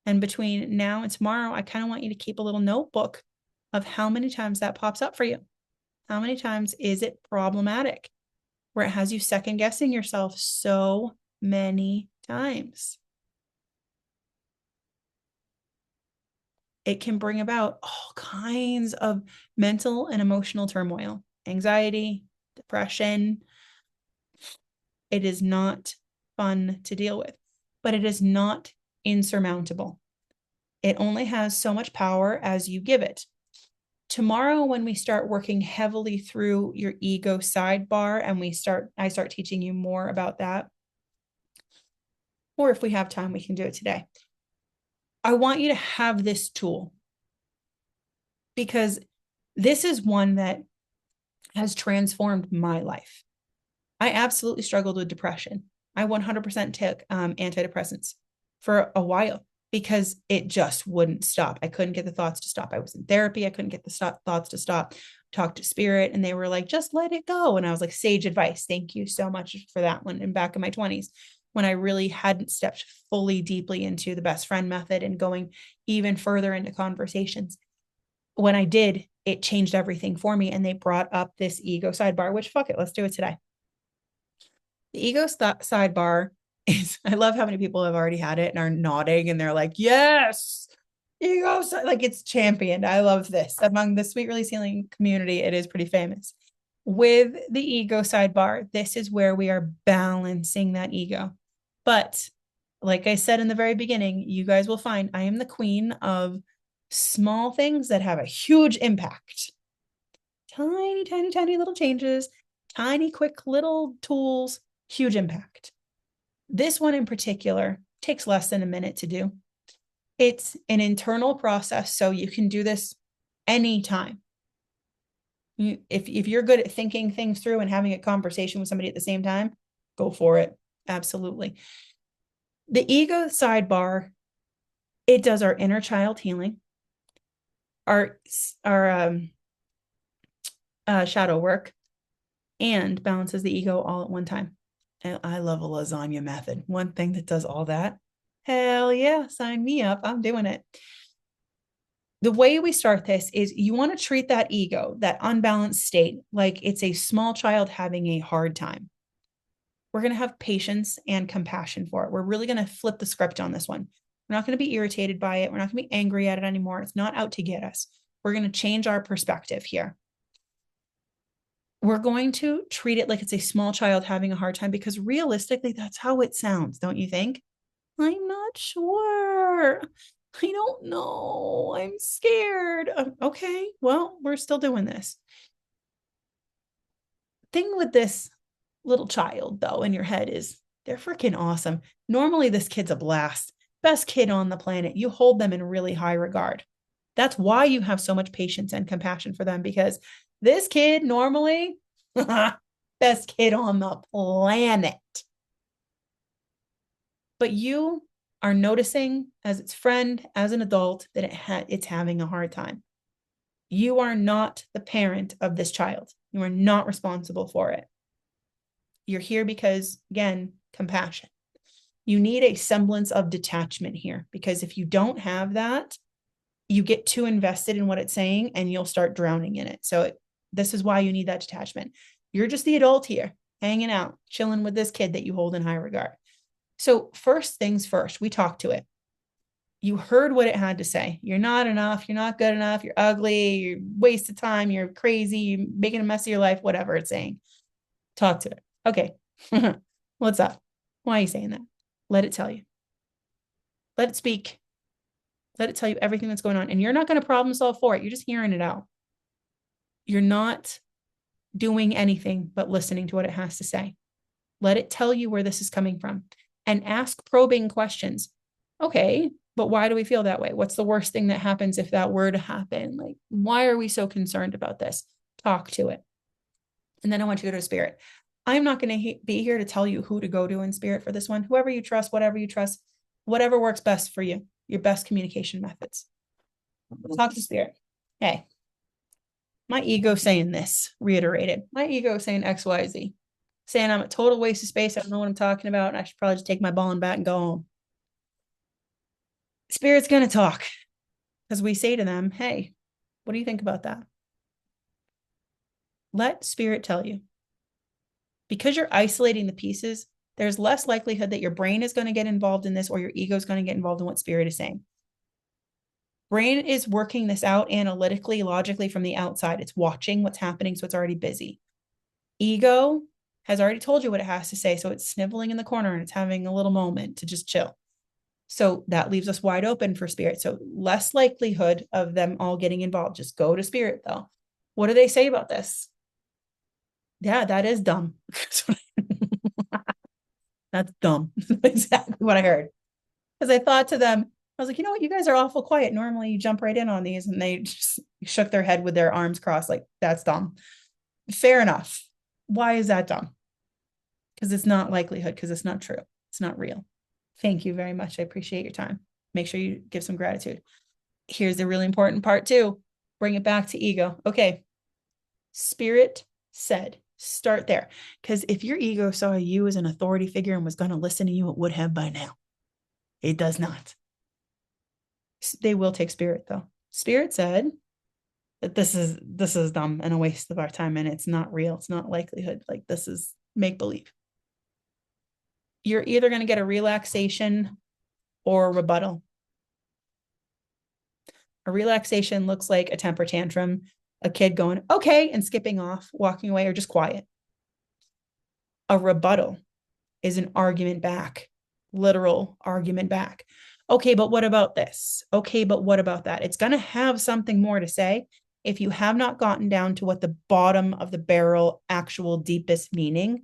And between now and tomorrow, I kind of want you to keep a little notebook of how many times that pops up for you. How many times is it problematic where it has you second guessing yourself so many times? It can bring about all kinds of mental and emotional turmoil, anxiety, depression. It is not fun to deal with, but it is not insurmountable. It only has so much power as you give it. Tomorrow, when we start working heavily through your ego sidebar and I start teaching you more about that, or if we have time, we can do it today. I want you to have this tool because this is one that has transformed my life. I absolutely struggled with depression. I 100% took antidepressants for a while because it just wouldn't stop. I couldn't get the thoughts to stop. I was in therapy. I couldn't get the thoughts to stop. Talked to spirit and they were like, just let it go. And I was like, sage advice. Thank you so much for that one. And back in my 20s, when I really hadn't stepped fully deeply into the best friend method and going even further into conversations. When I did, it changed everything for me. And they brought up this ego sidebar, which fuck it, let's do it today. The ego sidebar is, I love how many people have already had it and are nodding and they're like, yes, ego, like it's championed. I love this. Among the sweet release healing community, it is pretty famous. With the ego sidebar, this is where we are balancing that ego. But like I said in the very beginning, you guys will find I am the queen of small things that have a huge impact. Tiny, tiny, tiny little changes, tiny, quick little tools, huge impact. This one in particular takes less than a minute to do. It's an internal process, so you can do this anytime. If you're good at thinking things through and having a conversation with somebody at the same time, go for it. Absolutely. The ego sidebar, it does our inner child healing, our shadow work, and balances the ego all at one time. And I love a lasagna method. One thing that does all that. Hell yeah, sign me up. I'm doing it. The way we start this is you want to treat that ego, that unbalanced state, like it's a small child having a hard time. We're going to have patience and compassion for it. We're really going to flip the script on this one. We're not going to be irritated by it. We're not going to be angry at it anymore. It's not out to get us. We're going to change our perspective here. We're going to treat it like it's a small child having a hard time because realistically, that's how it sounds, don't you think? I'm not sure. I don't know. I'm scared. Okay, well, we're still doing this. Thing with this little child, though, in your head is they're freaking awesome. Normally, this kid's a blast. Best kid on the planet. You hold them in really high regard. That's why you have so much patience and compassion for them because this kid normally, best kid on the planet. But you are noticing as its friend, as an adult, that it's having a hard time. You are not the parent of this child. You are not responsible for it. You're here because, again, compassion. You need a semblance of detachment here because if you don't have that, you get too invested in what it's saying and you'll start drowning in it. So this is why you need that detachment. You're just the adult here, hanging out, chilling with this kid that you hold in high regard. So first things first, we talk to it. You heard what it had to say. You're not enough. You're not good enough. You're ugly. You're waste of time. You're crazy. You're making a mess of your life, whatever it's saying. Talk to it. Okay. What's up? Why are you saying that? Let it tell you. Let it speak. Let it tell you everything that's going on. And you're not going to problem solve for it. You're just hearing it out. You're not doing anything but listening to what it has to say. Let it tell you where this is coming from and ask probing questions. Okay, but why do we feel that way? What's the worst thing that happens if that were to happen? Like, why are we so concerned about this? Talk to it. And then I want you to go to spirit. I'm not going to be here to tell you who to go to in spirit for this one. Whoever you trust, whatever works best for you, your best communication methods. Talk to spirit. Hey, my ego saying this, reiterated. My ego saying X, Y, Z, saying I'm a total waste of space. I don't know what I'm talking about. And I should probably just take my ball and bat and go home. Spirit's going to talk because we say to them, hey, what do you think about that? Let spirit tell you. Because you're isolating the pieces, there's less likelihood that your brain is going to get involved in this or your ego is going to get involved in what spirit is saying. Brain is working this out analytically, logically from the outside. It's watching what's happening, so it's already busy. Ego has already told you what it has to say, so it's sniveling in the corner and it's having a little moment to just chill. So that leaves us wide open for spirit. So less likelihood of them all getting involved. Just go to spirit, though. What do they say about this? Yeah, that is dumb. That's dumb. Exactly what I heard. Because I thought to them, I was like, you know what? You guys are awful quiet. Normally you jump right in on these. And they just shook their head with their arms crossed, like, that's dumb. Fair enough. Why is that dumb? Because it's not likelihood, because it's not true. It's not real. Thank you very much. I appreciate your time. Make sure you give some gratitude. Here's the really important part too. Bring it back to ego. Okay. Spirit said, start there. Because if your ego saw you as an authority figure and was going to listen to you, it would have by now. It does not. They will take spirit though. Spirit said that this is dumb and a waste of our time, and it's not real. It's not likelihood. Like, this is make believe. You're either going to get a relaxation or a rebuttal. A relaxation looks like a temper tantrum, a kid going, okay, and skipping off, walking away, or just quiet. A rebuttal is an argument back, literal argument back. Okay, but what about this? Okay, but what about that? It's going to have something more to say if you have not gotten down to what the bottom of the barrel, actual deepest meaning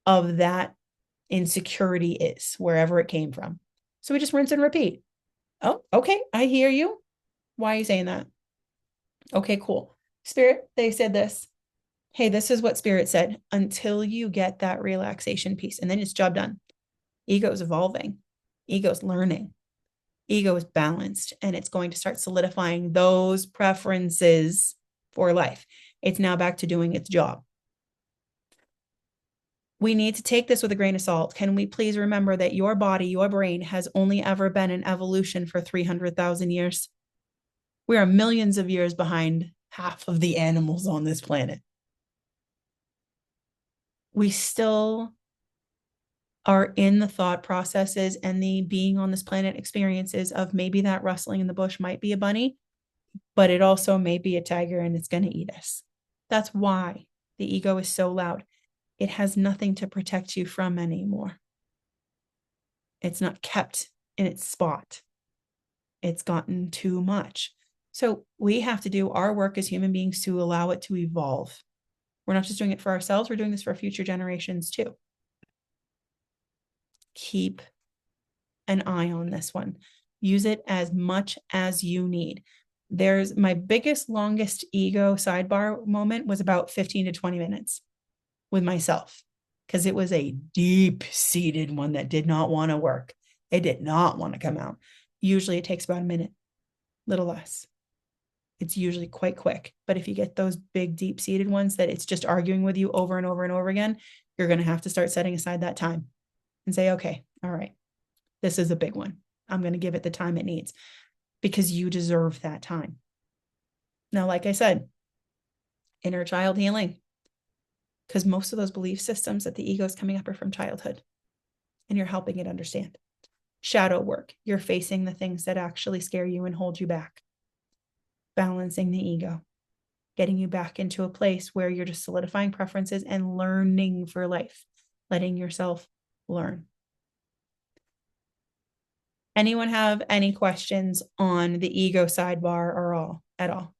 of that insecurity is, wherever it came from. So we just rinse and repeat. Oh, okay, I hear you. Why are you saying that? Okay, cool. Spirit, they said this. Hey, this is what spirit said, until you get that relaxation piece. And then it's job done. Ego is evolving. Ego is learning. Ego is balanced. And it's going to start solidifying those preferences for life. It's now back to doing its job. We need to take this with a grain of salt. Can we please remember that your body, your brain, has only ever been in evolution for 300,000 years? We are millions of years behind half of the animals on this planet. We still are in the thought processes and the being on this planet experiences of maybe that rustling in the bush might be a bunny, but it also may be a tiger and it's going to eat us. That's why the ego is so loud. It has nothing to protect you from anymore. It's not kept in its spot. It's gotten too much. So we have to do our work as human beings to allow it to evolve. We're not just doing it for ourselves, we're doing this for future generations too. Keep an eye on this one. Use it as much as you need. There's my biggest, longest ego sidebar moment was about 15 to 20 minutes with myself, because it was a deep-seated one that did not want to work. It did not want to come out. Usually it takes about a minute, little less. It's usually quite quick. But if you get those big, deep-seated ones that it's just arguing with you over and over and over again, you're going to have to start setting aside that time and say, okay, all right, this is a big one. I'm going to give it the time it needs because you deserve that time. Now, like I said, inner child healing, because most of those belief systems that the ego is coming up are from childhood, and you're helping it understand. Shadow work, you're facing the things that actually scare you and hold you back. Balancing the ego, getting you back into a place where you're just solidifying preferences and learning for life, letting yourself learn. Anyone have any questions on the ego sidebar or at all?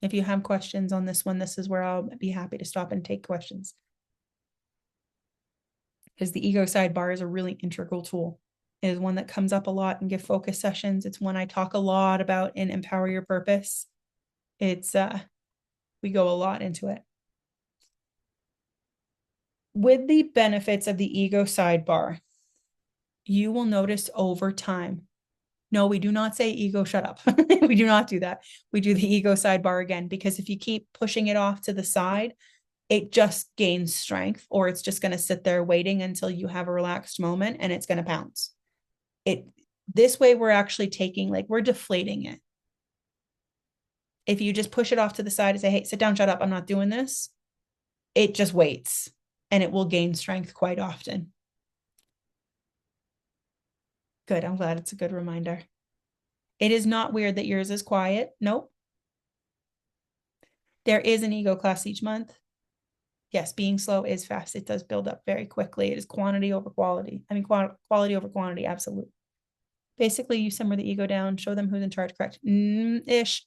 If you have questions on this one, this is where I'll be happy to stop and take questions. Because the ego sidebar is a really integral tool. It is one that comes up a lot in Gift Focus sessions. It's one I talk a lot about in Empower Your Purpose. It's we go a lot into it. with the benefits of the ego sidebar, you will notice over time. No, we do not say ego, shut up. We do not do that. We do the ego sidebar again, because if you keep pushing it off to the side, it just gains strength, or it's just going to sit there waiting until you have a relaxed moment and it's going to pounce. This way we're actually taking, like, we're deflating it. If you just push it off to the side and say, hey, sit down, shut up, I'm not doing this, it just waits and it will gain strength quite often. Good. I'm glad it's a good reminder. It is not weird that yours is quiet. Nope. There is an ego class each month. Yes, being slow is fast. It does build up very quickly. It is quantity over quality. I mean, quality over quantity, absolutely. Basically, you simmer the ego down, show them who's in charge, correct? Ish.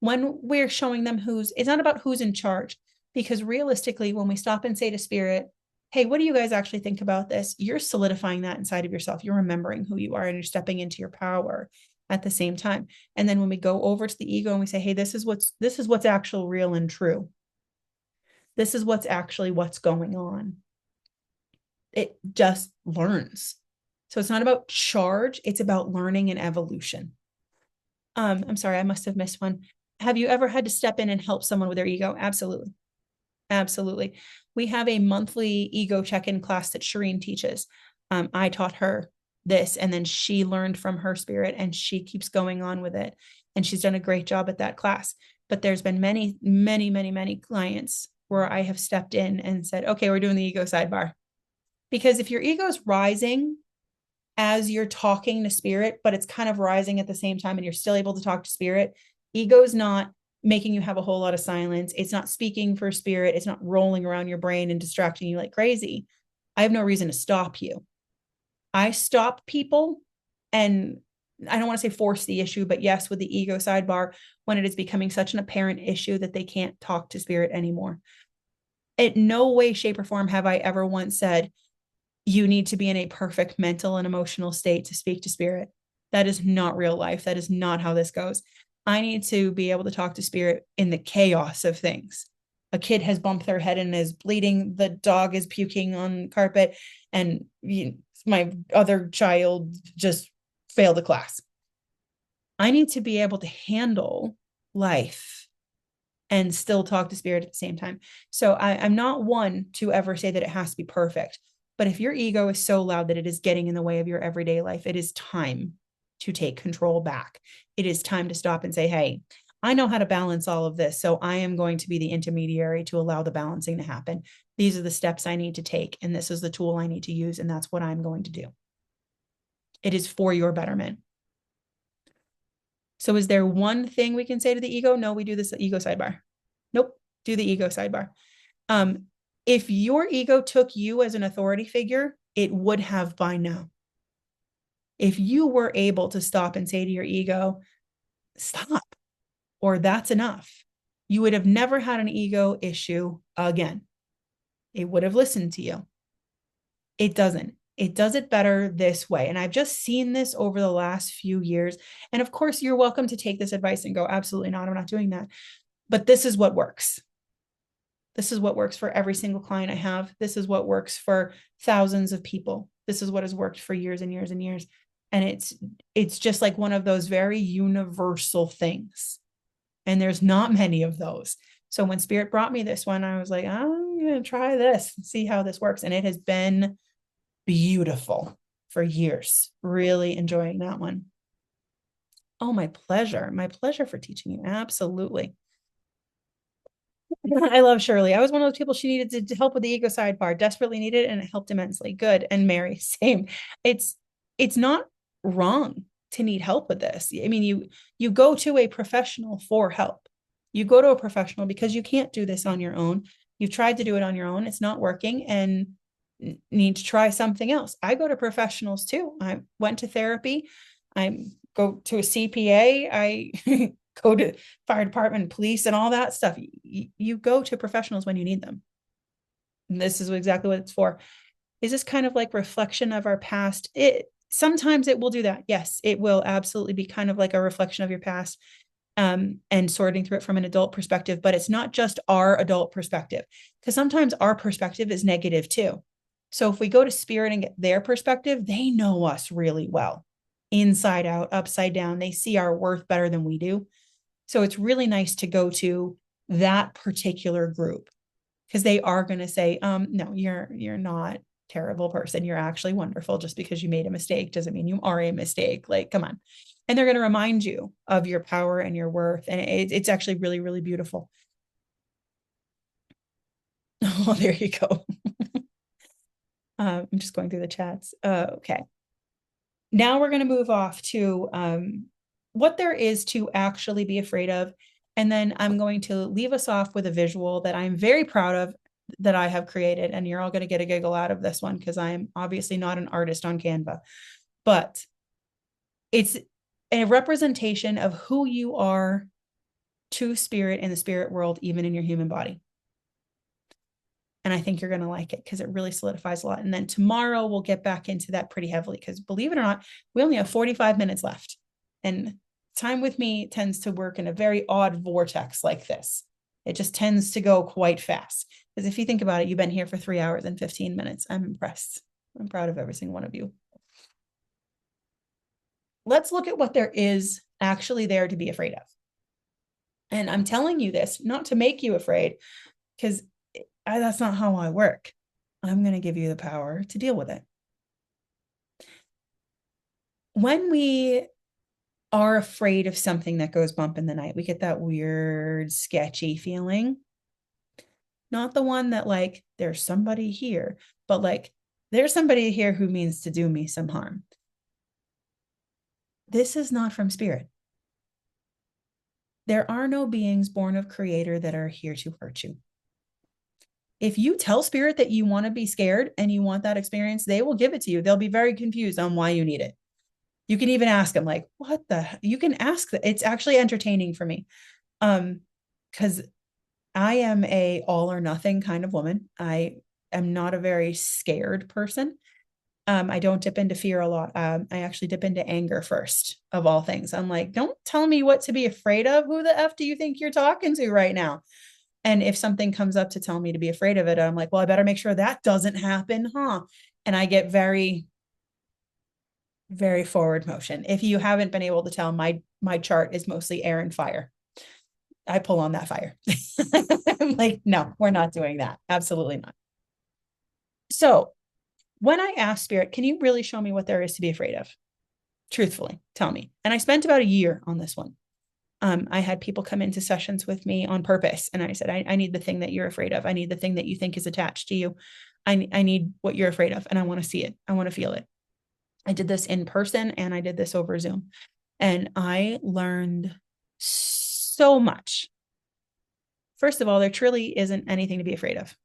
When we're showing them it's not about who's in charge, because realistically, when we stop and say to spirit, hey, what do you guys actually think about this? You're solidifying that inside of yourself. You're remembering who you are and you're stepping into your power at the same time. And then when we go over to the ego and we say, hey, this is what's actual real and true. This is what's going on. It just learns. So it's not about charge. It's about learning and evolution. I'm sorry, I must have missed one. Have you ever had to step in and help someone with their ego? Absolutely. Absolutely. We have a monthly ego check-in class that Shireen teaches. I taught her this, and then she learned from her spirit and she keeps going on with it. And she's done a great job at that class. But there's been many, many, many, many clients where I have stepped in and said, okay, we're doing the ego sidebar. Because if your ego is rising as you're talking to spirit, but it's kind of rising at the same time and you're still able to talk to spirit, ego's not making you have a whole lot of silence. It's not speaking for spirit. It's not rolling around your brain and distracting you like crazy. I have no reason to stop you. I stop people, and I don't want to say force the issue, but yes, with the ego sidebar, when it is becoming such an apparent issue that they can't talk to spirit anymore. In no way, shape, or form have I ever once said, you need to be in a perfect mental and emotional state to speak to spirit. That is not real life. That is not how this goes. I need to be able to talk to spirit in the chaos of things. A kid has bumped their head and is bleeding. The dog is puking on carpet, and my other child just failed a class. I need to be able to handle life and still talk to spirit at the same time. So I'm not one to ever say that it has to be perfect. But if your ego is so loud that it is getting in the way of your everyday life, it is time to take control back. It is time to stop and say, hey, I know how to balance all of this, so I am going to be the intermediary to allow the balancing to happen. These are the steps I need to take, and this is the tool I need to use, and that's what I'm going to do. It is for your betterment. So is there one thing we can say to the ego? No, we do this ego sidebar. Nope, do the ego sidebar. If your ego took you as an authority figure, it would have by now. If you were able to stop and say to your ego, stop, or that's enough, you would have never had an ego issue again. It would have listened to you. It doesn't. It does it better this way. And I've just seen this over the last few years. And of course, you're welcome to take this advice and go, absolutely not, I'm not doing that. But this is what works. This is what works for every single client I have. This is what works for thousands of people. This is what has worked for years and years and years. And it's just like one of those very universal things. And there's not many of those. So when Spirit brought me this one, I was like, I'm going to try this and see how this works. And it has been beautiful for years. Really enjoying that one. Oh, my pleasure. My pleasure for teaching you. Absolutely. I love Shirley. I was one of those people she needed to help with the ego sidebar, desperately needed, and it helped immensely. Good. And Mary, same. It's not wrong to need help with this. I mean, you go to a professional for help. You go to a professional because you can't do this on your own. You've tried to do it on your own. It's not working and need to try something else. I go to professionals too. I went to therapy. I go to a CPA. I go to fire department, police, and all that stuff. You go to professionals when you need them. And this is exactly what it's for. Is this kind of like reflection of our past? Sometimes it will do that. Yes, it will absolutely be kind of like a reflection of your past. and sorting through it from an adult perspective, but it's not just our adult perspective, because sometimes our perspective is negative too. So if we go to spirit and get their perspective, they know us really well, inside out, upside down. They see our worth better than we do. So it's really nice to go to that particular group, because they are going to say, no, you're not a terrible person. You're actually wonderful. Just because you made a mistake doesn't mean you are a mistake. Like, come on. And they're going to remind you of your power and your worth. And it's actually really, really beautiful. Oh, there you go. I'm just going through the chats. Okay. Now we're going to move off to what there is to actually be afraid of. And then I'm going to leave us off with a visual that I'm very proud of, that I have created. And you're all going to get a giggle out of this one, because I'm obviously not an artist on Canva. But it's a representation of who you are to spirit in the spirit world, even in your human body. And I think you're going to like it, because it really solidifies a lot. And then tomorrow we'll get back into that pretty heavily, because believe it or not, we only have 45 minutes left. And time with me tends to work in a very odd vortex like this. It just tends to go quite fast. Because if you think about it, you've been here for 3 hours and 15 minutes. I'm impressed. I'm proud of every single one of you. Let's look at what there is actually there to be afraid of. And I'm telling you this not to make you afraid, because that's not how I work. I'm going to give you the power to deal with it. When we are afraid of something that goes bump in the night, we get that weird, sketchy feeling. Not the one that like, there's somebody here, but like, there's somebody here who means to do me some harm. This is not from spirit. There are no beings born of creator that are here to hurt you. If you tell spirit that you want to be scared and you want that experience, they will give it to you. They'll be very confused on why you need it. You can even ask them, like, what the, you can ask that. It's actually entertaining for me. Because I am a all or nothing kind of woman. I am not a very scared person. I don't dip into fear a lot. I actually dip into anger first of all things. I'm like, don't tell me what to be afraid of. Who the F do you think you're talking to right now? And if something comes up to tell me to be afraid of it, I'm like, well, I better make sure that doesn't happen, huh? And I get very, very forward motion. If you haven't been able to tell, my chart is mostly air and fire. I pull on that fire. I'm like, no, we're not doing that. Absolutely not. So when I asked spirit, can you really show me what there is to be afraid of? Truthfully, tell me. And I spent about a year on this one. I had people come into sessions with me on purpose. And I said, I need the thing that you're afraid of. I need the thing that you think is attached to you. I need what you're afraid of. And I want to see it. I want to feel it. I did this in person and I did this over Zoom. And I learned so much. First of all, there truly isn't anything to be afraid of.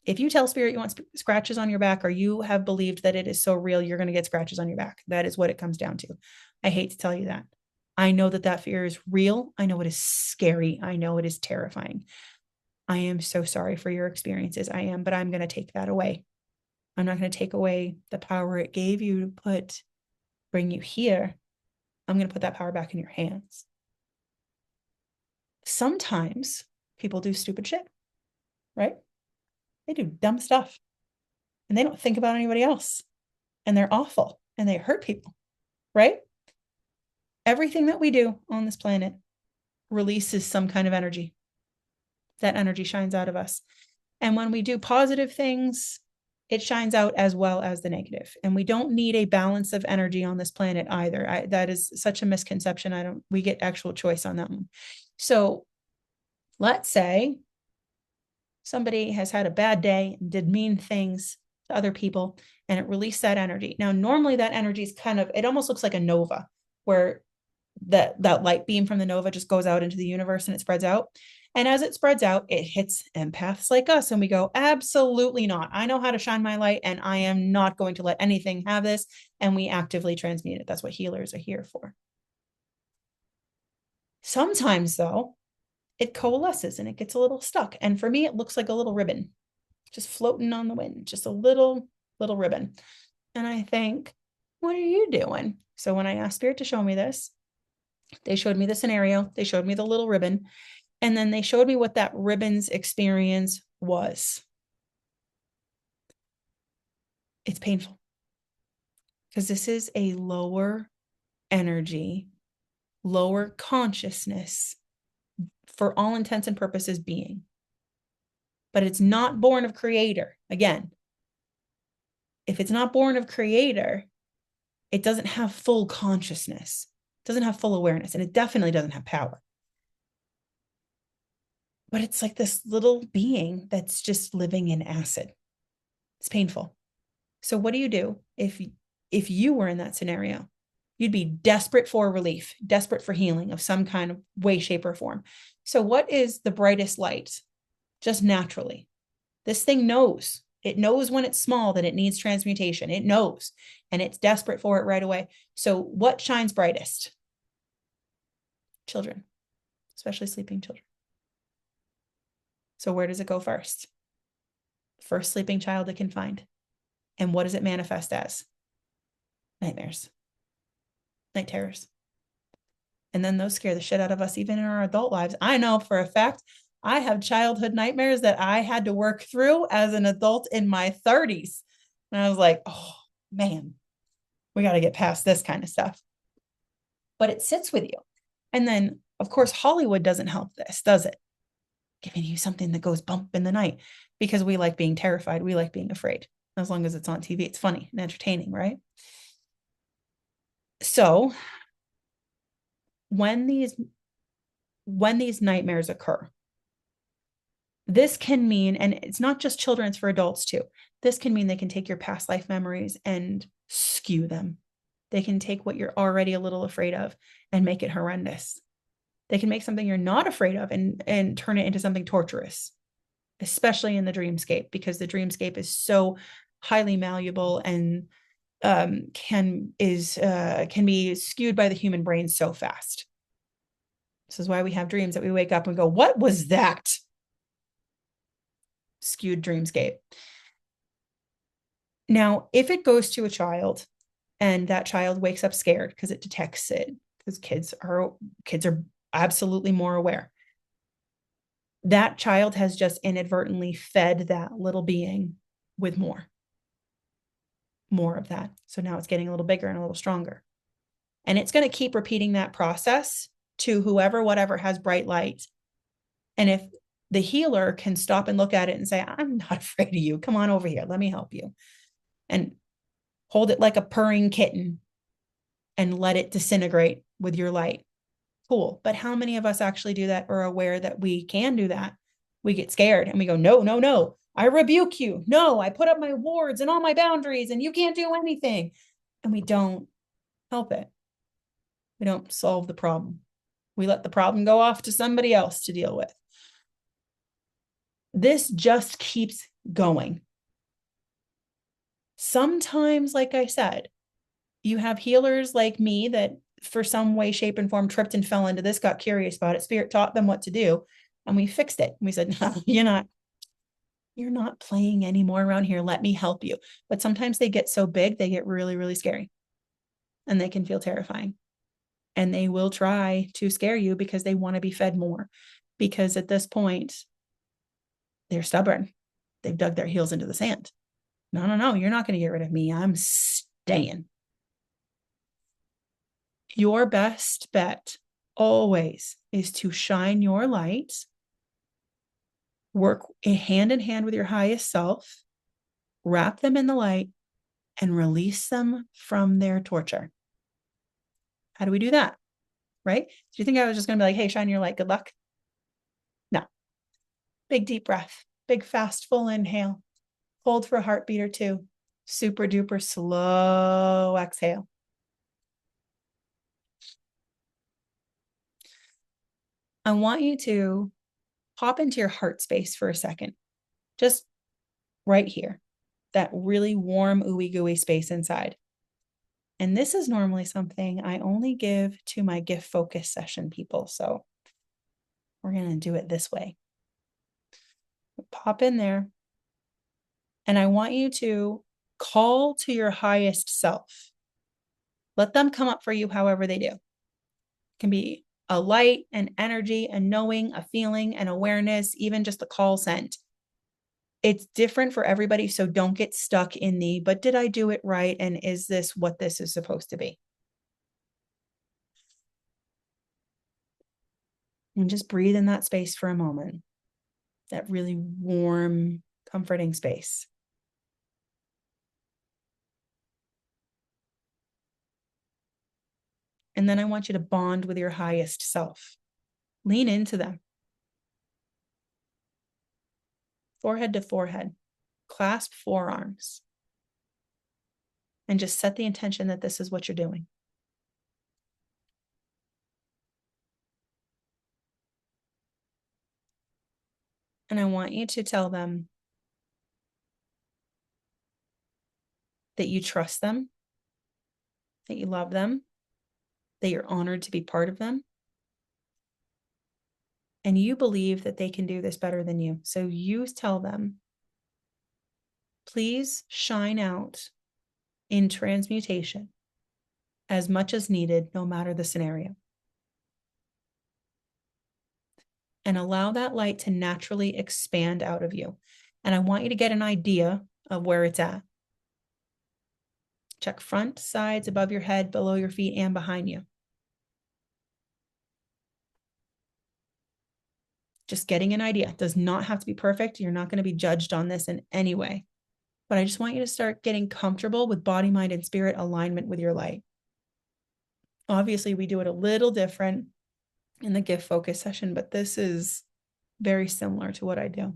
If you tell spirit you want scratches on your back, or you have believed that it is so real, you're going to get scratches on your back. That is what it comes down to. I hate to tell you that. I know that that fear is real. I know it is scary. I know it is terrifying. I am so sorry for your experiences. I am, but I'm going to take that away. I'm not going to take away the power it gave you to bring you here. I'm going to put that power back in your hands. Sometimes people do stupid shit, right? They do dumb stuff and they don't think about anybody else, and they're awful and they hurt people, right? Everything that we do on this planet releases some kind of energy. That energy shines out of us. And when we do positive things, it shines out as well as the negative. And we don't need a balance of energy on this planet either. That is such a misconception. We get actual choice on that one. So let's say somebody has had a bad day and did mean things to other people, and it released that energy. Now, normally that energy is it almost looks like a nova, where that light beam from the nova just goes out into the universe and it spreads out. And as it spreads out, it hits empaths like us. And we go, absolutely not. I know how to shine my light, and I am not going to let anything have this. And we actively transmute it. That's what healers are here for. Sometimes, though, it coalesces and it gets a little stuck. And for me, it looks like a little ribbon just floating on the wind, just a little ribbon. And I think, what are you doing? So when I asked spirit to show me this, They showed me the scenario. They showed me the little ribbon. And then they showed me what that ribbon's experience was. It's painful because this is a lower energy, lower consciousness, for all intents and purposes, being. But it's not born of creator. Again, if it's not born of creator, it doesn't have full consciousness, it doesn't have full awareness, and it definitely doesn't have power. But it's like this little being that's just living in acid. It's painful. So what do if you were in that scenario? You'd be desperate for relief, desperate for healing of some kind of way, shape, or form. So what is the brightest light? Just naturally. This thing knows. It knows when it's small that it needs transmutation. It knows, and it's desperate for it right away. So what shines brightest? Children, especially sleeping children. So where does it go first? First sleeping child it can find. And what does it manifest as? Nightmares, night terrors. And then those scare the shit out of us even in our adult lives. I know for a fact I have childhood nightmares that I had to work through as an adult in my 30s. And I was like, oh man, we got to get past this kind of stuff. But it sits with you. And then, of course, Hollywood doesn't help this, does it? Giving you something that goes bump in the night, because we like being terrified. We like being afraid. As long as it's on TV, it's funny and entertaining, right? So when these nightmares occur, this can mean, and it's not just children, it's for adults too. This can mean they can take your past life memories and skew them. They can take what you're already a little afraid of and make it horrendous. They can make something you're not afraid of and turn it into something torturous, especially in the dreamscape, because the dreamscape is so highly malleable and can be skewed by the human brain so fast. This is why we have dreams that we wake up and go, what was that? Skewed dreamscape. Now, if it goes to a child and that child wakes up scared because it detects it, because kids are absolutely more aware, that child has just inadvertently fed that little being with more of that. So now it's getting a little bigger and a little stronger. And it's going to keep repeating that process to whoever, whatever has bright light. And if the healer can stop and look at it and say, I'm not afraid of you. Come on over here. Let me help you. And hold it like a purring kitten and let it disintegrate with your light. Cool. But how many of us actually do that or are aware that we can do that? We get scared and we go, no, no, no. I rebuke you. No, I put up my wards and all my boundaries and you can't do anything. And we don't help it. We don't solve the problem. We let the problem go off to somebody else to deal with. This just keeps going. Sometimes, like I said, you have healers like me that for some way, shape, and form tripped and fell into this, got curious about it. Spirit taught them what to do, and we fixed it. We said, no, you're not playing anymore around here. Let me help you. But sometimes they get so big, they get really, really scary, and they can feel terrifying. And they will try to scare you because they want to be fed more. Because at this point, they're stubborn. They've dug their heels into the sand. No, no, no, you're not going to get rid of me. I'm staying. Your best bet always is to shine your light, work hand in hand with your highest self, wrap them in the light, and release them from their torture. How do we do that? Right? Do you think I was just going to be like, hey, shine your light, good luck? No. Big deep breath, big fast full inhale, hold for a heartbeat or two, super duper slow exhale. I want you to pop into your heart space for a second, just right here, that really warm, ooey gooey space inside. And this is normally something I only give to my gift focus session people. So we're going to do it this way. Pop in there. And I want you to call to your highest self. Let them come up for you however they do. can be a light, an energy, a knowing, a feeling, an awareness, even just a call sent. It's different for everybody. So don't get stuck in the, but did I do it right? And is this what this is supposed to be? And just breathe in that space for a moment. That really warm, comforting space. And then I want you to bond with your highest self. Lean into them. Forehead to forehead. Clasp forearms. And just set the intention that this is what you're doing. And I want you to tell them that you trust them, that you love them, that you're honored to be part of them. And you believe that they can do this better than you. So you tell them, please shine out in transmutation as much as needed, no matter the scenario. And allow that light to naturally expand out of you. And I want you to get an idea of where it's at. Check front, sides, above your head, below your feet, and behind you. Just getting an idea. It does not have to be perfect. You're not going to be judged on this in any way. But I just want you to start getting comfortable with body, mind, and spirit alignment with your light. Obviously, we do it a little different in the gift focus session, but this is very similar to what I do.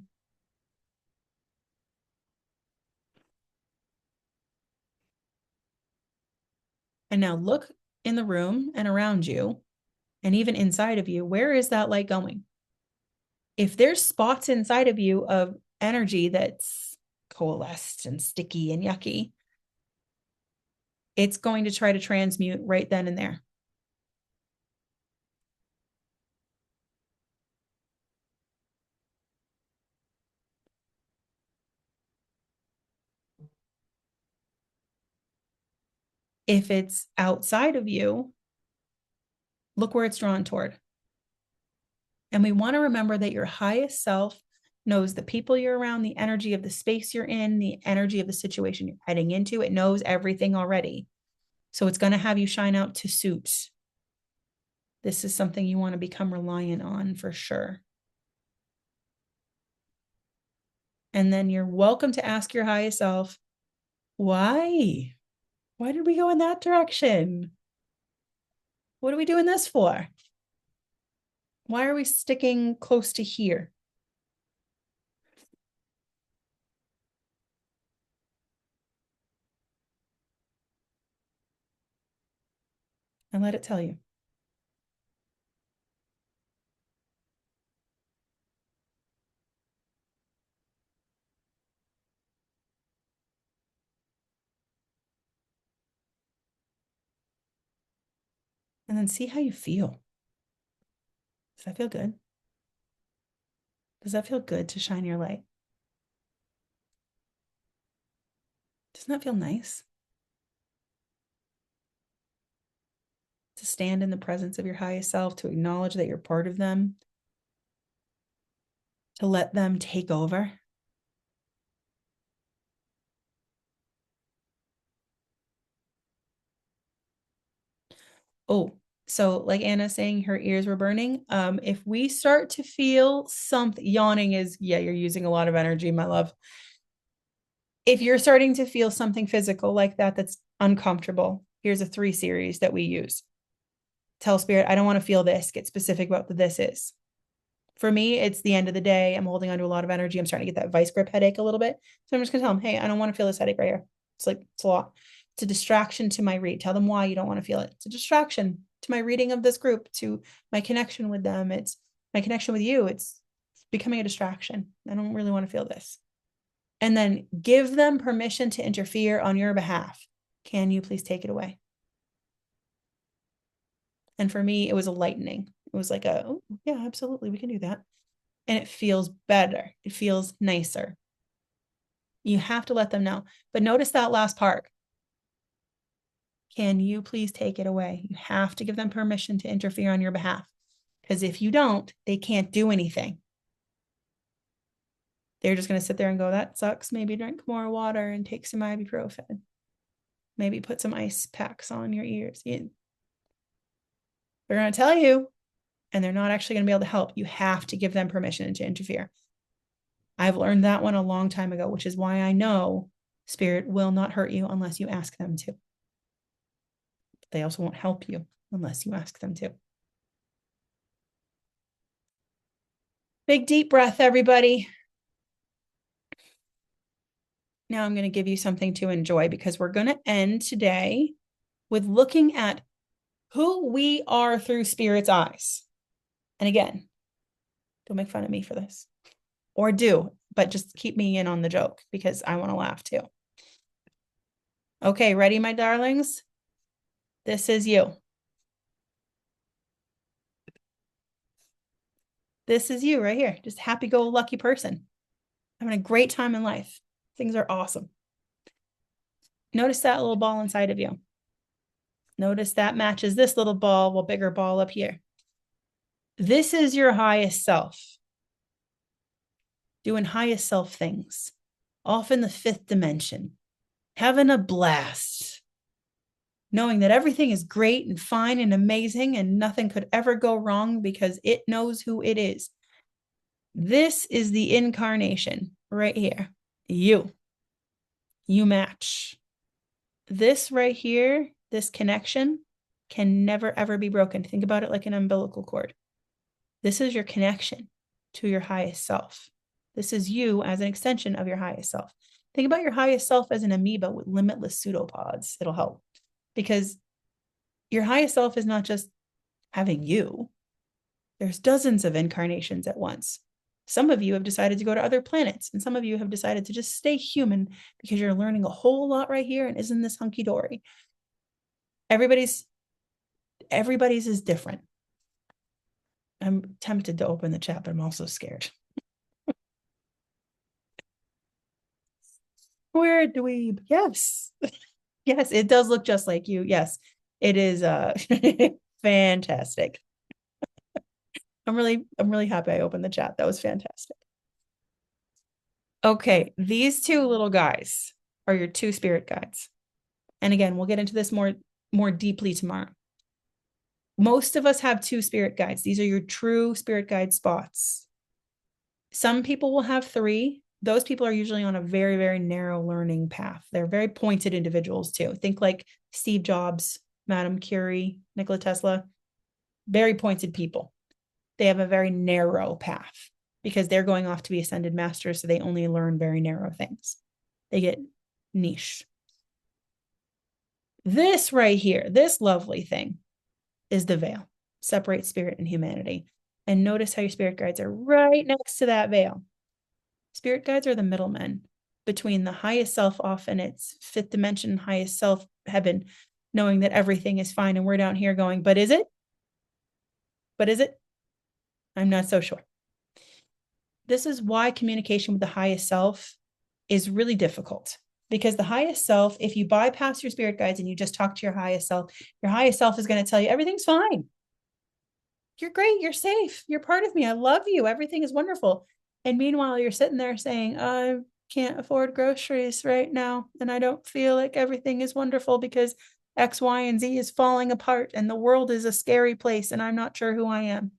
And now look in the room and around you, and even inside of you. Where is that light going? If there's spots inside of you of energy that's coalesced and sticky and yucky, it's going to try to transmute right then and there. If it's outside of you, look where it's drawn toward. And we want to remember that your highest self knows the people you're around, the energy of the space you're in, the energy of the situation you're heading into. It knows everything already. So it's going to have you shine out to suit. This is something you want to become reliant on for sure. And then you're welcome to ask your highest self, why? Why did we go in that direction? What are we doing this for? Why are we sticking close to here? And let it tell you. And then see how you feel. Does that feel good? Does that feel good to shine your light? Doesn't that feel nice? To stand in the presence of your highest self, to acknowledge that you're part of them, to let them take over. Oh, so like Anna's saying, her ears were burning. If we start to feel something, yawning is, yeah, you're using a lot of energy, my love. If you're starting to feel something physical like that, that's uncomfortable, here's a 3 series that we use. Tell spirit, I don't want to feel this. Get specific about what this is. For me, it's the end of the day. I'm holding onto a lot of energy. I'm starting to get that vice grip headache a little bit. So I'm just going to tell them, hey, I don't want to feel this headache right here. It's like, it's a lot. It's a distraction to my read. Tell them why you don't want to feel it. It's a distraction to my reading of this group, to my connection with them. It's my connection with you. It's becoming a distraction. I don't really want to feel this. And then give them permission to interfere on your behalf. Can you please take it away? And for me, it was a lightening. It was like a, oh, yeah, absolutely, we can do that. And it feels better. It feels nicer. You have to let them know. But notice that last part. Can you please take it away? You have to give them permission to interfere on your behalf. Because if you don't, they can't do anything. They're just going to sit there and go, that sucks. Maybe drink more water and take some ibuprofen. Maybe put some ice packs on your ears. They're going to tell you, and they're not actually going to be able to help. You have to give them permission to interfere. I've learned that one a long time ago, which is why I know spirit will not hurt you unless you ask them to. But they also won't help you unless you ask them to. Big deep breath, everybody. Now I'm going to give you something to enjoy, because we're going to end today with looking at who we are through spirit's eyes. And again, don't make fun of me for this, or do, but just keep me in on the joke, because I want to laugh too. Okay, ready, my darlings? This is you. This is you right here. Just happy-go-lucky person. Having a great time in life. Things are awesome. Notice that little ball inside of you. Notice that matches this little ball, well, bigger ball up here. This is your highest self. Doing highest self things. Off in the fifth dimension. Having a blast. Knowing that everything is great and fine and amazing and nothing could ever go wrong because it knows who it is. This is the incarnation right here. You match. This right here, this connection can never, ever be broken. Think about it like an umbilical cord. This is your connection to your highest self. This is you as an extension of your highest self. Think about your highest self as an amoeba with limitless pseudopods. It'll help, because your highest self is not just having you. There's dozens of incarnations at once. Some of you have decided to go to other planets, and some of you have decided to just stay human because you're learning a whole lot right here and isn't this hunky-dory. Everybody's is different. I'm tempted to open the chat, but I'm also scared. We're a dweeb. Yes. Yes, it does look just like you. Yes, it is fantastic. I'm really happy I opened the chat. That was fantastic. Okay, these two little guys are your two spirit guides. And again, we'll get into this more deeply tomorrow. Most of us have two spirit guides. These are your true spirit guide spots. Some people will have three. Those people are usually on a very, very narrow learning path. They're very pointed individuals too. Think like Steve Jobs, Madame Curie, Nikola Tesla. Very pointed people. They have a very narrow path because they're going off to be ascended masters, so they only learn very narrow things. They get niche. This right here, this lovely thing, is the veil. Separates spirit and humanity. And notice how your spirit guides are right next to that veil. Spirit guides are the middlemen between the highest self off in its fifth dimension, highest self heaven, knowing that everything is fine, and we're down here going, but is it? But is it? I'm not so sure. This is why communication with the highest self is really difficult, because the highest self, if you bypass your spirit guides and you just talk to your highest self is going to tell you everything's fine. You're great. You're safe. You're part of me. I love you. Everything is wonderful. And meanwhile, you're sitting there saying, I can't afford groceries right now. And I don't feel like everything is wonderful because X, Y, and Z is falling apart and the world is a scary place and I'm not sure who I am.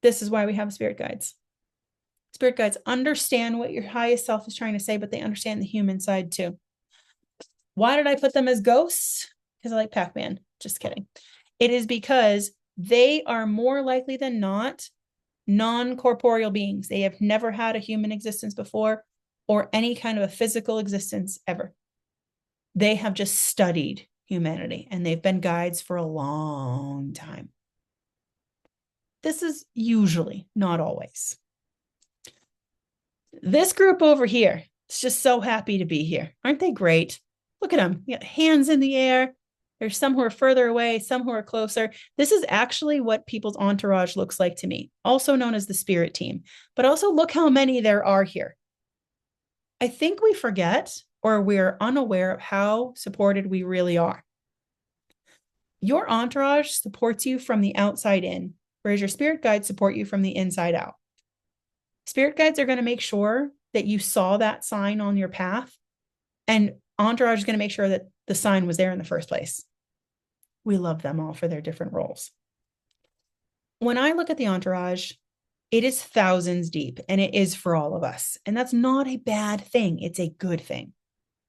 This is why we have spirit guides. Spirit guides understand what your highest self is trying to say, but they understand the human side too. Why did I put them as ghosts? Because I like Pac-Man. Just kidding. It is because they are more likely than not non-corporeal beings. They have never had a human existence before or any kind of a physical existence ever. They have just studied humanity and they've been guides for a long time. This is usually, not always. This group over here is just so happy to be here. Aren't they great? Look at them. You got hands in the air. There's some who are further away, some who are closer. This is actually what people's entourage looks like to me, also known as the spirit team. But also look how many there are here. I think we forget, or we're unaware of how supported we really are. Your entourage supports you from the outside in, whereas your spirit guides support you from the inside out. Spirit guides are going to make sure that you saw that sign on your path, and entourage is going to make sure that the sign was there in the first place. We love them all for their different roles. When I look at the entourage, it is thousands deep, and it is for all of us. And that's not a bad thing. It's a good thing.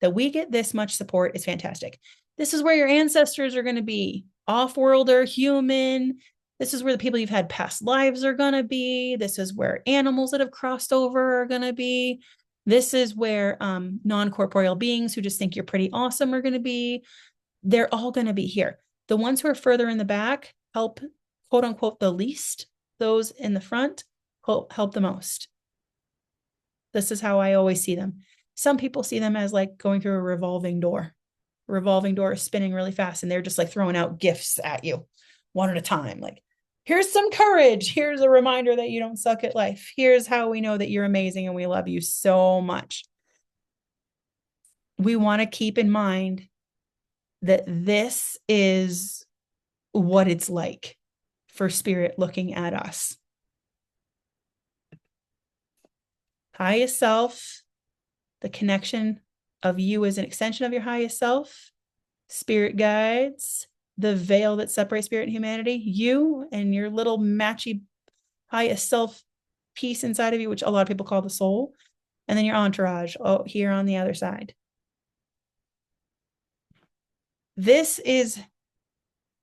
That we get this much support is fantastic. This is where your ancestors are going to be, off-worlder, human. This is where the people you've had past lives are going to be. This is where animals that have crossed over are going to be. This is where non-corporeal beings who just think you're pretty awesome are going to be. They're all going to be here. The ones who are further in the back help, quote unquote, the least. Those in the front help the most. This is how I always see them. Some people see them as like going through a revolving door. A revolving door is spinning really fast, and they're just like throwing out gifts at you one at a time. Like, here's some courage. Here's a reminder that you don't suck at life. Here's how we know that you're amazing and we love you so much. We want to keep in mind that this is what it's like for spirit looking at us. Highest self, the connection of you as an extension of your highest self, spirit guides, the veil that separates spirit and humanity, you and your little matchy highest self piece inside of you, which a lot of people call the soul, and then your entourage here on the other side. This is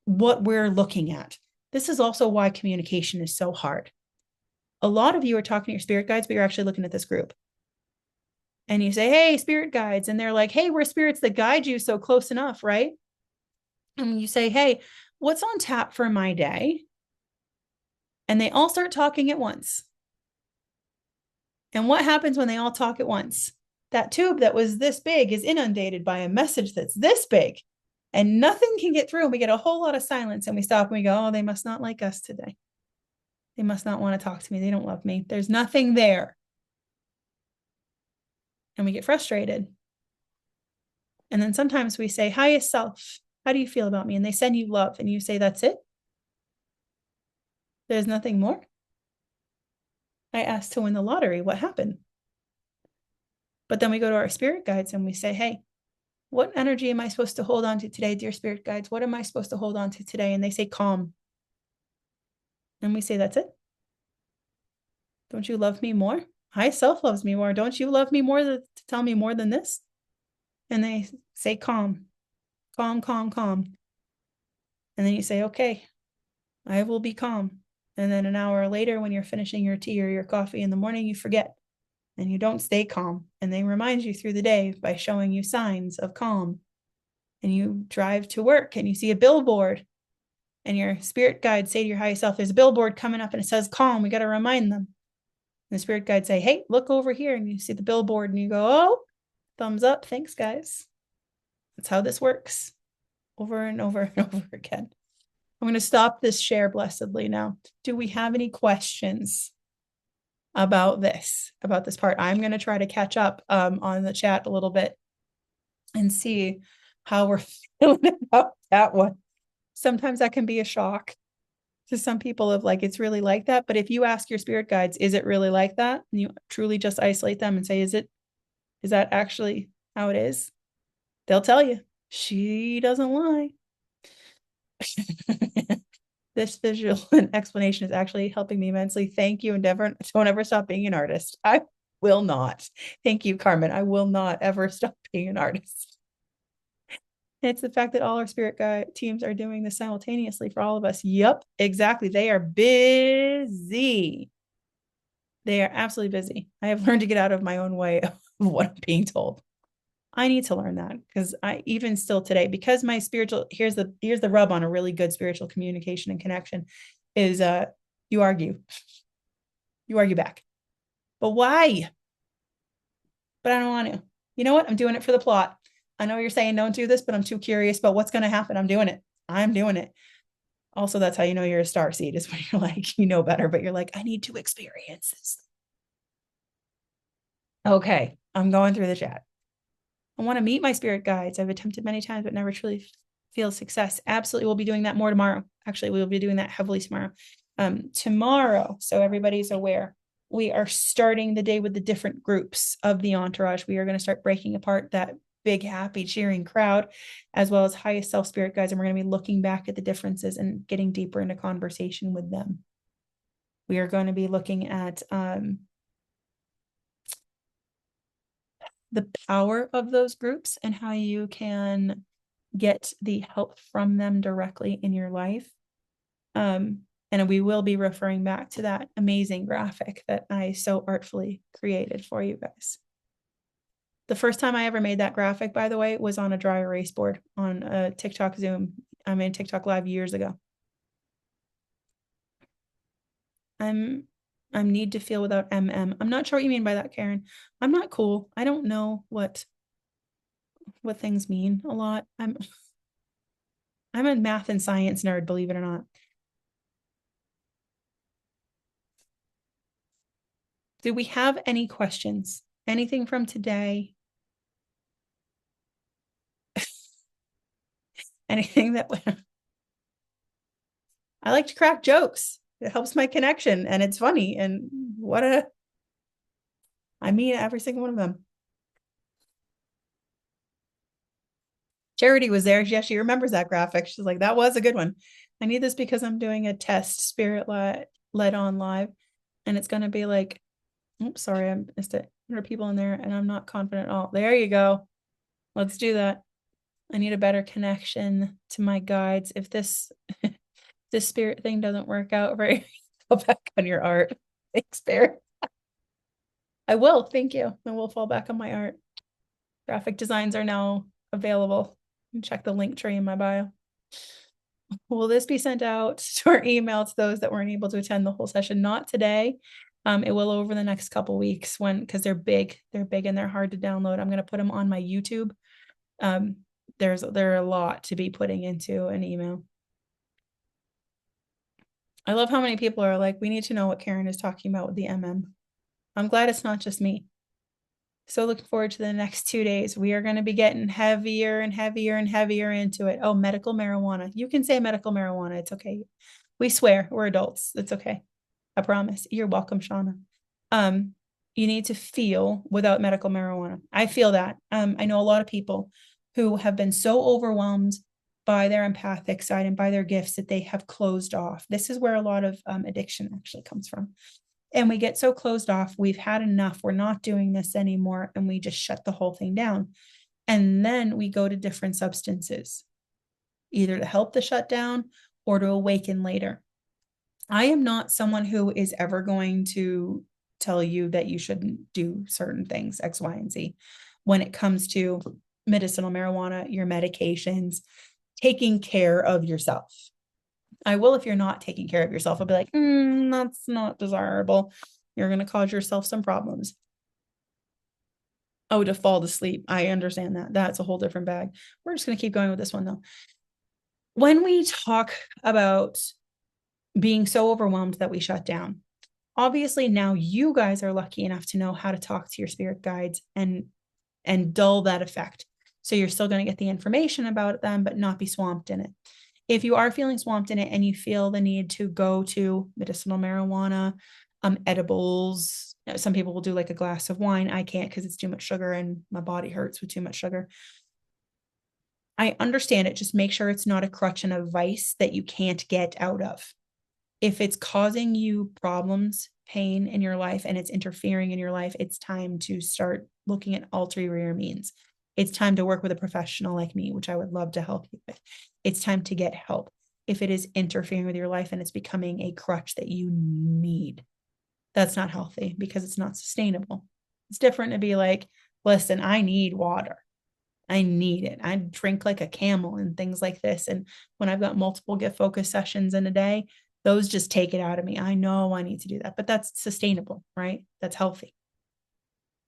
what we're looking at. This is also why communication is so hard. A lot of you are talking to your spirit guides, but you're actually looking at this group. And you say, hey, spirit guides. And they're like, hey, we're spirits that guide you, so close enough, right? And you say, hey, what's on tap for my day? And they all start talking at once. And what happens when they all talk at once? That tube that was this big is inundated by a message that's this big. And nothing can get through. And we get a whole lot of silence, and we stop and we go, oh, they must not like us today. They must not want to talk to me. They don't love me. There's nothing there. And we get frustrated. And then sometimes we say, highest self, how do you feel about me? And they send you love, and you say, that's it? There's nothing more? I asked to win the lottery. What happened? But then we go to our spirit guides and we say, hey, what energy am I supposed to hold on to today, dear spirit guides? What am I supposed to hold on to today? And they say, calm. And we say, that's it? Don't you love me more? Highest self loves me more. Don't you love me more to tell me more than this? And they say, calm, calm, calm, calm. And then you say, okay, I will be calm. And then an hour later, when you're finishing your tea or your coffee in the morning, you forget and you don't stay calm. And they remind you through the day by showing you signs of calm. And you drive to work and you see a billboard, and your spirit guide say to your highest self, there's a billboard coming up and it says calm. We got to remind them. And the spirit guide say, hey, look over here. And you see the billboard and you go, oh, thumbs up. Thanks, guys. That's how this works over and over and over again. I'm going to stop this share blessedly now. Do we have any questions about this part? I'm going to try to catch up on the chat a little bit and see how we're feeling about that one. Sometimes that can be a shock to some people of like, it's really like that. But if you ask your spirit guides, is it really like that? And you truly just isolate them and say, is that actually how it is? They'll tell you. She doesn't lie. This visual explanation is actually helping me immensely. Thank you, and don't ever stop being an artist. I will not. Thank you, Carmen. I will not ever stop being an artist. It's the fact that all our spirit guide teams are doing this simultaneously for all of us. Yep, exactly. They are busy. They are absolutely busy. I have learned to get out of my own way of what I'm being told. I need to learn that, because I even still today, because my spiritual, here's the rub on a really good spiritual communication and connection is you argue back. But why? But I don't want to. You know what? I'm doing it for the plot. I know you're saying don't do this, but I'm too curious about what's going to happen. I'm doing it. Also, that's how you know you're a star seed, is when you're like, you know better, but you're like, I need to experience this. Okay, I'm going through the chat. I want to meet my spirit guides. I've attempted many times, but never truly feel success. Absolutely. We'll be doing that more tomorrow. Actually, we'll be doing that heavily tomorrow. Tomorrow, so everybody's aware, we are starting the day with the different groups of the entourage. We are going to start breaking apart that big, happy, cheering crowd, as well as highest self spirit guides. And we're going to be looking back at the differences and getting deeper into conversation with them. We are going to be looking at the power of those groups and how you can get the help from them directly in your life. And we will be referring back to that amazing graphic that I so artfully created for you guys. The first time I ever made that graphic, by the way, was on a dry erase board on a TikTok Zoom. I made TikTok live years ago. I'm need to feel without MM. I'm not sure what you mean by that, Karen. I'm not cool. I don't know what things mean a lot. I'm a math and science nerd, believe it or not. Do we have any questions? Anything from today? Anything that I like to crack jokes. It helps my connection and it's funny. And I mean every single one of them. Charity was there. Yeah, she remembers that graphic. She's like, that was a good one. I need this because I'm doing a test spirit led on live. And it's going to be like, oops, sorry, I missed it. 100 people in there and I'm not confident at all. There you go. Let's do that. I need a better connection to my guides. If this spirit thing doesn't work out very, go back on your art. Thanks, Bear. I will. Thank you. And we'll fall back on my art. Graphic designs are now available. Check the link tree in my bio. Will this be sent out to our email to those that weren't able to attend the whole session? Not today. It will over the next couple weeks because they're big. They're big and they're hard to download. I'm going to put them on my YouTube. There are a lot to be putting into an email. I love how many people are like, we need to know what Karen is talking about with the MM. I'm glad it's not just me. So looking forward to the next 2 days. We are going to be getting heavier and heavier and heavier into it. Oh, medical marijuana. You can say medical marijuana. It's okay. We swear we're adults. It's okay. I promise. You're welcome, Shauna. You need to feel without medical marijuana. I feel that. I know a lot of people who have been so overwhelmed by their empathic side and by their gifts that they have closed off. This is where a lot of addiction actually comes from. And we get so closed off, we've had enough, we're not doing this anymore, and we just shut the whole thing down. And then we go to different substances, either to help the shutdown or to awaken later. I am not someone who is ever going to tell you that you shouldn't do certain things, X, Y, and Z, when it comes to medicinal marijuana, your medications, taking care of yourself. I will if you're not taking care of yourself. I'll be like, that's not desirable. You're going to cause yourself some problems. Oh, to fall asleep. I understand that. That's a whole different bag. We're just going to keep going with this one, though. When we talk about being so overwhelmed that we shut down, obviously now you guys are lucky enough to know how to talk to your spirit guides and dull that effect. So you're still going to get the information about them, but not be swamped in it. If you are feeling swamped in it and you feel the need to go to medicinal marijuana, edibles, some people will do like a glass of wine. I can't because it's too much sugar and my body hurts with too much sugar. I understand it. Just make sure it's not a crutch and a vice that you can't get out of. If it's causing you problems, pain in your life, and it's interfering in your life, it's time to start looking at ulterior means. It's time to work with a professional like me, which I would love to help you with. It's time to get help if it is interfering with your life and it's becoming a crutch that you need. That's not healthy because it's not sustainable. It's different to be like, listen, I need water. I need it. I drink like a camel and things like this. And when I've got multiple get focus sessions in a day, those just take it out of me. I know I need to do that, but that's sustainable, right? That's healthy.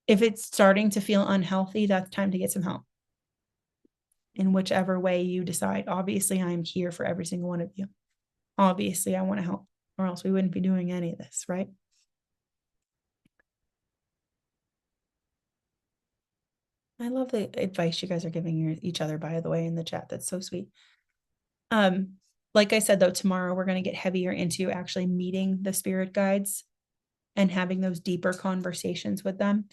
If it's starting to feel unhealthy, that's time to get some help. In whichever way you decide. Obviously, I'm here for every single one of you. Obviously, I want to help, or else we wouldn't be doing any of this, right? I love the advice you guys are giving each other, by the way, in the chat. That's so sweet. Like I said, though, tomorrow we're going to get heavier into actually meeting the spirit guides and having those deeper conversations with them.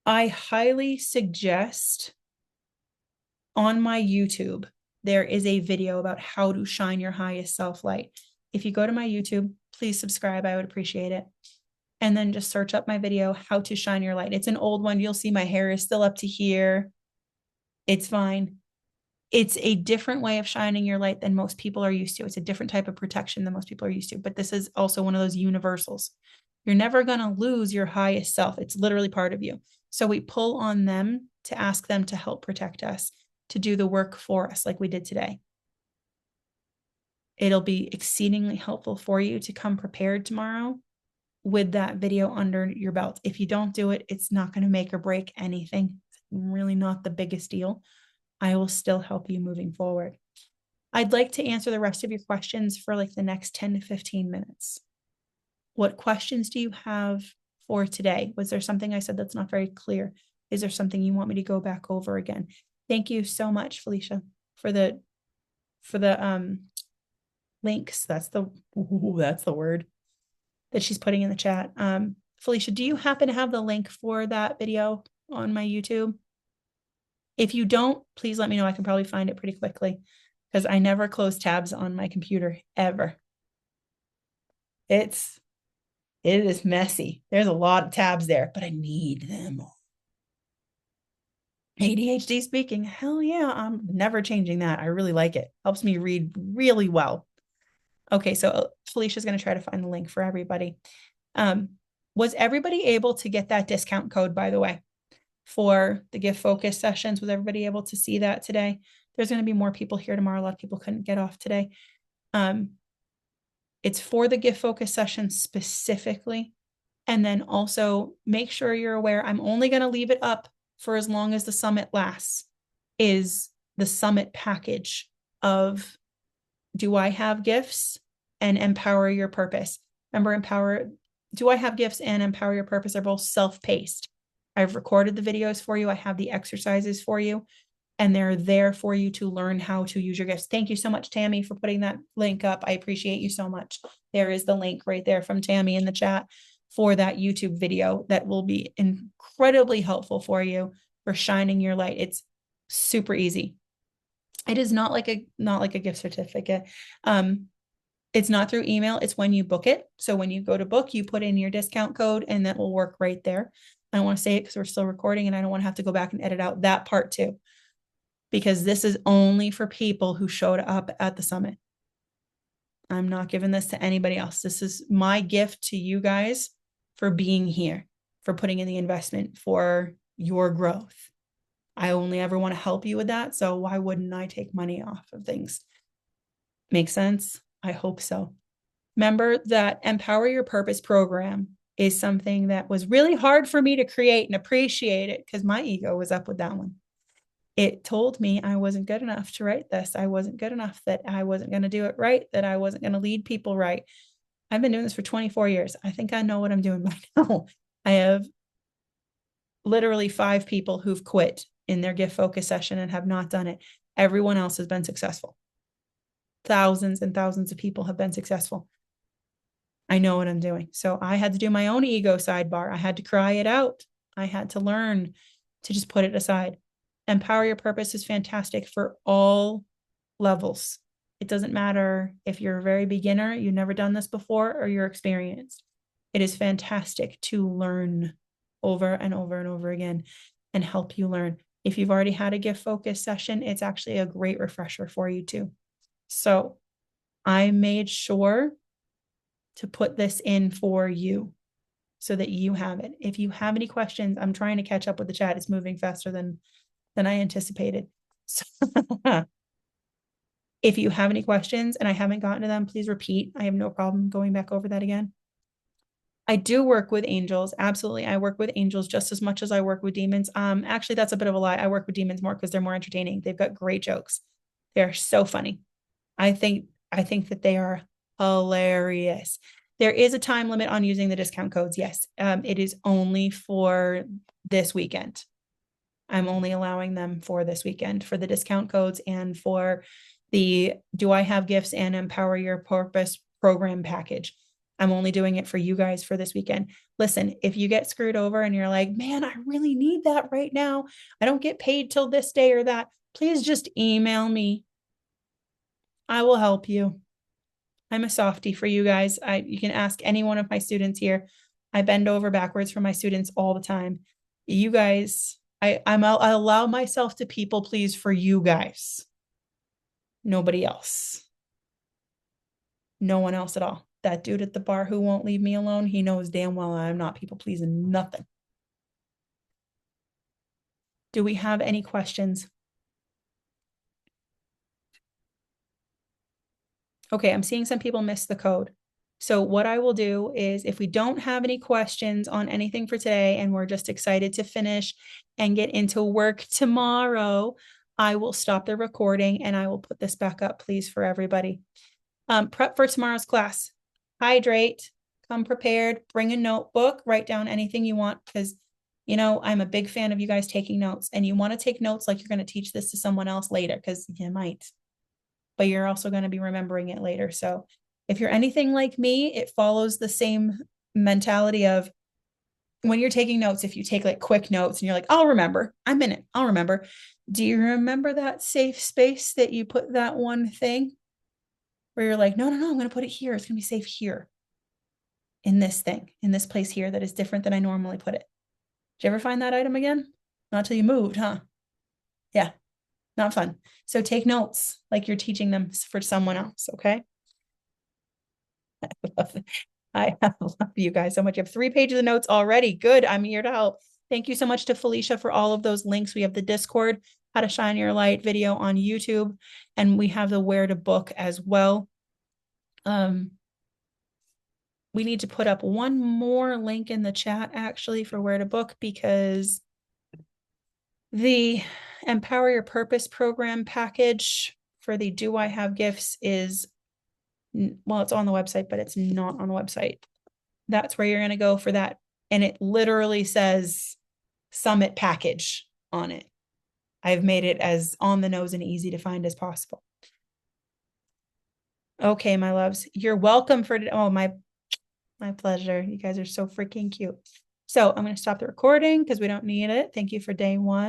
I highly suggest on my YouTube, there is a video about how to shine your highest self light. If you go to my YouTube, please subscribe. I would appreciate it. And then just search up my video, how to shine your light. It's an old one. You'll see my hair is still up to here. It's fine. It's a different way of shining your light than most people are used to. It's a different type of protection than most people are used to. But this is also one of those universals. You're never going to lose your highest self. It's literally part of you. So we pull on them to ask them to help protect us, to do the work for us like we did today. It'll be exceedingly helpful for you to come prepared tomorrow with that video under your belt. If you don't do it, it's not going to make or break anything. It's really not the biggest deal. I will still help you moving forward. I'd like to answer the rest of your questions for like the next 10 to 15 minutes. What questions do you have for today? Was there something I said that's not very clear? Is there something you want me to go back over again? Thank you so much, Felicia, for the links. That's the word that she's putting in the chat. Felicia, do you happen to have the link for that video on my YouTube? If you don't, please let me know. I can probably find it pretty quickly because I never close tabs on my computer ever. It is messy. There's a lot of tabs there, but I need them all. ADHD speaking. Hell yeah. I'm never changing that. I really like it. Helps me read really well. Okay. So Felicia's going to try to find the link for everybody. Was everybody able to get that discount code, by the way, for the gift focus sessions? Was everybody able to see that today? There's going to be more people here tomorrow. A lot of people couldn't get off today. It's for the gift focus session specifically. And then also make sure you're aware, I'm only going to leave it up for as long as the summit lasts, is the summit package of Do I Have Gifts and Empower Your Purpose. Remember, Do I Have Gifts and Empower Your Purpose are both self-paced. I've recorded the videos for you. I have the exercises for you, and they're there for you to learn how to use your gifts. Thank you so much, Tammy, for putting that link up. I appreciate you so much. There is the link right there from Tammy in the chat for that YouTube video that will be incredibly helpful for you for shining your light. It's super easy. It is not like a gift certificate. It's not through email. It's when you book it. So when you go to book, you put in your discount code and that will work right there. I don't want to say it because we're still recording and I don't want to have to go back and edit out that part too, because this is only for people who showed up at the summit. I'm not giving this to anybody else. This is my gift to you guys for being here, for putting in the investment for your growth. I only ever want to help you with that. So why wouldn't I take money off of things? Make sense? I hope so. Remember that Empower Your Purpose program is something that was really hard for me to create and appreciate it because my ego was up with that one. It told me I wasn't good enough to write this. I wasn't good enough, that I wasn't going to do it right, that I wasn't going to lead people right. I've been doing this for 24 years. I think I know what I'm doing by now. I have literally 5 people who've quit in their gift focus session and have not done it. Everyone else has been successful. Thousands and thousands of people have been successful. I know what I'm doing. So I had to do my own ego sidebar. I had to cry it out. I had to learn to just put it aside. Empower Your Purpose is fantastic for all levels. It doesn't matter if you're a very beginner, you've never done this before, or you're experienced. It is fantastic to learn over and over and over again and help you learn. If you've already had a gift focus session, it's actually a great refresher for you too. So I made sure to put this in for you so that you have it. If you have any questions, I'm trying to catch up with the chat. It's moving faster than I anticipated. So if you have any questions and I haven't gotten to them, please repeat. I have no problem going back over that again. I do work with angels. Absolutely. I work with angels just as much as I work with demons. Actually, that's a bit of a lie. I work with demons more because they're more entertaining. They've got great jokes. They're so funny. I think that they are hilarious. There is a time limit on using the discount codes. Yes. It is only for this weekend. I'm only allowing them for this weekend for the discount codes and for the Do I Have Gifts and Empower Your Purpose program package. I'm only doing it for you guys for this weekend. Listen, if you get screwed over and you're like, man, I really need that right now, I don't get paid till this day or that, please just email me. I will help you. I'm a softie for you guys. You can ask any one of my students here. I bend over backwards for my students all the time. You guys, I allow myself to people please for you guys. Nobody else. No one else at all. That dude at the bar who won't leave me alone, he knows damn well I'm not people pleasing nothing. Do we have any questions? Okay, I'm seeing some people miss the code. So what I will do is if we don't have any questions on anything for today and we're just excited to finish and get into work tomorrow, I will stop the recording and I will put this back up, please, for everybody. Prep for tomorrow's class. Hydrate, come prepared, bring a notebook, write down anything you want because, you know, I'm a big fan of you guys taking notes and you want to take notes like you're going to teach this to someone else later because you might, but you're also going to be remembering it later. So if you're anything like me, it follows the same mentality of when you're taking notes, if you take like quick notes and you're like, I'll remember, I'm in it, I'll remember. Do you remember that safe space that you put that one thing where you're like, no, I'm going to put it here. It's going to be safe here in this thing, in this place here that is different than I normally put it. Did you ever find that item again? Not till you moved, huh? Yeah, not fun. So take notes like you're teaching them for someone else, okay? I love you guys so much. You have 3 pages of notes already. Good. I'm here to help. Thank you so much to Felicia for all of those links. We have the Discord, How to Shine Your Light video on YouTube, and we have the Where to Book as well. We need to put up one more link in the chat actually for Where to Book because the Empower Your Purpose program package for the Do I Have Gifts is, well, it's on the website, but it's not on the website. That's where you're going to go for that. And it literally says Summit Package on it. I've made it as on the nose and easy to find as possible. Okay, my loves, you're welcome for, oh, my pleasure. You guys are so freaking cute. So I'm going to stop the recording because we don't need it. Thank you for day 1.